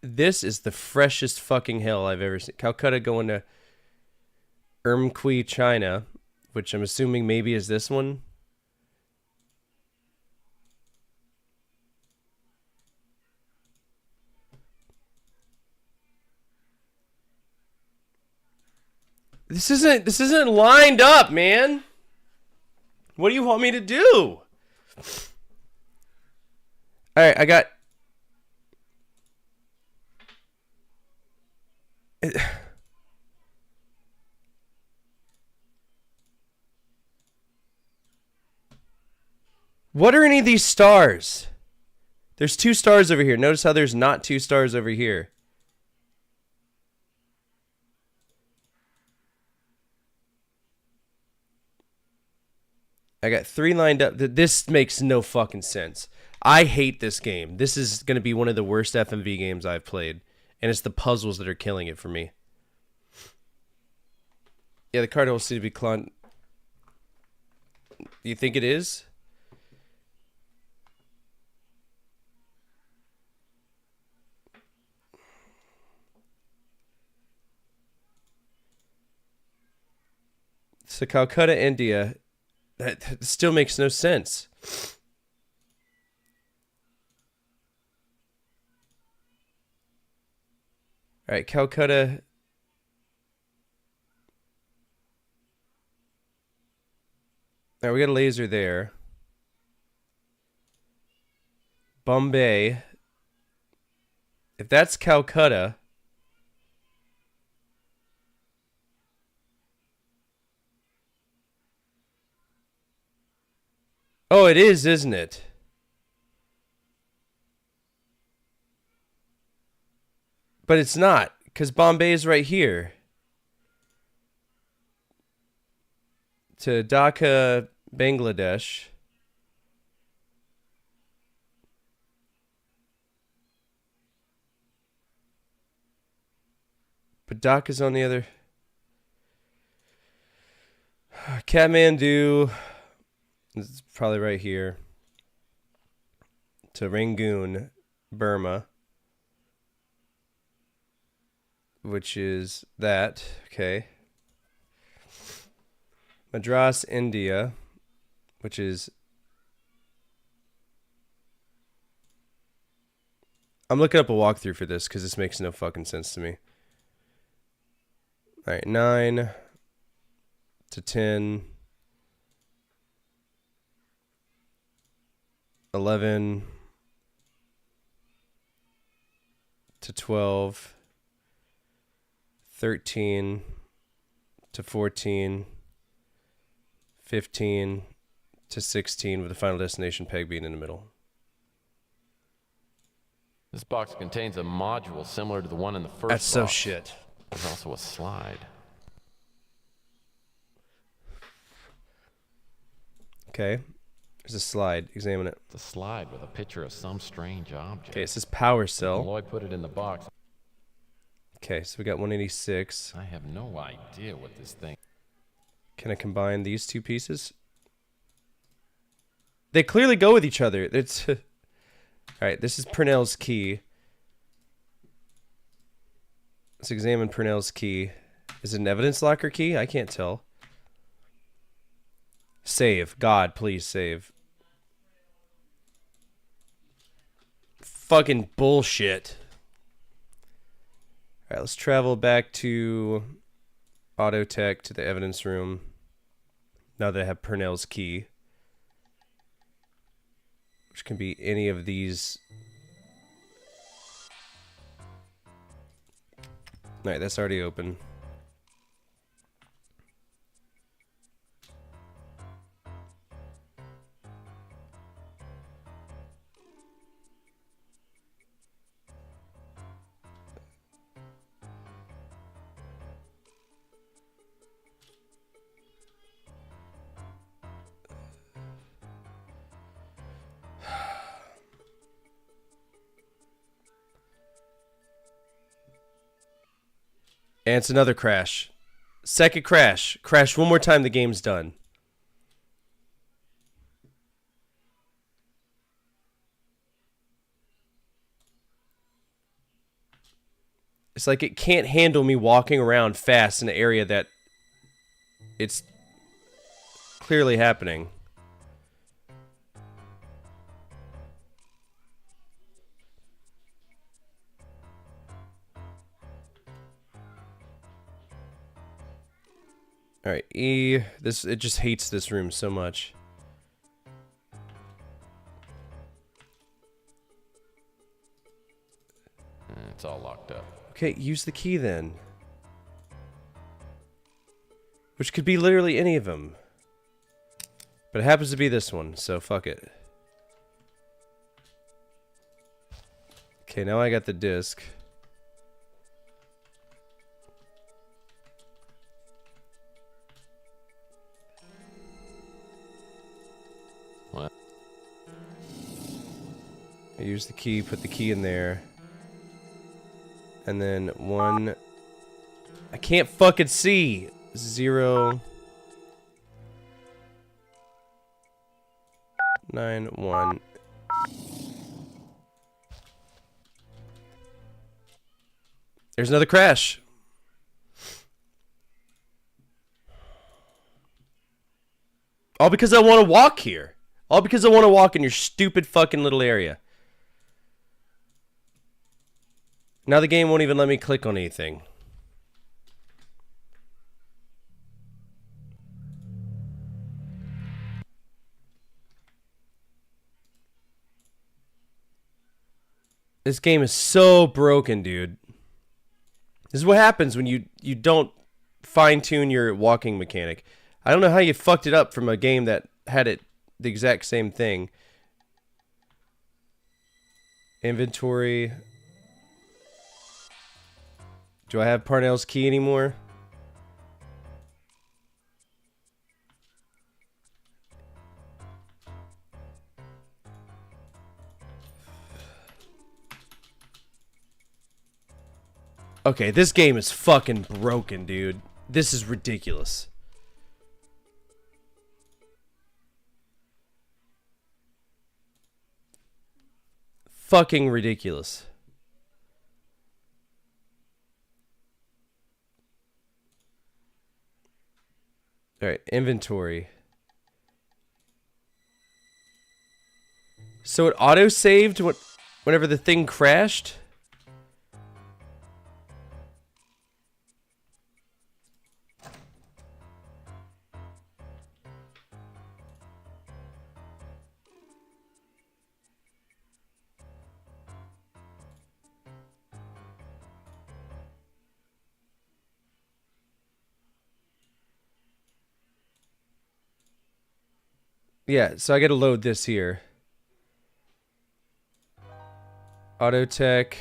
This is the freshest fucking hill I've ever seen. Calcutta going to Urumqi, China, which I'm assuming maybe is this one. This isn't lined up, man. What do you want me to do? All right, I got... What are any of these stars? There's 2 stars over here. Notice how there's not 2 stars over here. I got 3 lined up. This makes no fucking sense. I hate this game. This is going to be one of the worst FMV games I've played. And it's the puzzles that are killing it for me. Yeah, the card will seem to be clawed. You think it is? So Calcutta, India, that still makes no sense. All right, Calcutta. All right, we got a laser there. Bombay. If that's Calcutta... Oh, it is, isn't it? But it's not, because Bombay is right here. To Dhaka, Bangladesh. But Dhaka's on the other... Kathmandu... It's probably right here. To Rangoon, Burma. Which is that. Okay. Madras, India. Which is... I'm looking up a walkthrough for this because this makes no fucking sense to me. Alright, 9 to 10... 11 to 12, 13 to 14, 15 to 16 with the final destination peg being in the middle. This box contains a module similar to the one in the first That's so box. shit. There's also a slide. Okay. There's a slide. Examine it. It's a slide with a picture of some strange object. Okay, it says power cell. Lloyd put it in the box. Okay, so we got 186. I have no idea what this thing... Can I combine these two pieces? They clearly go with each other. It's... Alright, this is Purnell's key. Let's examine Purnell's key. Is it an evidence locker key? I can't tell. Save. God, please save. Fucking bullshit. Alright, let's travel back to Auto Tech, to the evidence room. Now that I have Purnell's key. Which can be any of these. Alright, that's already open. And it's another crash. Second crash. Crash one more time, the game's done. It's like it can't handle me walking around fast in an area that it's clearly happening. Alright, E. It just hates this room so much. It's all locked up. Okay, use the key then. Which could be literally any of them. But it happens to be this one, so fuck it. Okay, now I got the disc. What? I use the key, put the key in there. And then 1... I can't fucking see! 0... 9 1. There's another crash. All because I want to walk here. All because I want to walk in your stupid fucking little area. Now the game won't even let me click on anything. This game is so broken, dude. This is what happens when you don't fine-tune your walking mechanic. I don't know how you fucked it up from a game that had it the exact same thing. Inventory. Do I have Parnell's key anymore? Okay, this game is fucking broken, dude. This is ridiculous. Fucking ridiculous. Alright, inventory. So it auto-saved whenever the thing crashed? Yeah, so I gotta load this here. Auto Tech,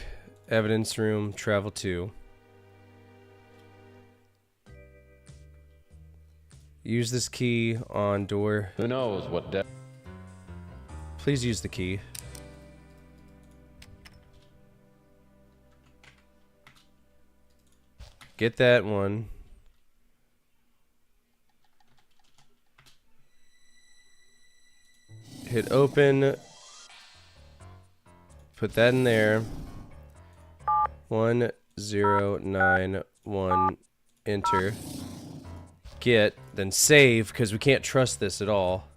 Evidence Room, Travel 2. Use this key on door. Who knows what Please use the key. Get that one. Hit open. Put that in there. 1091. Enter. Get. Then save, because we can't trust this at all.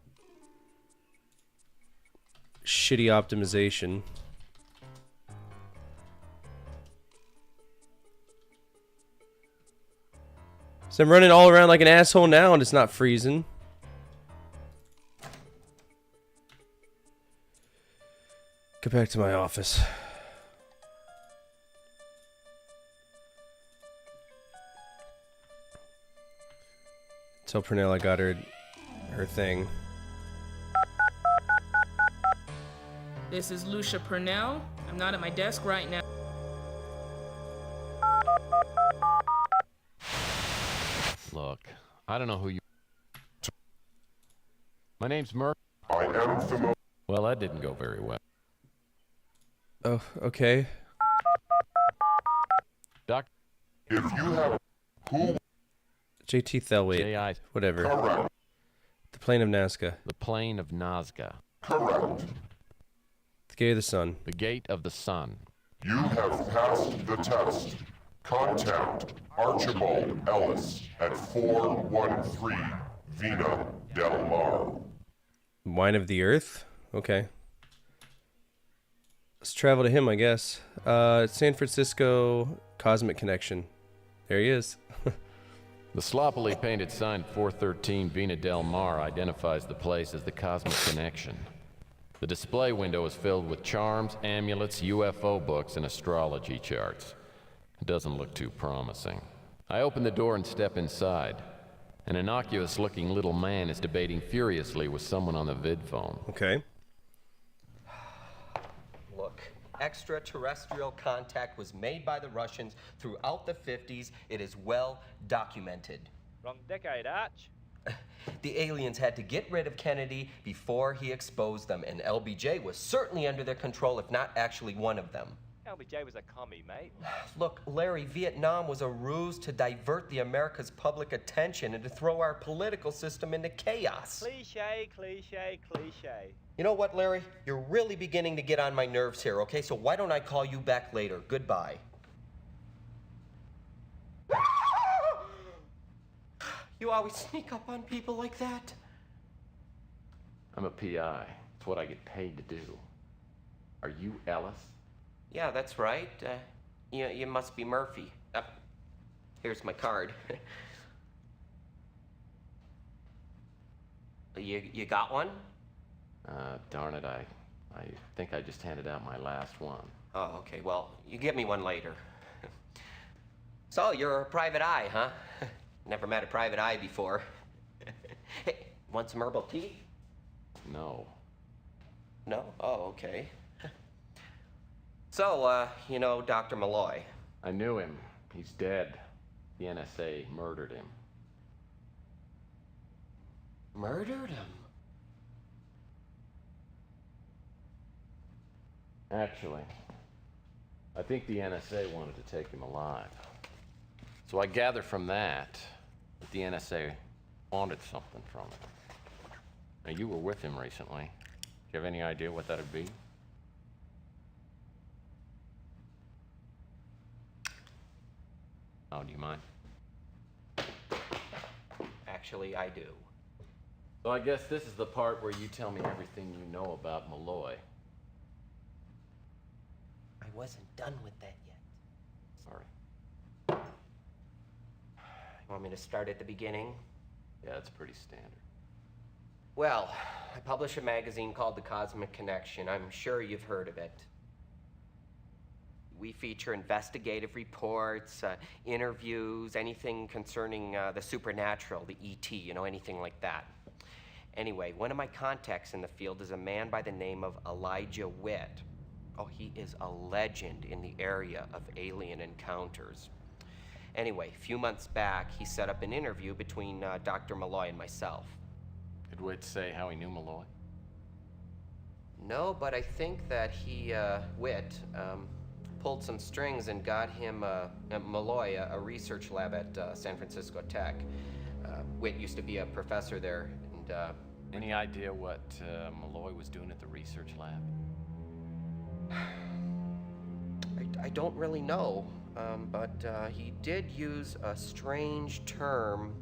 Shitty optimization. So I'm running all around like an asshole now and it's not freezing. Go back to my office. Tell Pernell I got her thing. This is Lucia Purnell. I'm not at my desk right now. Look, I don't know who you... My name's Murphy. I am familiar. Well, that didn't go very well. Oh, okay. Doc... If you have... Who? JT Thelwait. J.I. Whatever. Correct. The Plain of Nazca. The Plain of Nazca. Correct. The Gate of the Sun. The Gate of the Sun. You have passed the test. Contact Archibald Ellis at 413 Vina Del Mar. Wine of the Earth? Okay. Let's travel to him, I guess. San Francisco Cosmic Connection. There he is. The sloppily painted sign 413 Vina Del Mar identifies the place as the Cosmic Connection. The display window is filled with charms, amulets, UFO books, and astrology charts. It doesn't look too promising. I open the door and step inside. An innocuous-looking little man is debating furiously with someone on the vidphone. Okay. Look, extraterrestrial contact was made by the Russians throughout the 50s. It is well documented. Wrong decade, Arch. The aliens had to get rid of Kennedy before he exposed them, and LBJ was certainly under their control, if not actually one of them. LBJ was a commie, mate. Look, Larry, Vietnam was a ruse to divert the America's public attention and to throw our political system into chaos. Cliche, cliche, cliche. You know what, Larry? You're really beginning to get on my nerves here, okay? So why don't I call you back later? Goodbye. You always sneak up on people like that? I'm a PI. It's what I get paid to do. Are you Ellis? Yeah, that's right. You must be Murphy. Here's my card. You got one? Darn it, I think I just handed out my last one. Oh, okay. Well, you give me one later. So, you're a private eye, huh? Never met a private eye before. Hey, want some herbal tea? No. No? Oh, okay. So, you know Dr. Malloy? I knew him. He's dead. The NSA murdered him. Murdered him? Actually, I think the NSA wanted to take him alive. So I gather from that the NSA wanted something from him. Now, you were with him recently. Do you have any idea what that'd be? Oh, do you mind? Actually, I do. So I guess this is the part where you tell me everything you know about Malloy. I wasn't done with that yet. Sorry. You want me to start at the beginning? Yeah, it's pretty standard. Well, I publish a magazine called The Cosmic Connection. I'm sure you've heard of it. We feature investigative reports, interviews, anything concerning the supernatural, the ET, you know, anything like that. Anyway, one of my contacts in the field is a man by the name of Elijah Witt. Oh, he is a legend in the area of alien encounters. Anyway, a few months back, he set up an interview between Dr. Malloy and myself. Did Witt say how he knew Malloy? No, but I think that he, Witt, pulled some strings and got him, Malloy, a research lab at San Francisco Tech. Witt used to be a professor there, and, Any idea what Malloy was doing at the research lab? I don't really know, but he did use a strange term,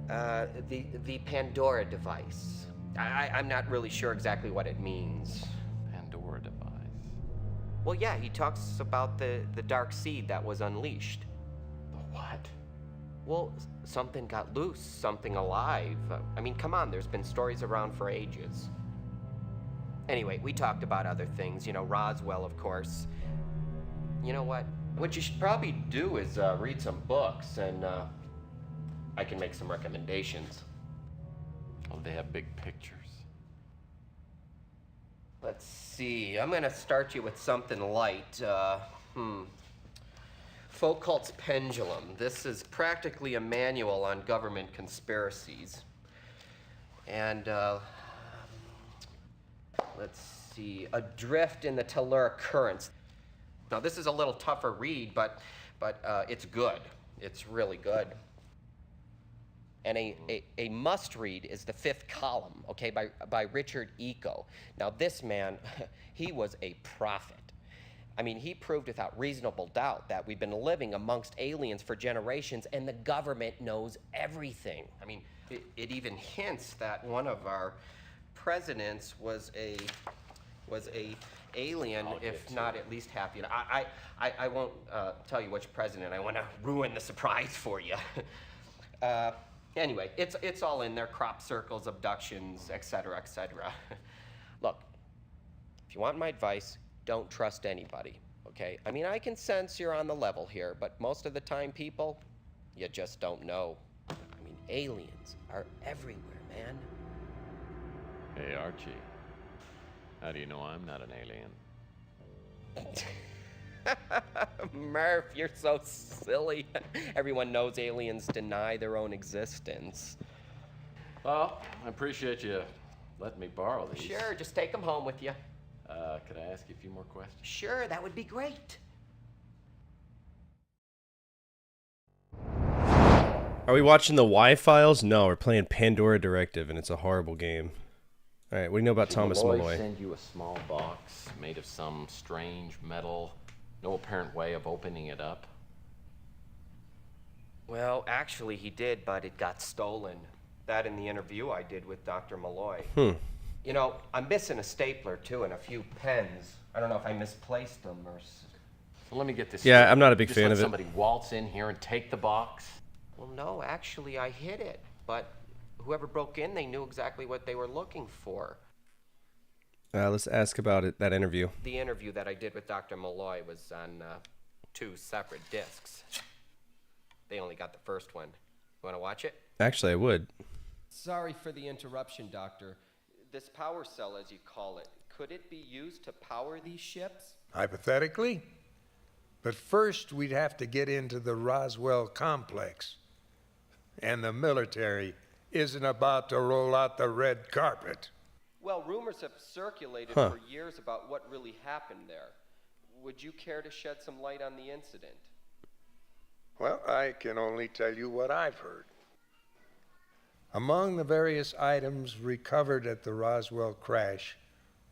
the Pandora device. I'm not really sure exactly what it means. Pandora device? Well, yeah, he talks about the dark seed that was unleashed. The what? Well, something got loose, something alive. I mean, come on, there's been stories around for ages. Anyway, we talked about other things, you know, Roswell, of course. You know what? What you should probably do is read some books, and I can make some recommendations. Oh, they have big pictures. Let's see. I'm gonna start you with something light. Foucault's Pendulum. This is practically a manual on government conspiracies. And let's see. Adrift in the Telluric Currents. Now, this is a little tougher read, but it's good. It's really good. And a must-read is The Fifth Column, okay, by Richard Eco. Now, this man, he was a prophet. I mean, he proved without reasonable doubt that we've been living amongst aliens for generations, and the government knows everything. I mean, it even hints that one of our presidents was a alien, if not at least half. You know, I won't tell you which president. I want to ruin the surprise for you. Anyway, it's all in there: crop circles, abductions, etc., etc. Look, if you want my advice, don't trust anybody, okay? I mean, I can sense you're on the level here, but most of the time, people, you just don't know. I mean, aliens are everywhere, man. Hey, Archie. How do you know I'm not an alien? Murph, you're so silly. Everyone knows aliens deny their own existence. Well, I appreciate you letting me borrow these. Sure, just take them home with you. Could I ask you a few more questions? Sure, that would be great. Are we watching the Y-Files? No, we're playing Pandora Directive, and it's a horrible game. All right, what do you know about Thomas Malloy? Send you a small box made of some strange metal, no apparent way of opening it up? Well, actually, he did, but it got stolen. That in the interview I did with Dr. Malloy. You know, I'm missing a stapler, too, and a few pens. I don't know if I misplaced them or... So let me get this Yeah, straight. I'm not a big Just fan let of it. somebody waltz in here and take the box? Well, no, actually, I hid it. But whoever broke in, they knew exactly what they were looking for. Let's ask about it, that interview. The interview that I did with Dr. Malloy was on 2 separate discs. They only got the first one. You want to watch it? Actually, I would. Sorry for the interruption, Doctor. This power cell, as you call it, could it be used to power these ships? Hypothetically. But first, we'd have to get into the Roswell complex. And the military isn't about to roll out the red carpet. Well, rumors have circulated for years about what really happened there. Would you care to shed some light on the incident? Well, I can only tell you what I've heard. Among the various items recovered at the Roswell crash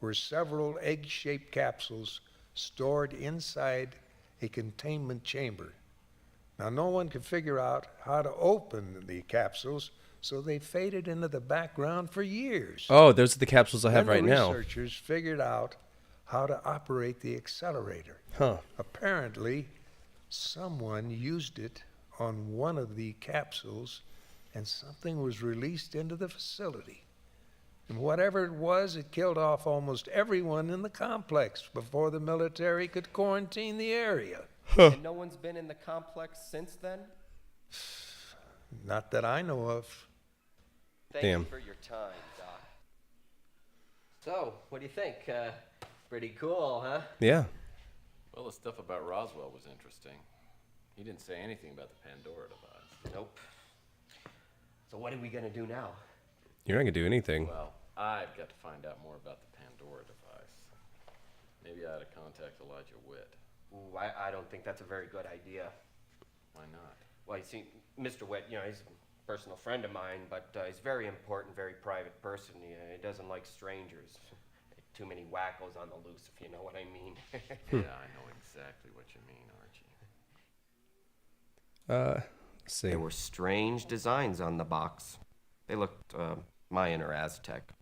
were several egg-shaped capsules stored inside a containment chamber. Now, no one could figure out how to open the capsules, so they faded into the background for years. Oh, those are the capsules I have Then right the now. researchers figured out how to operate the accelerator. Apparently, someone used it on one of the capsules, and something was released into the facility. And whatever it was, it killed off almost everyone in the complex before the military could quarantine the area. And no one's been in the complex since then? Not that I know of. Thank you for your time, Doc. So, what do you think? Pretty cool, huh? Yeah. Well, the stuff about Roswell was interesting. He didn't say anything about the Pandora device. Nope. So what are we gonna do now? You're not gonna do anything. Well, I've got to find out more about the Pandora device. Maybe I ought to contact Elijah Witt. Ooh, I don't think that's a very good idea. Why not? Well, you see, Mr. Witt, you know, he's a personal friend of mine, but he's very important, very private person. He doesn't like strangers. Too many wackos on the loose, if you know what I mean. Yeah, I know exactly what you mean, Archie. Let's see. There were strange designs on the box. They looked Mayan or Aztec.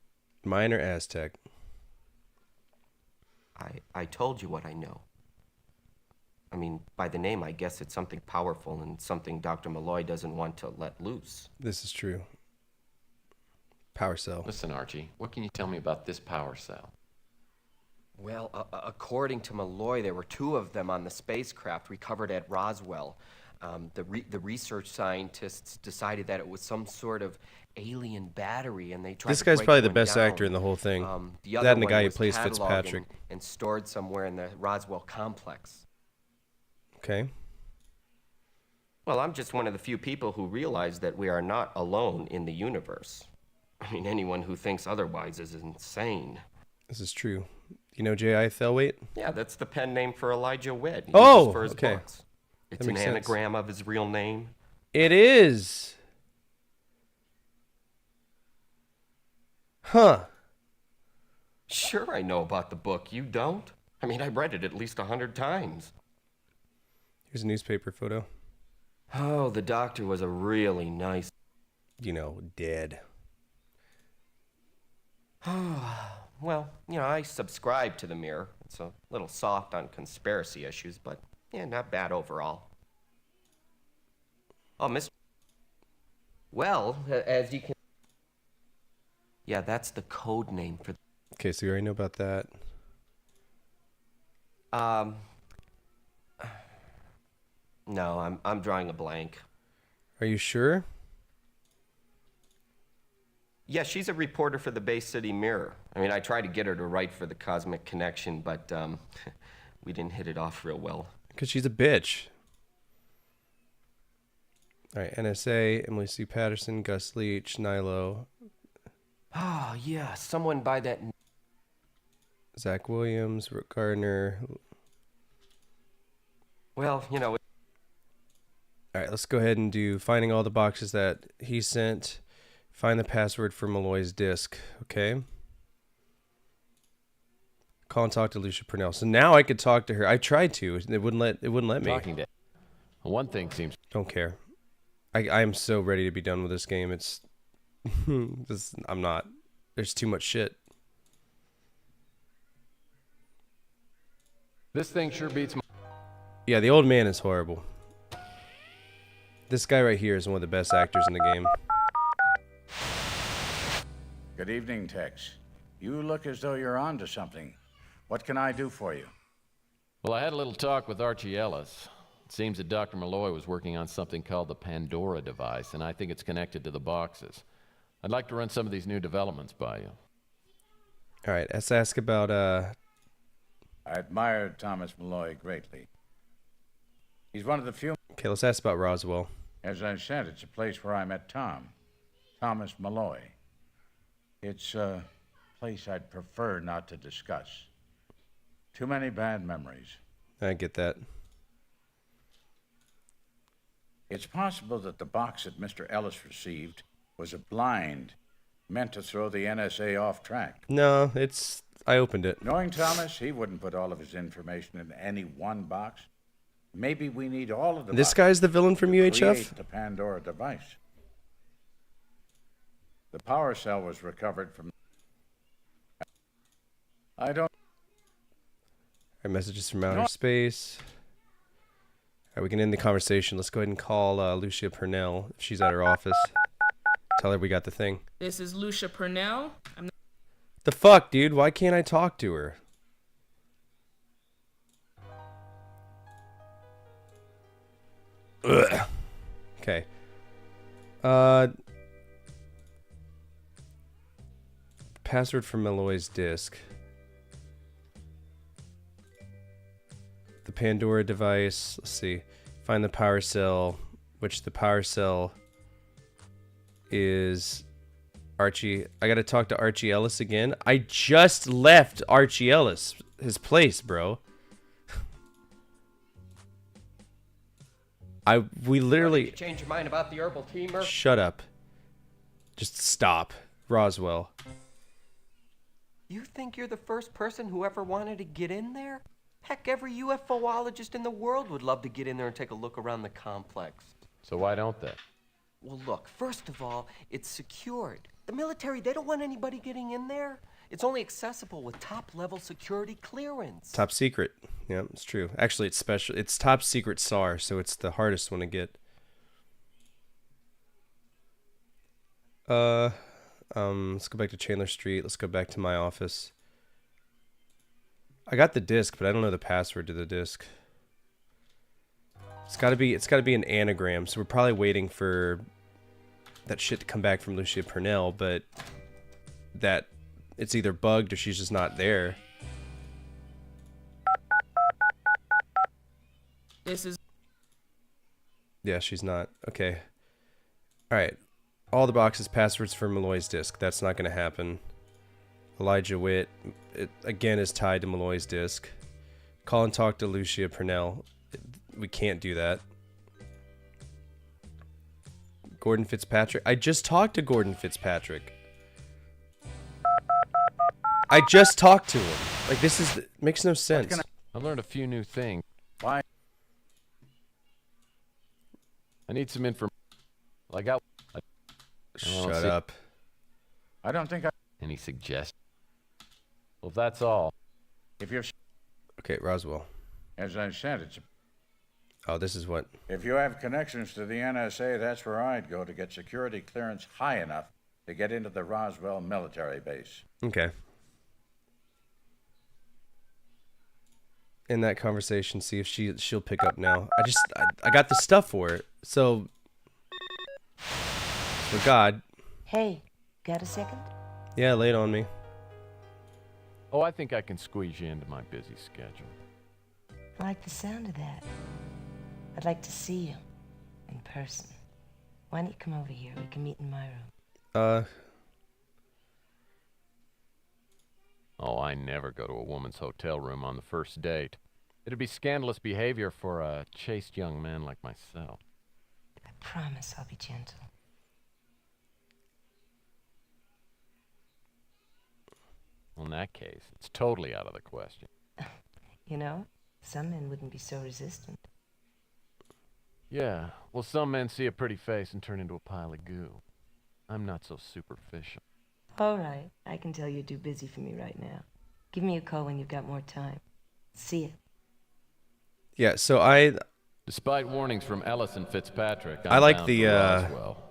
Mayan or Aztec? I told you what I know. I mean, by the name, I guess it's something powerful and something Dr. Malloy doesn't want to let loose. This is true. Power cell. Listen, Archie, what can you tell me about this power cell? Well, according to Malloy, there were 2 of them on the spacecraft recovered at Roswell. The research scientists decided that it was some sort of alien battery, and they tried This to guy's break probably the one best down. actor in the whole thing. The other That and the one guy who was plays cataloged Fitzpatrick. and stored somewhere in the Roswell complex. Okay. Well, I'm just one of the few people who realize that we are not alone in the universe. I mean, anyone who thinks otherwise is insane. This is true. You know J.I. Thelwait? Yeah, that's the pen name for Elijah Witt. He Oh, uses for his okay. books. It's That an makes sense. anagram of his real name. It is. Huh. Sure, I know about the book. You don't? I mean, I read it at least 100 times. Here's a newspaper photo. Oh, the doctor was a really nice... You know, dead. Well, you know, I subscribe to the Mirror. It's a little soft on conspiracy issues, but yeah, not bad overall. Oh, Mr. Well, as you can... Yeah, that's the code name for... Okay, so you already know about that. No, I'm drawing a blank. Are you sure? Yeah, she's a reporter for the Bay City Mirror. I mean, I tried to get her to write for the Cosmic Connection, but we didn't hit it off real well. Because she's a bitch. All right, NSA, Emily C. Patterson, Gus Leach, Nilo, Oh, yeah, someone by that... Zach Williams, Rick Gardner. Well, you know... All right, let's go ahead and do finding all the boxes that he sent. Find the password for Malloy's disk, okay? Call and talk to Lucia Purnell. So now I could talk to her. I tried to. It wouldn't let me. Talking to... One thing seems... Don't care. I am so ready to be done with this game. It's... I'm not. There's too much shit. This thing sure beats my... Yeah, the old man is horrible. This guy right here is one of the best actors in the game. Good evening, Tex. You look as though you're on to something. What can I do for you? Well, I had a little talk with Archie Ellis. It seems that Dr. Malloy was working on something called the Pandora device, and I think it's connected to the boxes. I'd like to run some of these new developments by you. All right, let's ask about... I admired Thomas Malloy greatly. He's one of the few... Okay, let's ask about Roswell. As I said, it's a place where I met Thomas Malloy. It's a place I'd prefer not to discuss. Too many bad memories. I get that. It's possible that the box that Mr. Ellis received was a blind meant to throw the NSA off track. No, I opened it. Knowing Thomas, he wouldn't put all of his information in any one box. Maybe we need all of the This boxes guy's the villain from to UHF? create the Pandora device. The power cell was recovered from... I don't... Our messages from outer space. All right, we can end the conversation. Let's go ahead and call Lucia Purnell if she's at her office. Tell her we got the thing. This is Lucia Purnell. The fuck, dude? Why can't I talk to her? Ugh. Okay. Password for Malloy's disk. The Pandora device. Let's see. Find the power cell, which the power cell is Archie. I gotta talk to Archie Ellis again. I just left Archie Ellis, his place, bro. We literally. Did you change your mind about the herbal tea, Murph? Shut up. Just stop, Roswell. You think you're the first person who ever wanted to get in there? Heck, every UFOologist in the world would love to get in there and take a look around the complex. So why don't they? Well, look, first of all, it's secured. The military, they don't want anybody getting in there. It's only accessible with top-level security clearance. Top secret. Yeah, it's true. Actually, it's special. It's top secret SAR, so it's the hardest one to get. Let's go back to Chandler Street. Let's go back to my office. I got the disc, but I don't know the password to the disc. It's gotta be an anagram, so we're probably waiting for that shit to come back from Lucia Purnell, but that it's either bugged or she's just not there. This is... Yeah, she's not. Okay. Alright. All the boxes, passwords for Malloy's disc. That's not going to happen. Elijah Witt, it again is tied to Malloy's disc. Call and talk to Lucia Purnell. We can't do that. Gordon Fitzpatrick. I just talked to Gordon Fitzpatrick. I just talked to him. Like, this is... makes no sense. I learned a few new things. Why? I need some information. Like Shut up. I don't think I... Any suggestions? Well, if that's all. If you're... Okay, Roswell. As I said, it's... Oh, this is what... If you have connections to the NSA, that's where I'd go to get security clearance high enough to get into the Roswell military base. Okay. In that conversation, see if she'll pick up now. I got the stuff for it, so... For God. Hey, got a second? Yeah, lay it on me. Oh, I think I can squeeze you into my busy schedule. I like the sound of that. I'd like to see you in person. Why don't you come over here? We can meet in my room. Oh, I never go to a woman's hotel room on the first date. It'd be scandalous behavior for a chaste young man like myself. I promise I'll be gentle. Well, in that case, it's totally out of the question. You know, some men wouldn't be so resistant. Yeah, well, some men see a pretty face and turn into a pile of goo. I'm not so superficial. All right, I can tell you're too busy for me right now. Give me a call when you've got more time. See ya. Yeah, so Despite warnings from Ellis and Fitzpatrick, I like bound the for Roswell.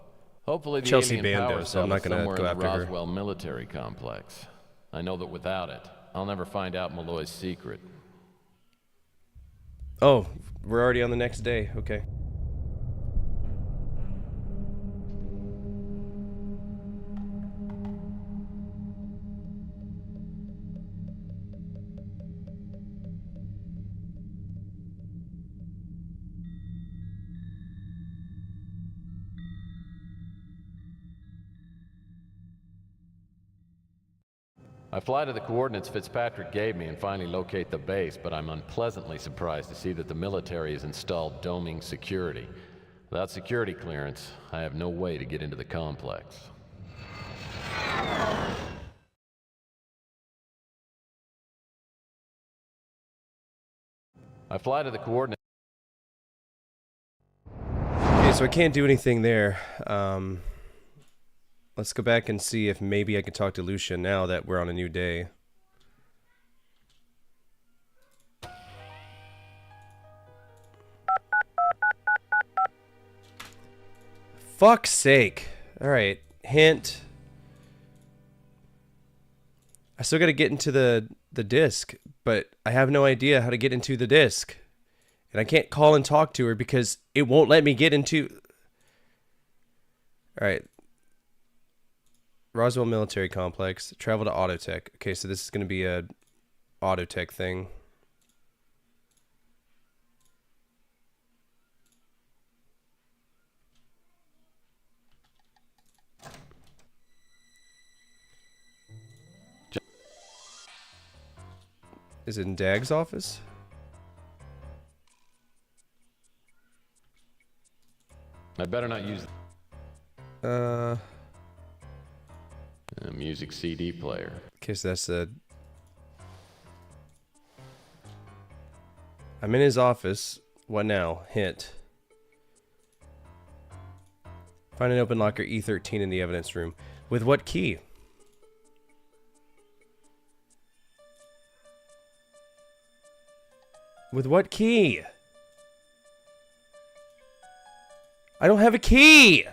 Hopefully the Chelsea alien Bando, power so I'm not cell is gonna somewhere go in the after her. Roswell military complex. I know that without it, I'll never find out Malloy's secret. Oh, we're already on the next day. Okay. I fly to the coordinates Fitzpatrick gave me and finally locate the base, but I'm unpleasantly surprised to see that the military has installed doming security. Without security clearance, I have no way to get into the complex. I fly to the coordinates. Okay, so I can't do anything there. Let's go back and see if maybe I can talk to Lucia now that we're on a new day. Fuck's sake. Alright, hint. I still gotta get into the disc, but I have no idea how to get into the disc. And I can't call and talk to her because it won't let me get into... Alright. Roswell Military Complex. Travel to Autotech. Okay, so this is going to be a Autotech thing. Is it in Dag's office? I better not use a music CD player. Okay, so that's a... I'm in his office. What now? Hint. Find an open locker E13 in the evidence room. With what key? With what key? I don't have a key!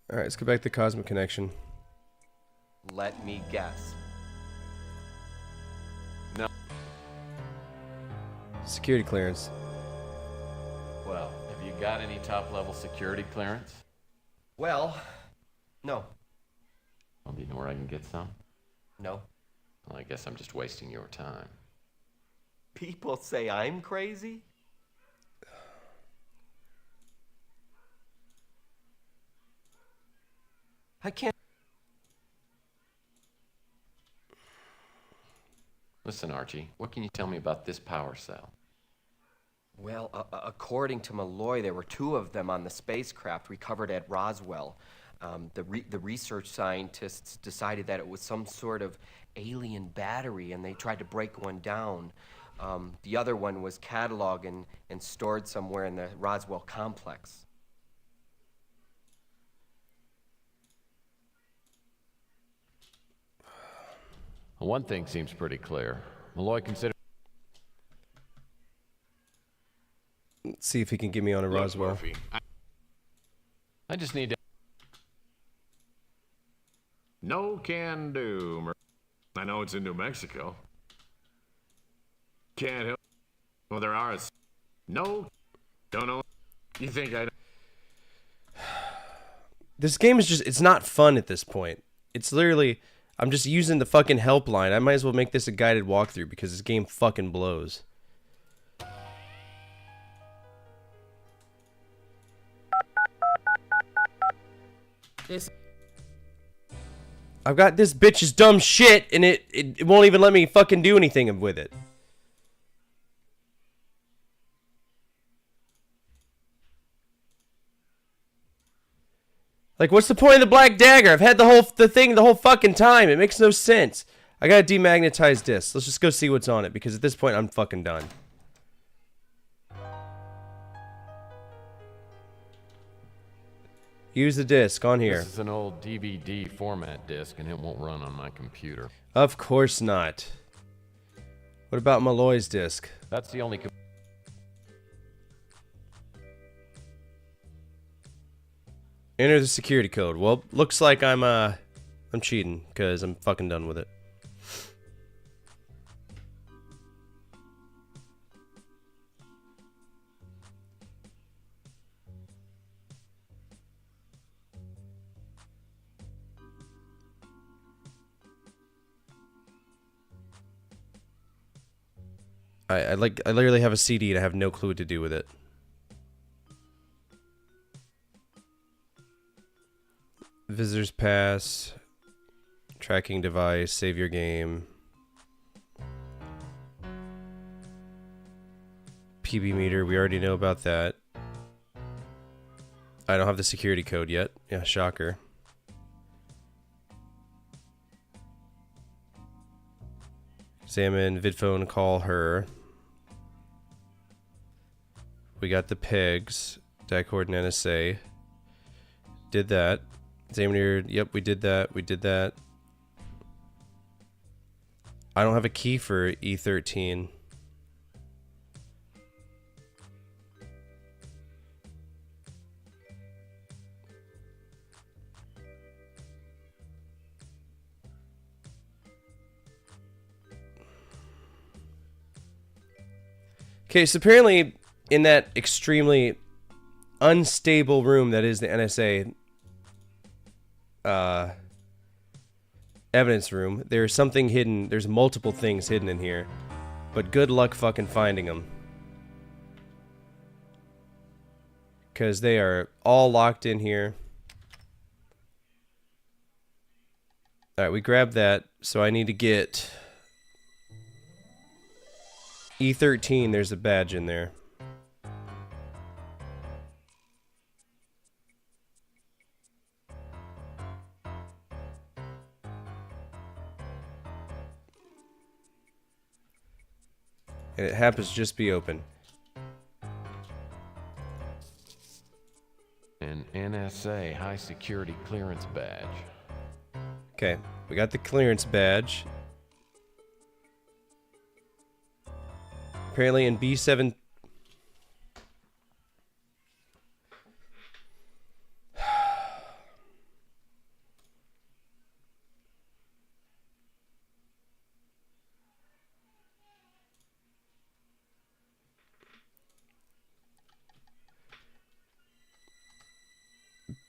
Alright, let's go back to Cosmic Connection. Let me guess. No. Security clearance. Well, have you got any top-level security clearance? Well, no. Well, do you know where I can get some? No. Well, I guess I'm just wasting your time. People say I'm crazy? I can't. Listen, Archie, what can you tell me about this power cell? Well, according to Malloy, there were 2 of them on the spacecraft recovered at Roswell. The research scientists decided that it was some sort of alien battery, and they tried to break one down. The other one was cataloged and stored somewhere in the Roswell complex. Well, one thing seems pretty clear. Malloy considered... Let's see if he can get me on a Roswell. Murphy, I just need to... No can do, Murphy. I know it's in New Mexico. Can't help. Well, there are. No. Don't know. You think I... This game is just... It's not fun at this point. It's literally... I'm just using the fucking helpline. I might as well make this a guided walkthrough because this game fucking blows. I've got this bitch's dumb shit and it won't even let me fucking do anything with it. Like, what's the point of the black dagger? I've had the whole fucking time. It makes no sense. I gotta demagnetize this. Let's just go see what's on it, because at this point, I'm fucking done. Use the disc on here. This is an old DVD format disc, and it won't run on my computer. Of course not. What about Malloy's disc? That's the only... Enter the security code. Well, looks like I'm cheating, because I'm fucking done with it. I literally have a CD and I have no clue what to do with it. Visitor's pass, tracking device, save your game, PB meter, we already know about that. I don't have the security code yet. Yeah, shocker. Examine, vidphone, call her. We got the pegs, dicord and NSA. Did that. Examiner, yep, we did that. We did that. I don't have a key for E13. Okay, so apparently in that extremely unstable room that is the NSA evidence room, there's something hidden. There's multiple things hidden in here, but good luck fucking finding them. because they are all locked in here. All right, we grabbed that, so I need to get E13. There's a badge in there. And it happens to just be open. An NSA high security clearance badge. Okay, we got the clearance badge. Apparently in B7...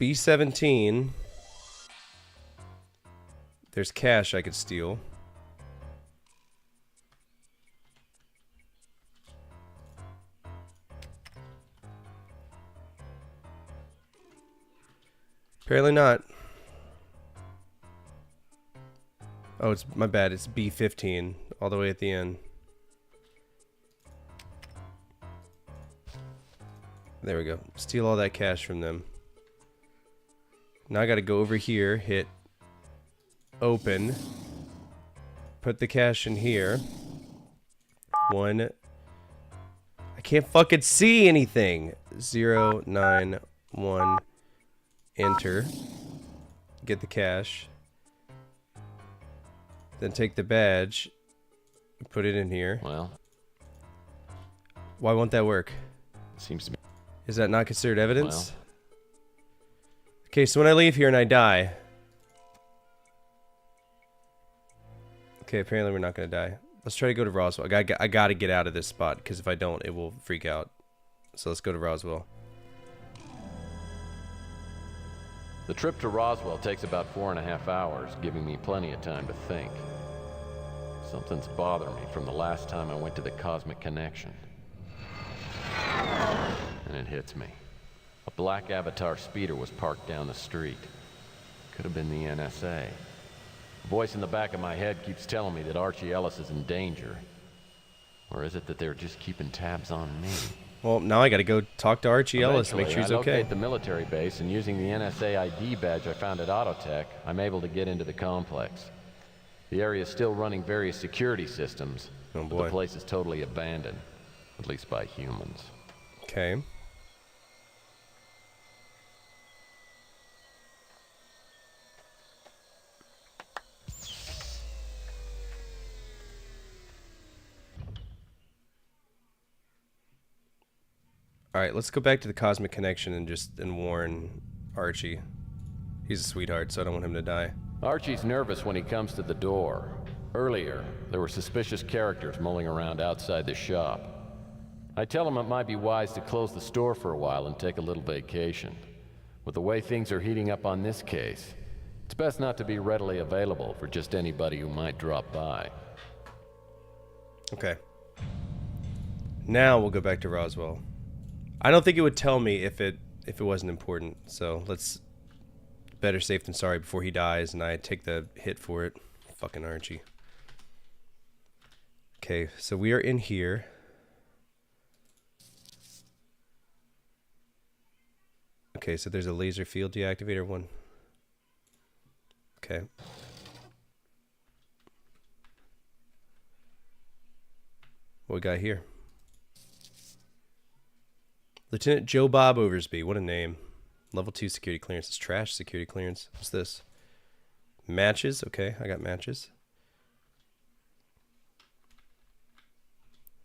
B17... There's cash I could steal. Apparently not. Oh, it's my bad. It's B15 all the way at the end. There we go. Steal all that cash from them. Now I got to go over here, hit open, put the cash in here. One. I can't fucking see anything. 0, 9, 1. Enter. Get the cash. Then take the badge. Put it in here. Well. Why won't that work? Seems to be. Is that not considered evidence? Well. Okay, so when I leave here and I die. Okay, apparently we're not gonna die. Let's try to go to Roswell. I gotta get out of this spot, because if I don't, it will freak out. So let's go to Roswell. The trip to Roswell takes about 4.5 hours, giving me plenty of time to think. Something's bothering me from the last time I went to the Cosmic Connection. And it hits me. A black Avatar speeder was parked down the street. Could have been the NSA. A voice in the back of my head keeps telling me that Archie Ellis is in danger. Or is it that they're just keeping tabs on me? Well, now I gotta go talk to Archie Ellis, make sure he's I okay. locate the military base, and using the NSA ID badge I found at Autotech, I'm able to get into the complex. The area is still running various security systems, but the place is totally abandoned, at least by humans. Okay. Alright, let's go back to the Cosmic Connection and warn Archie. He's a sweetheart, so I don't want him to die. Archie's nervous when he comes to the door. Earlier, there were suspicious characters mulling around outside the shop. I tell him it might be wise to close the store for a while and take a little vacation. With the way things are heating up on this case, it's best not to be readily available for just anybody who might drop by. Okay. Now we'll go back to Roswell. I don't think it would tell me if it wasn't important, so let's better safe than sorry before he dies and I take the hit for it. Fucking Archie. Okay, so we are in here. Okay, so there's a laser field deactivator one. Okay. What we got here? Lieutenant Joe Bob Oversby. What a name. Level 2 security clearance. It's trash security clearance. What's this? Matches. Okay, I got matches.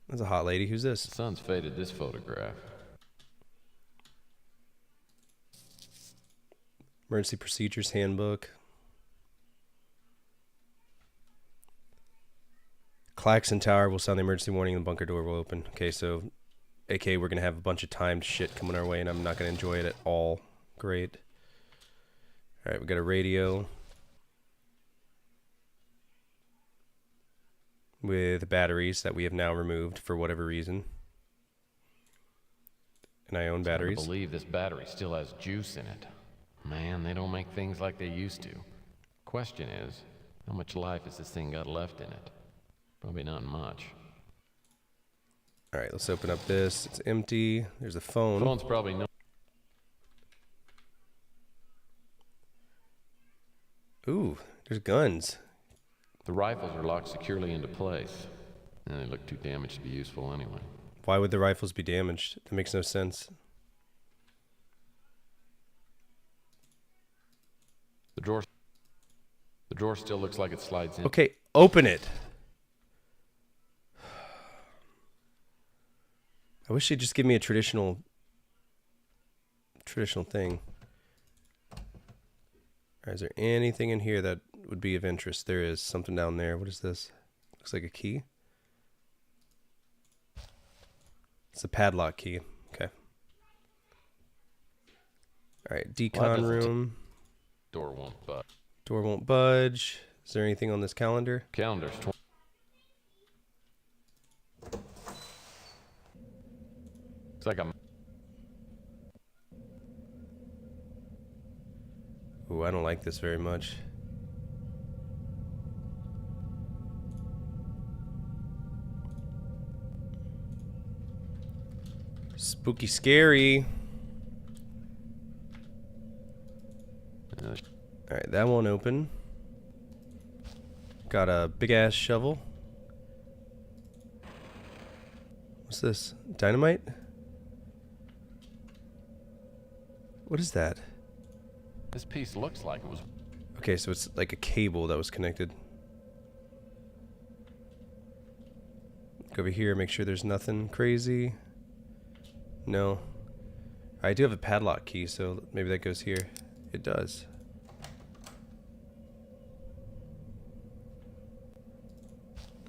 That's a hot lady. Who's this? The sun's faded this photograph. Emergency Procedures Handbook. Klaxon Tower will sound the emergency warning and the bunker door will open. Okay, so AK, we're going to have a bunch of timed shit coming our way and I'm not going to enjoy it at all. Great. Alright, we got a radio. With batteries that we have now removed for whatever reason. and I own It's hard to batteries. believe this battery still has juice in it. Man, they don't make things like they used to. Question is, how much life has this thing got left in it? Probably not much. All right, let's open up this. It's empty. There's a phone. Phone's probably no. Ooh, there's guns. The rifles are locked securely into place, and they look too damaged to be useful anyway. Why would the rifles be damaged? That makes no sense. The drawer still looks like it slides in. Okay, open it. I wish they'd just give me a traditional thing. Is there anything in here that would be of interest? There is something down there. What is this? Looks like a key. It's a padlock key. Okay. All right, decon room. Door won't budge. Door won't budge. Is there anything on this calendar? Calendar's it's like a. Ooh, I don't like this very much. Spooky scary. Alright, that won't open. Got a big ass shovel. What's this? Dynamite? What is that? This piece looks like it was. Okay, so it's like a cable that was connected. Go over here, make sure there's nothing crazy. No. I do have a padlock key, so maybe that goes here. It does.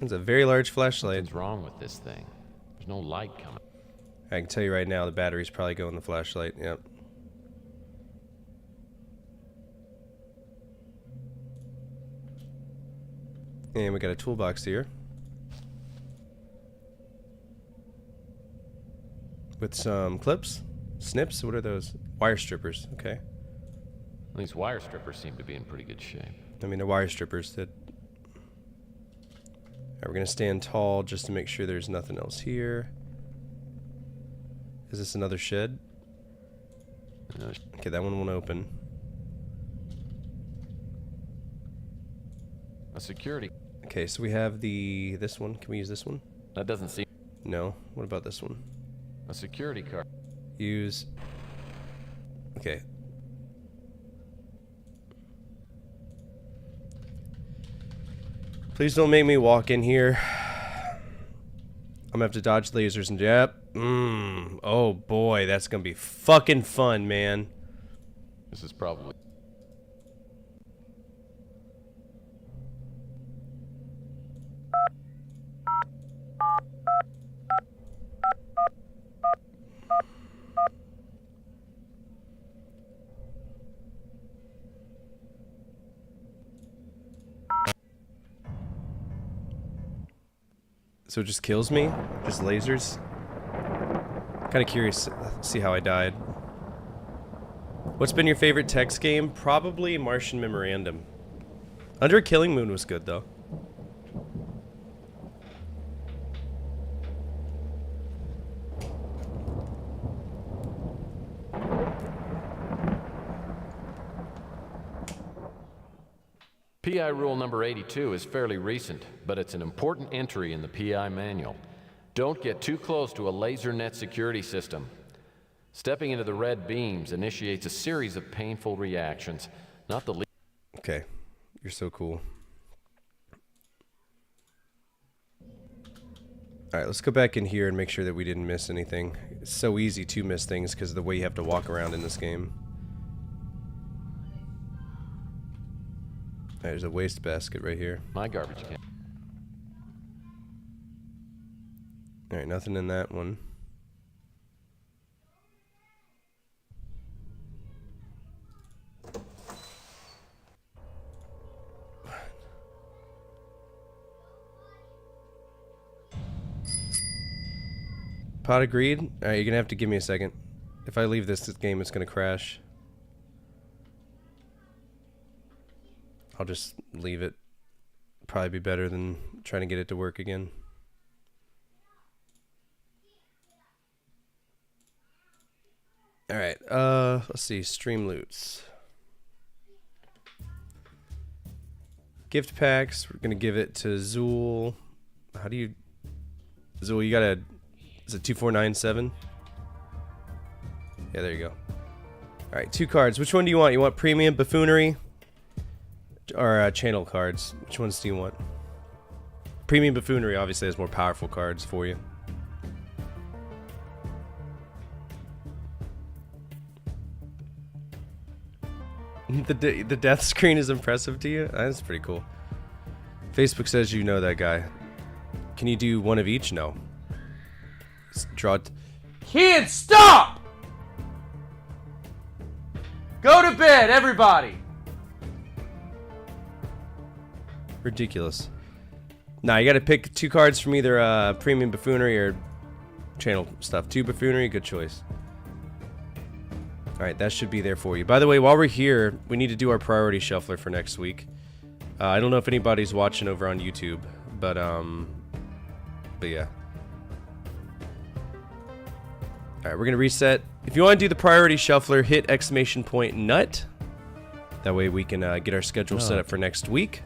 It's a very large flashlight. What's wrong with this thing? There's no light coming. I can tell you right now, the battery's probably going in the flashlight. Yep. And we got a toolbox here. With some clips, snips, what are those? Wire strippers, okay. These wire strippers seem to be in pretty good shape. I mean, they're wire strippers that... Alright, we're gonna stand tall just to make sure there's nothing else here. Is this another shed? Okay, that one won't open. A security. Okay, so we have this one. Can we use this one? That doesn't seem. No. What about this one? A security card. Use. Okay. Please don't make me walk in here. I'm gonna have to dodge lasers and yep. Oh boy, that's gonna be fucking fun, man. This is probably. So it just kills me? Just lasers? Kind of curious to see how I died. What's been your favorite text game? Probably Martian Memorandum. Under a Killing Moon was good, though. PI rule number 82 is fairly recent, but it's an important entry in the PI manual. Don't get too close to a laser net security system. Stepping into the red beams initiates a series of painful reactions, not the least. Okay, you're so cool. Alright, let's go back in here and make sure that we didn't miss anything. It's so easy to miss things because of the way you have to walk around in this game. There's a waste basket right here. My garbage can. Alright, nothing in that one. Pot of greed? Alright, you're gonna have to give me a second. If I leave this game, it's gonna crash. I'll just leave it. Probably be better than trying to get it to work again. Alright, let's see, stream loots. Gift packs, we're gonna give it to Zool. How do you... Zool, you gotta... Is it 2497? Yeah, there you go. Alright, 2 cards. Which one do you want? You want premium buffoonery? Or channel cards? Which ones do you want? Premium buffoonery obviously has more powerful cards for you. The death screen is impressive to you? That's pretty cool. Facebook says you know that guy. Can you do one of each? No. Draw. Kids, stop! Go to bed, everybody! Ridiculous. Nah, you gotta pick 2 cards from either premium buffoonery or channel stuff. 2 buffoonery, good choice. Alright, that should be there for you. By the way, while we're here, we need to do our priority shuffler for next week. I don't know if anybody's watching over on YouTube, but yeah. Alright, we're gonna reset. If you want to do the priority shuffler, hit !nut. That way we can get our schedule set up for next week.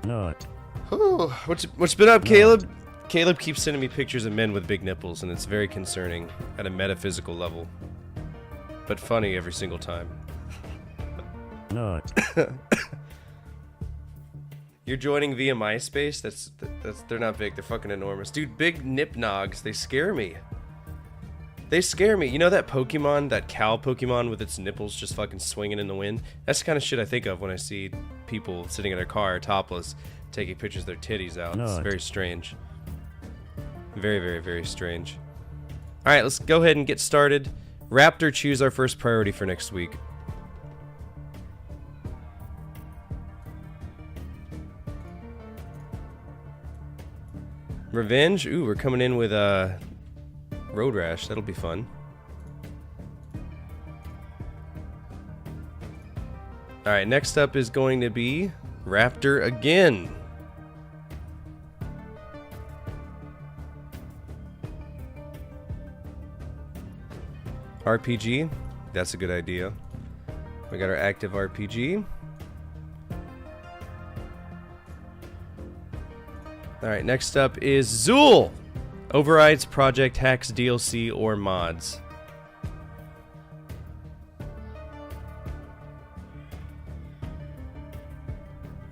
Nut. What's been up, Caleb? Caleb keeps sending me pictures of men with big nipples, and it's very concerning at a metaphysical level. But funny every single time. Nut. You're joining via MySpace? That's they're not big, they're fucking enormous. Dude, big nip nogs, they scare me. They scare me. You know that Pokemon, that cow Pokemon with its nipples just fucking swinging in the wind? That's the kind of shit I think of when I see people sitting in their car topless taking pictures of their titties out. It's Nut. very strange. Very, very, very strange. Alright, let's go ahead and get started. Raptor, choose our first priority for next week. Revenge? Ooh, we're coming in with Road Rash. That'll be fun. Alright, next up is going to be Raptor again. RPG, that's a good idea. We got our active RPG. Alright, next up is Zool! Overrides, project, hacks, DLC, or mods.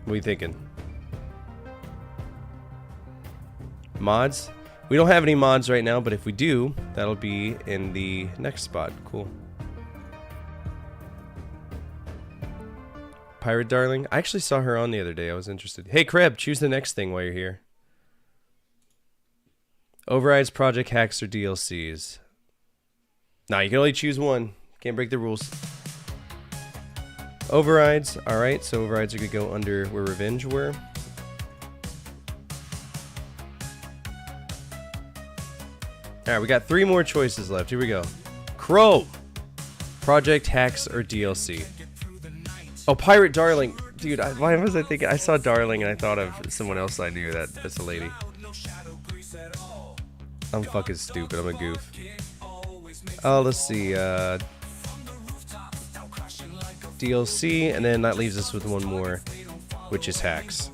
What are you thinking? Mods? We don't have any mods right now, but if we do, that'll be in the next spot. Cool. Pirate Darling? I actually saw her on the other day. I was interested. Hey, Kreb, choose the next thing while you're here. Overrides, project, hacks, or DLCs. Nah, you can only choose one. Can't break the rules. Overrides. Alright, so overrides are going to go under where Revenge were. Alright, we got 3 more choices left. Here we go. Crow. Project, hacks, or DLC. Oh, Pirate Darling. Dude, why was I thinking? I saw Darling and I thought of someone else I knew. That's a lady. I'm fucking stupid. I'm a goof. Oh, let's see. DLC, and then that leaves us with one more, which is hacks.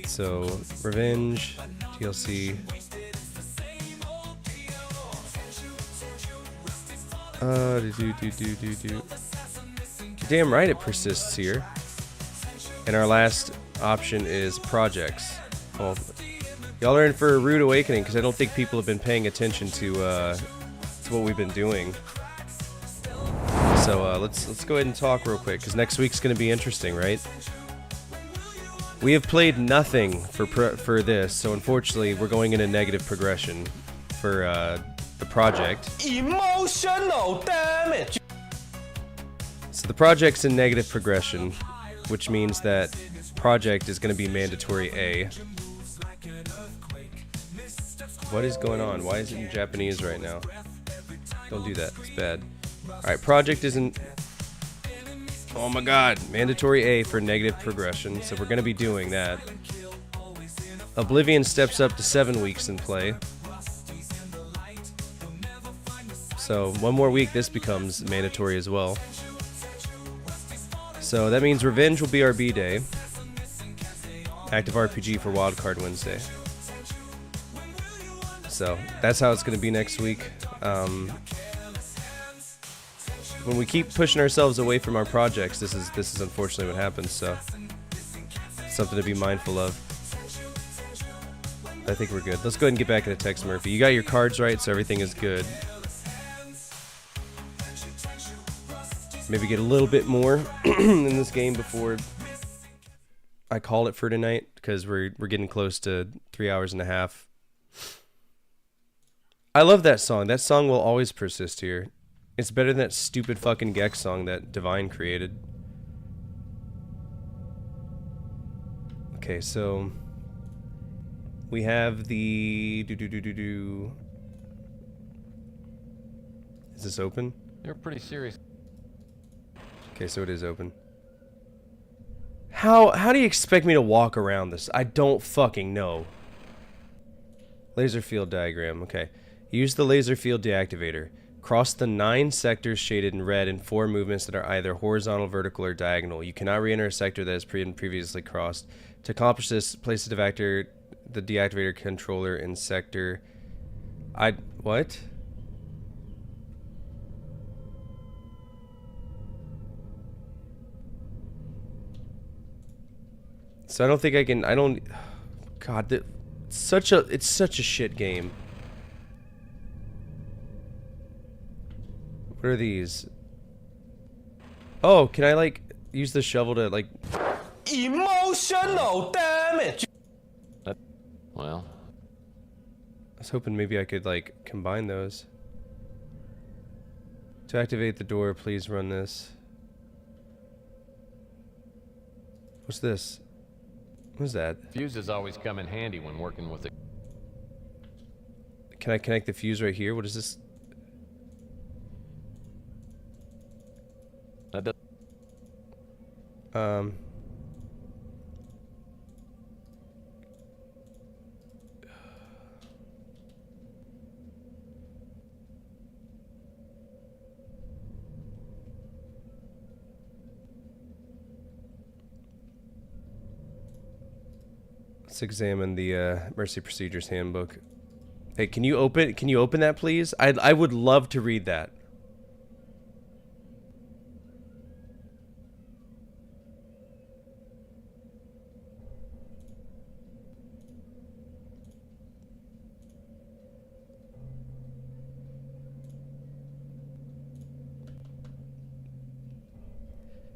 So, Revenge, DLC. Damn right it persists here. And our last option is projects. Well, y'all are in for a rude awakening because I don't think people have been paying attention to what we've been doing. So let's go ahead and talk real quick because next week's going to be interesting, right? We have played nothing for this, so unfortunately we're going in a negative progression for the project. Emotional damage! So the project's in negative progression, which means that project is going to be mandatory A. What is going on? Why is it in Japanese right now? Don't do that. It's bad. Alright, project isn't... Oh my god. Mandatory A for negative progression. So we're going to be doing that. Oblivion steps up to 7 weeks in play. So one more week, this becomes mandatory as well. So that means Revenge will be our B day. Active RPG for Wildcard Wednesday. So that's how it's going to be next week. When we keep pushing ourselves away from our projects, this is unfortunately what happens. So something to be mindful of. I think we're good. Let's go ahead and get back into text, Murphy. You got your cards right, so everything is good. Maybe get a little bit more in this game before I call it for tonight, because we're getting close to 3 hours and a half. I love that song. That song will always persist here. It's better than that stupid fucking Gex song that Divine created. Okay, so we have the Is this open? You're pretty serious. Okay, so it is open. How do you expect me to walk around this? I don't fucking know. Laser field diagram. Okay. Use the laser field deactivator. Cross the 9 sectors shaded in red in 4 movements that are either horizontal, vertical, or diagonal. You cannot re-enter a sector that has previously crossed. To accomplish this, place the deactivator controller in sector... What? So I don't think I can... God, it's such a shit game. What are these? Oh, can I like use the shovel to like... Emotional damage. Well, I was hoping maybe I could like combine those. To activate the door, please run this. What's this? What's that? fuses always come in handy when working with it. Can I connect the fuse right here? What is this? That does. Let's examine the Mercy Procedures Handbook. Hey, can you open that, please? I would love to read that.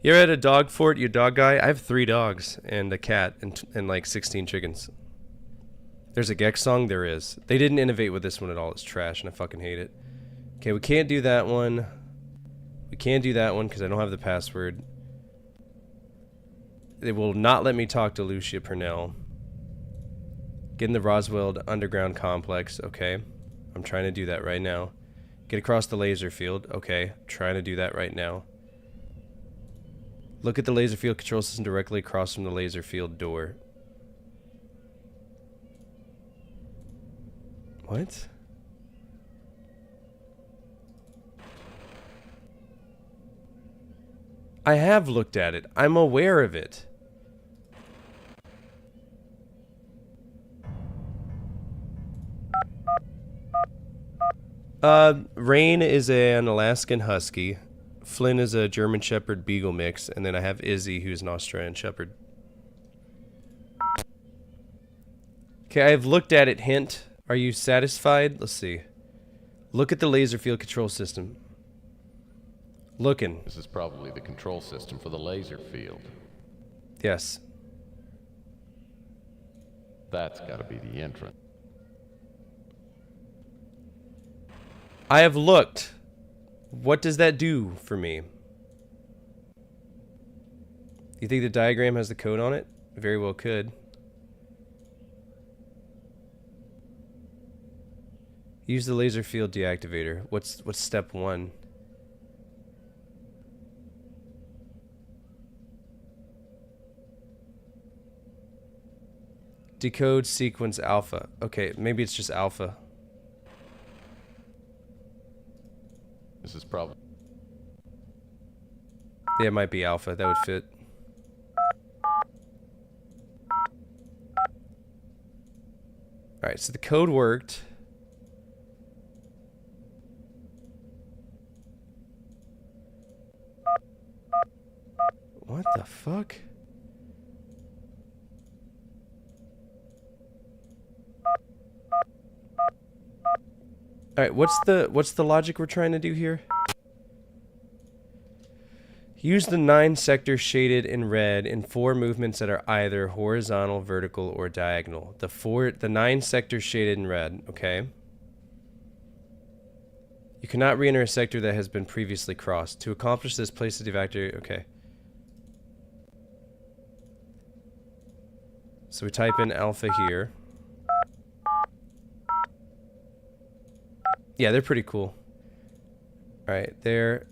You ever had a dog fort, you dog guy? I have 3 dogs and a cat and like 16 chickens. There's a Gex song? There is. They didn't innovate with this one at all. It's trash and I fucking hate it. Okay, we can't do that one. We can't do that one because I don't have the password. They will not let me talk to Lucia Purnell. Get in the Roswell Underground Complex. Okay. I'm trying to do that right now. Get across the laser field. Okay. I'm trying to do that right now. Look at the laser field control system directly across from the laser field door. What? I have looked at it. I'm aware of it. Rain is an Alaskan Husky. Flynn is a German Shepherd Beagle mix, and then I have Izzy, who's an Australian Shepherd. Okay, I have looked at it. Hint. Are you satisfied? Let's see. Look at the laser field control system. Looking. This is probably the control system for the laser field. Yes. That's got to be the entrance. I have looked. What does that do for me? You think the diagram has the code on it? Very well could. Use the laser field deactivator. What's step 1? Decode sequence alpha. Okay, maybe it's just alpha. This is probably... Yeah, it might be alpha. That would fit. Alright, so the code worked. What the fuck? Alright, what's the logic we're trying to do here? Use the 9 sectors shaded in red in 4 movements that are either horizontal, vertical, or diagonal. The 9 sectors shaded in red, okay? You cannot re-enter a sector that has been previously crossed. To accomplish this, place the deactivator. Okay. So we type in alpha here. Yeah, they're pretty cool. Alright, there.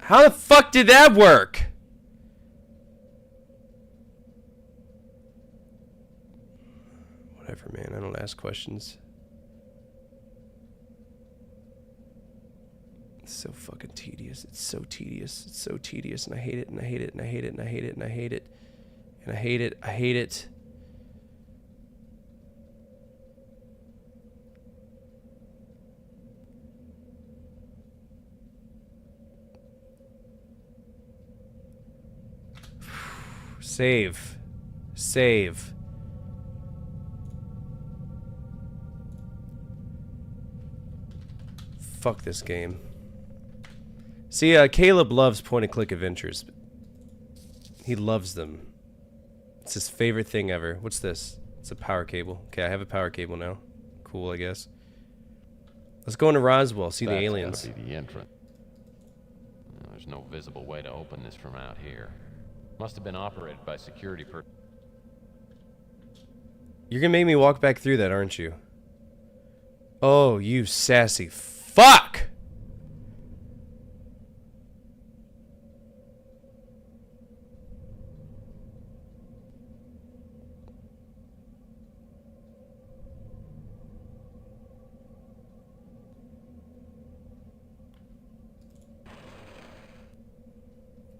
How the fuck did that work? Whatever, man. I don't ask questions. It's so fucking tedious. It's so tedious. It's so tedious, and I hate it, and I hate it, and I hate it, and I hate it, and I hate it. And I hate it. I hate it. Save. Save. Fuck this game. See, Caleb loves point-and-click adventures. He loves them. It's his favorite thing ever. What's this? It's a power cable. Okay, I have a power cable now. Cool, I guess. Let's go into Roswell, see the aliens. That's gotta be the entrance. There's no visible way to open this from out here. Must have been operated by security per... You're gonna make me walk back through that, aren't you? Oh, you sassy fuck!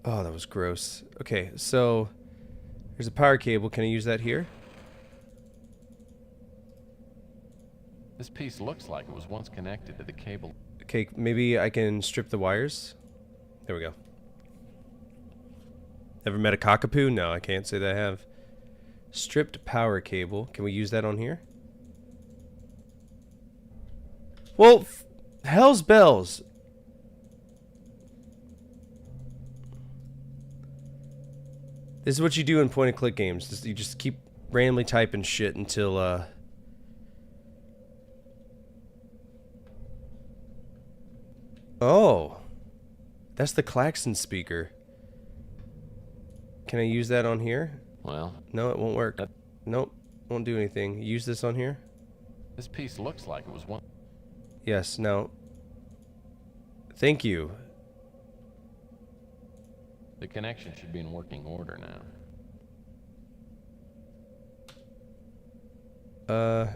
Oh, that was gross. Okay, so there's a power cable. Can I use that here? This piece looks like it was once connected to the cable. Okay, maybe I can strip the wires. There we go. Ever met a cockapoo? No, I can't say that I have. Stripped power cable. Can we use that on here? Well, hell's bells. This is what you do in point-and-click games. You just keep randomly typing shit until, Oh. That's the klaxon speaker. Can I use that on here? Well... No, it won't work. Nope. Won't do anything. Use this on here? This piece looks like it was one... Yes, now... Thank you. The connection should be in working order now. Alright,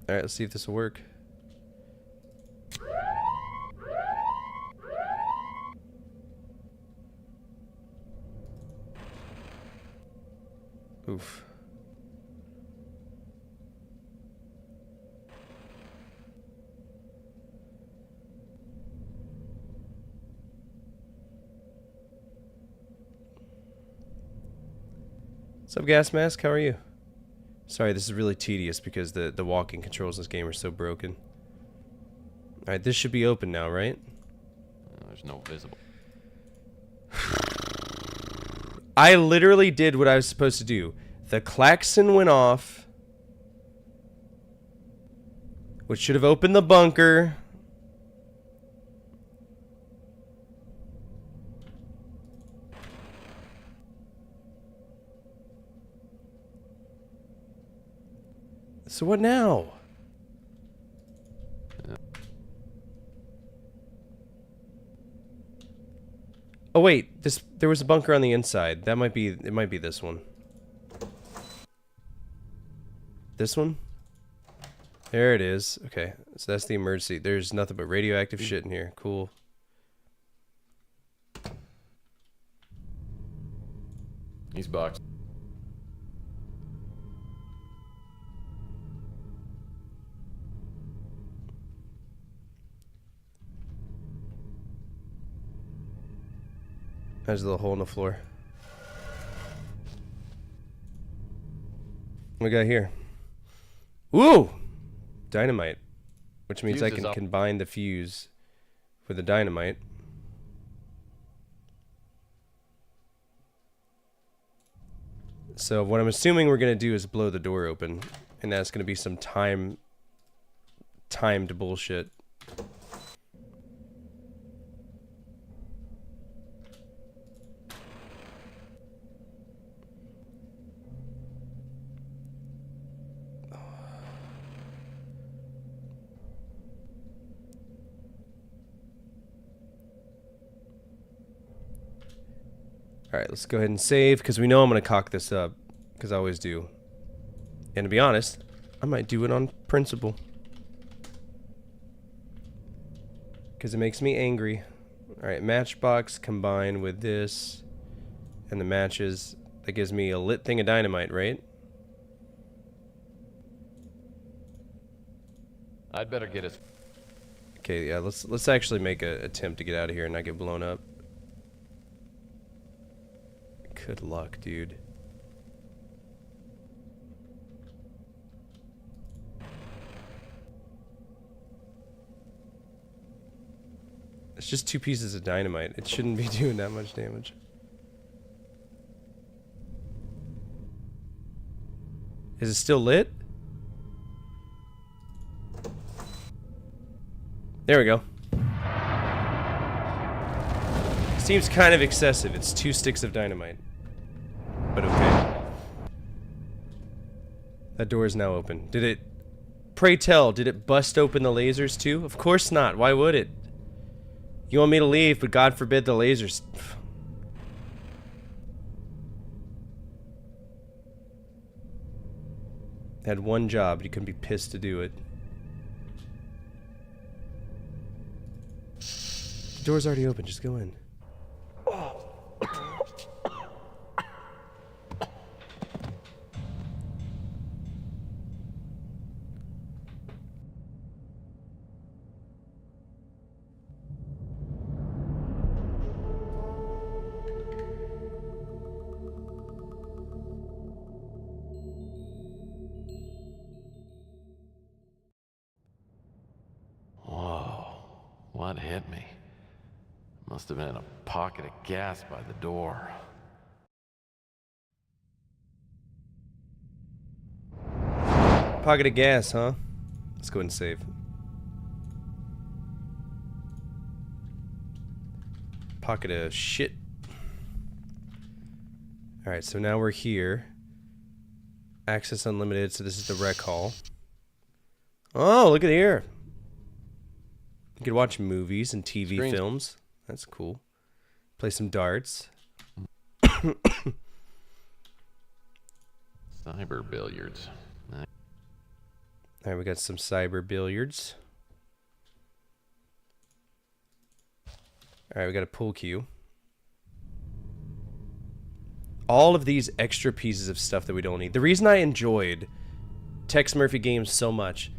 let's see if this will work. Oof. What's up, Gas Mask? How are you? Sorry, this is really tedious because the walking controls in this game are so broken. Alright, this should be open now, right? There's no visible... I literally did what I was supposed to do. The klaxon went off, which should have opened the bunker. So what now? Oh wait, there was a bunker on the inside. That might be, it might be this one. This one? There it is. Okay, so that's the emergency. There's nothing but radioactive shit in here. Cool. These boxes. There's a little hole in the floor. What we got here? Woo! Dynamite. Which means I Fuse is can up. combine the fuse with the dynamite. So what I'm assuming we're going to do is blow the door open. And that's going to be some timed bullshit. Alright, let's go ahead and save, because we know I'm going to cock this up, because I always do. And to be honest, I might do it on principle. Because it makes me angry. Alright, matchbox combined with this, and the matches, that gives me a lit thing of dynamite, right? I'd better get his... Okay, yeah, let's actually make an attempt to get out of here and not get blown up. Good luck, dude. It's just 2 pieces of dynamite. It shouldn't be doing that much damage. Is it still lit? There we go. Seems kind of excessive. It's 2 sticks of dynamite. But okay. That door is now open. Did it... Pray tell, did it bust open the lasers too? Of course not. Why would it? You want me to leave, but God forbid the lasers... Had one job, but you couldn't be pissed to do it. The door's already open, just go in. What hit me? Must have been a pocket of gas by the door. Pocket of gas, huh? Let's go ahead and save. Pocket of shit. Alright, so now we're here. Access unlimited, so this is the rec hall. Oh, look at here. You could watch movies and TV films. That's cool. Play some darts. Cyber billiards. Alright, we got some cyber billiards. Alright, we got a pool cue. All of these extra pieces of stuff that we don't need. The reason I enjoyed Tex Murphy games so much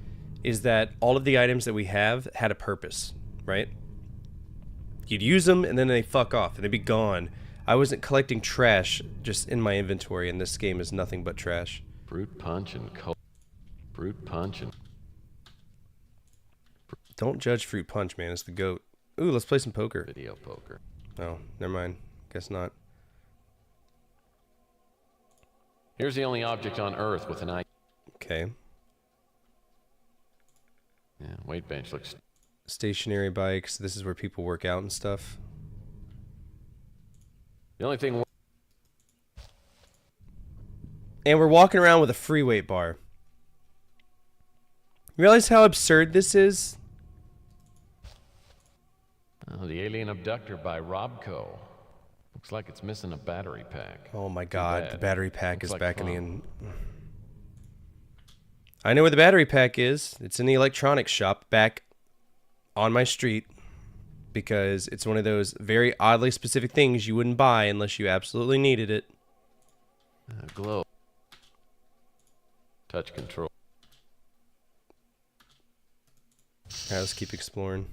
is that all of the items that we have had a purpose, right? You'd use them and then they fuck off and they'd be gone. I wasn't collecting trash just in my inventory, and this game is nothing but trash. Fruit punch and coke. Fruit punch and... Don't judge Fruit Punch, man. It's the GOAT. Ooh, let's play some poker. Video poker. Oh, never mind. Guess not. Here's the only object on Earth with an eye. Okay. Yeah, weight bench looks... Stationary bikes. This is where people work out and stuff. The only thing... And we're walking around with a free weight bar. Realize how absurd this is? Oh, the Alien Abductor by Robco. Looks like it's missing a battery pack. Oh my Too god, bad. the battery pack Looks is like back in the fun. I know where the battery pack is. It's in the electronics shop back on my street because it's one of those very oddly specific things you wouldn't buy unless you absolutely needed it. Glow. Touch control. Alright, let's keep exploring.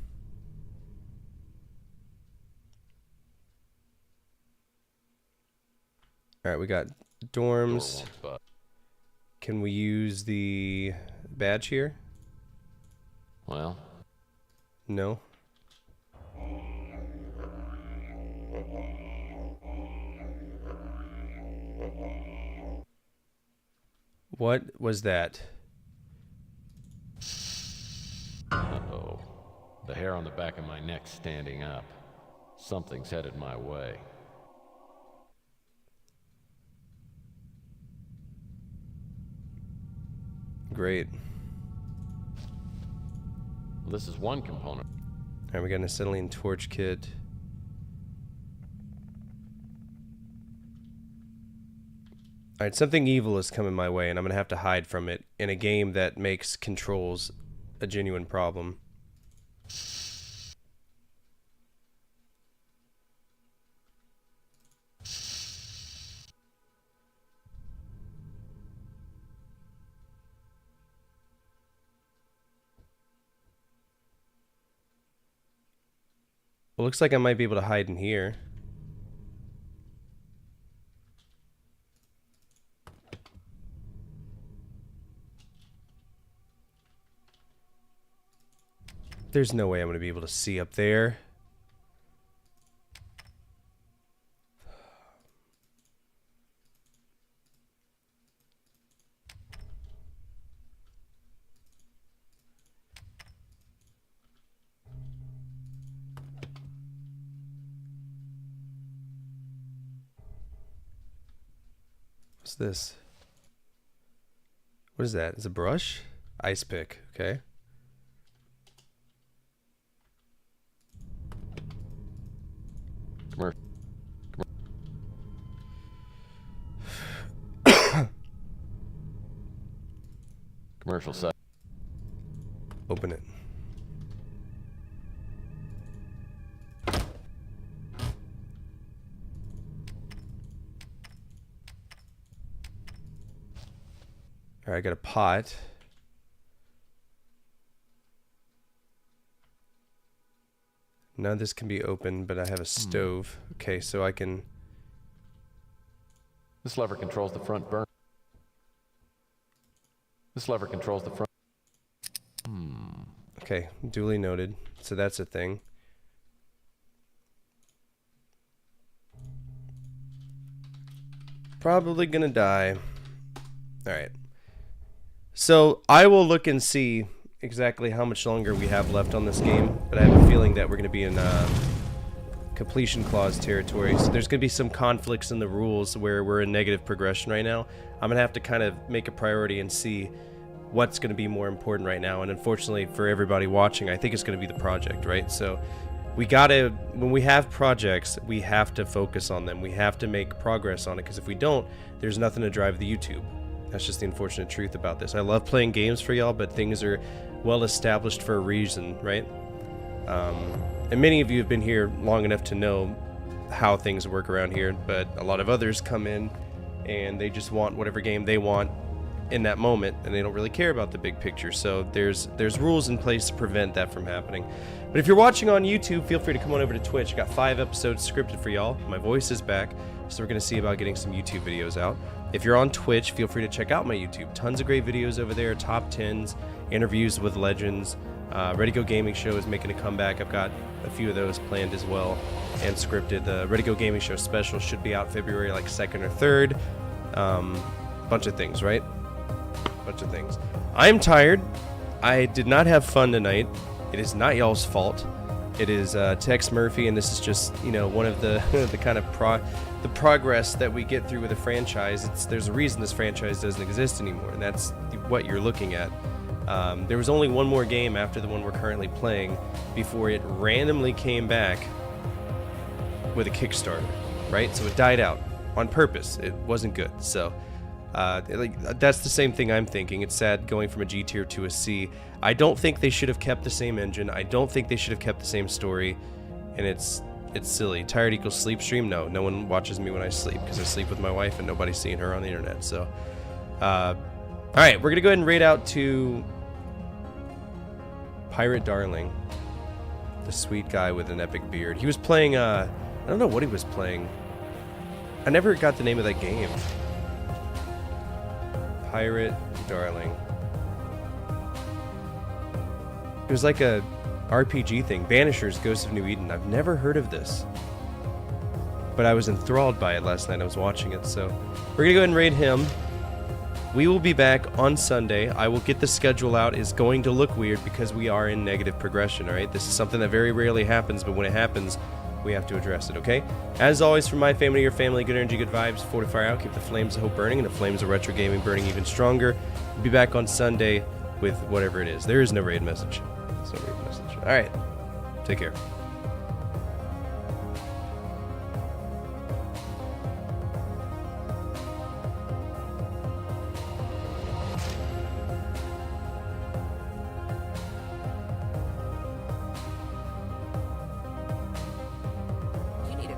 Alright, we got dorms. Can we use the badge here? Well. No. What was that? Uh-oh. The hair on the back of my neck's standing up. Something's headed my way. Great. This is one component. Alright, we got an acetylene torch kit. Alright, something evil is coming my way, and I'm going to have to hide from it in a game that makes controls a genuine problem. Well, looks like I might be able to hide in here. There's no way I'm going to be able to see up there. What's this? What is that? It's a brush? Ice pick, okay. Commercial set. Open it. Alright, I got a pot. None of this can be open, but I have a stove. Okay, so I can... This lever controls the front burner. This lever controls the front. Okay, duly noted. So that's a thing. Probably gonna die. Alright. So I will look and see exactly how much longer we have left on this game, but I have a feeling that we're gonna be in completion clause territory. So there's gonna be some conflicts in the rules where we're in negative progression right now. I'm gonna have to kind of make a priority and see what's gonna be more important right now. And unfortunately for everybody watching, I think it's gonna be the project, right? So we gotta, when we have projects, we have to focus on them. We have to make progress on it, because if we don't, there's nothing to drive the YouTube. That's just the unfortunate truth about this. I love playing games for y'all, but things are well established for a reason, right? And many of you have been here long enough to know how things work around here, but a lot of others come in and they just want whatever game they want in that moment, and they don't really care about the big picture. So there's rules in place to prevent that from happening. But if you're watching on YouTube, feel free to come on over to Twitch. I got 5 episodes scripted for y'all. My voice is back, so we're gonna see about getting some YouTube videos out. If you're on Twitch, feel free to check out my YouTube. Tons of great videos over there, top 10s, interviews with legends. Ready Go Gaming Show is making a comeback. I've got a few of those planned as well and scripted. The Ready Go Gaming Show special should be out February like 2nd or 3rd. Bunch of things, right? Bunch of things. I'm tired. I did not have fun tonight. It is not y'all's fault. It is Tex Murphy, and this is just, you know, one of the the kind of the progress that we get through with a franchise. There's a reason this franchise doesn't exist anymore, and that's what you're looking at. There was only one more game after the one we're currently playing before it randomly came back with a Kickstarter, right? So it died out on purpose. It wasn't good. So that's the same thing I'm thinking. It's sad going from a G tier to a C. I don't think they should have kept the same engine. I don't think they should have kept the same story. And it's silly. Tired equals sleep stream? No one watches me when I sleep because I sleep with my wife and nobody's seeing her on the internet. So, alright, we're gonna go ahead and raid out to Pirate Darling, the sweet guy with an epic beard. He was playing, I don't know what he was playing. I never got the name of that game. Pirate Darling. It was like a RPG thing. Banishers, Ghost of New Eden. I've never heard of this, but I was enthralled by it last night. I was watching it, so we're gonna go ahead and raid him. We will be back on Sunday. I will get the schedule out. It's going to look weird because we are in negative progression, all right? This is something that very rarely happens, but when it happens, we have to address it, okay? As always, from my family to your family, good energy, good vibes, fortify out, keep the flames of hope burning, and the flames of retro gaming burning even stronger. We'll be back on Sunday with whatever it is. There is no raid message. There's no raid message. All right. Take care.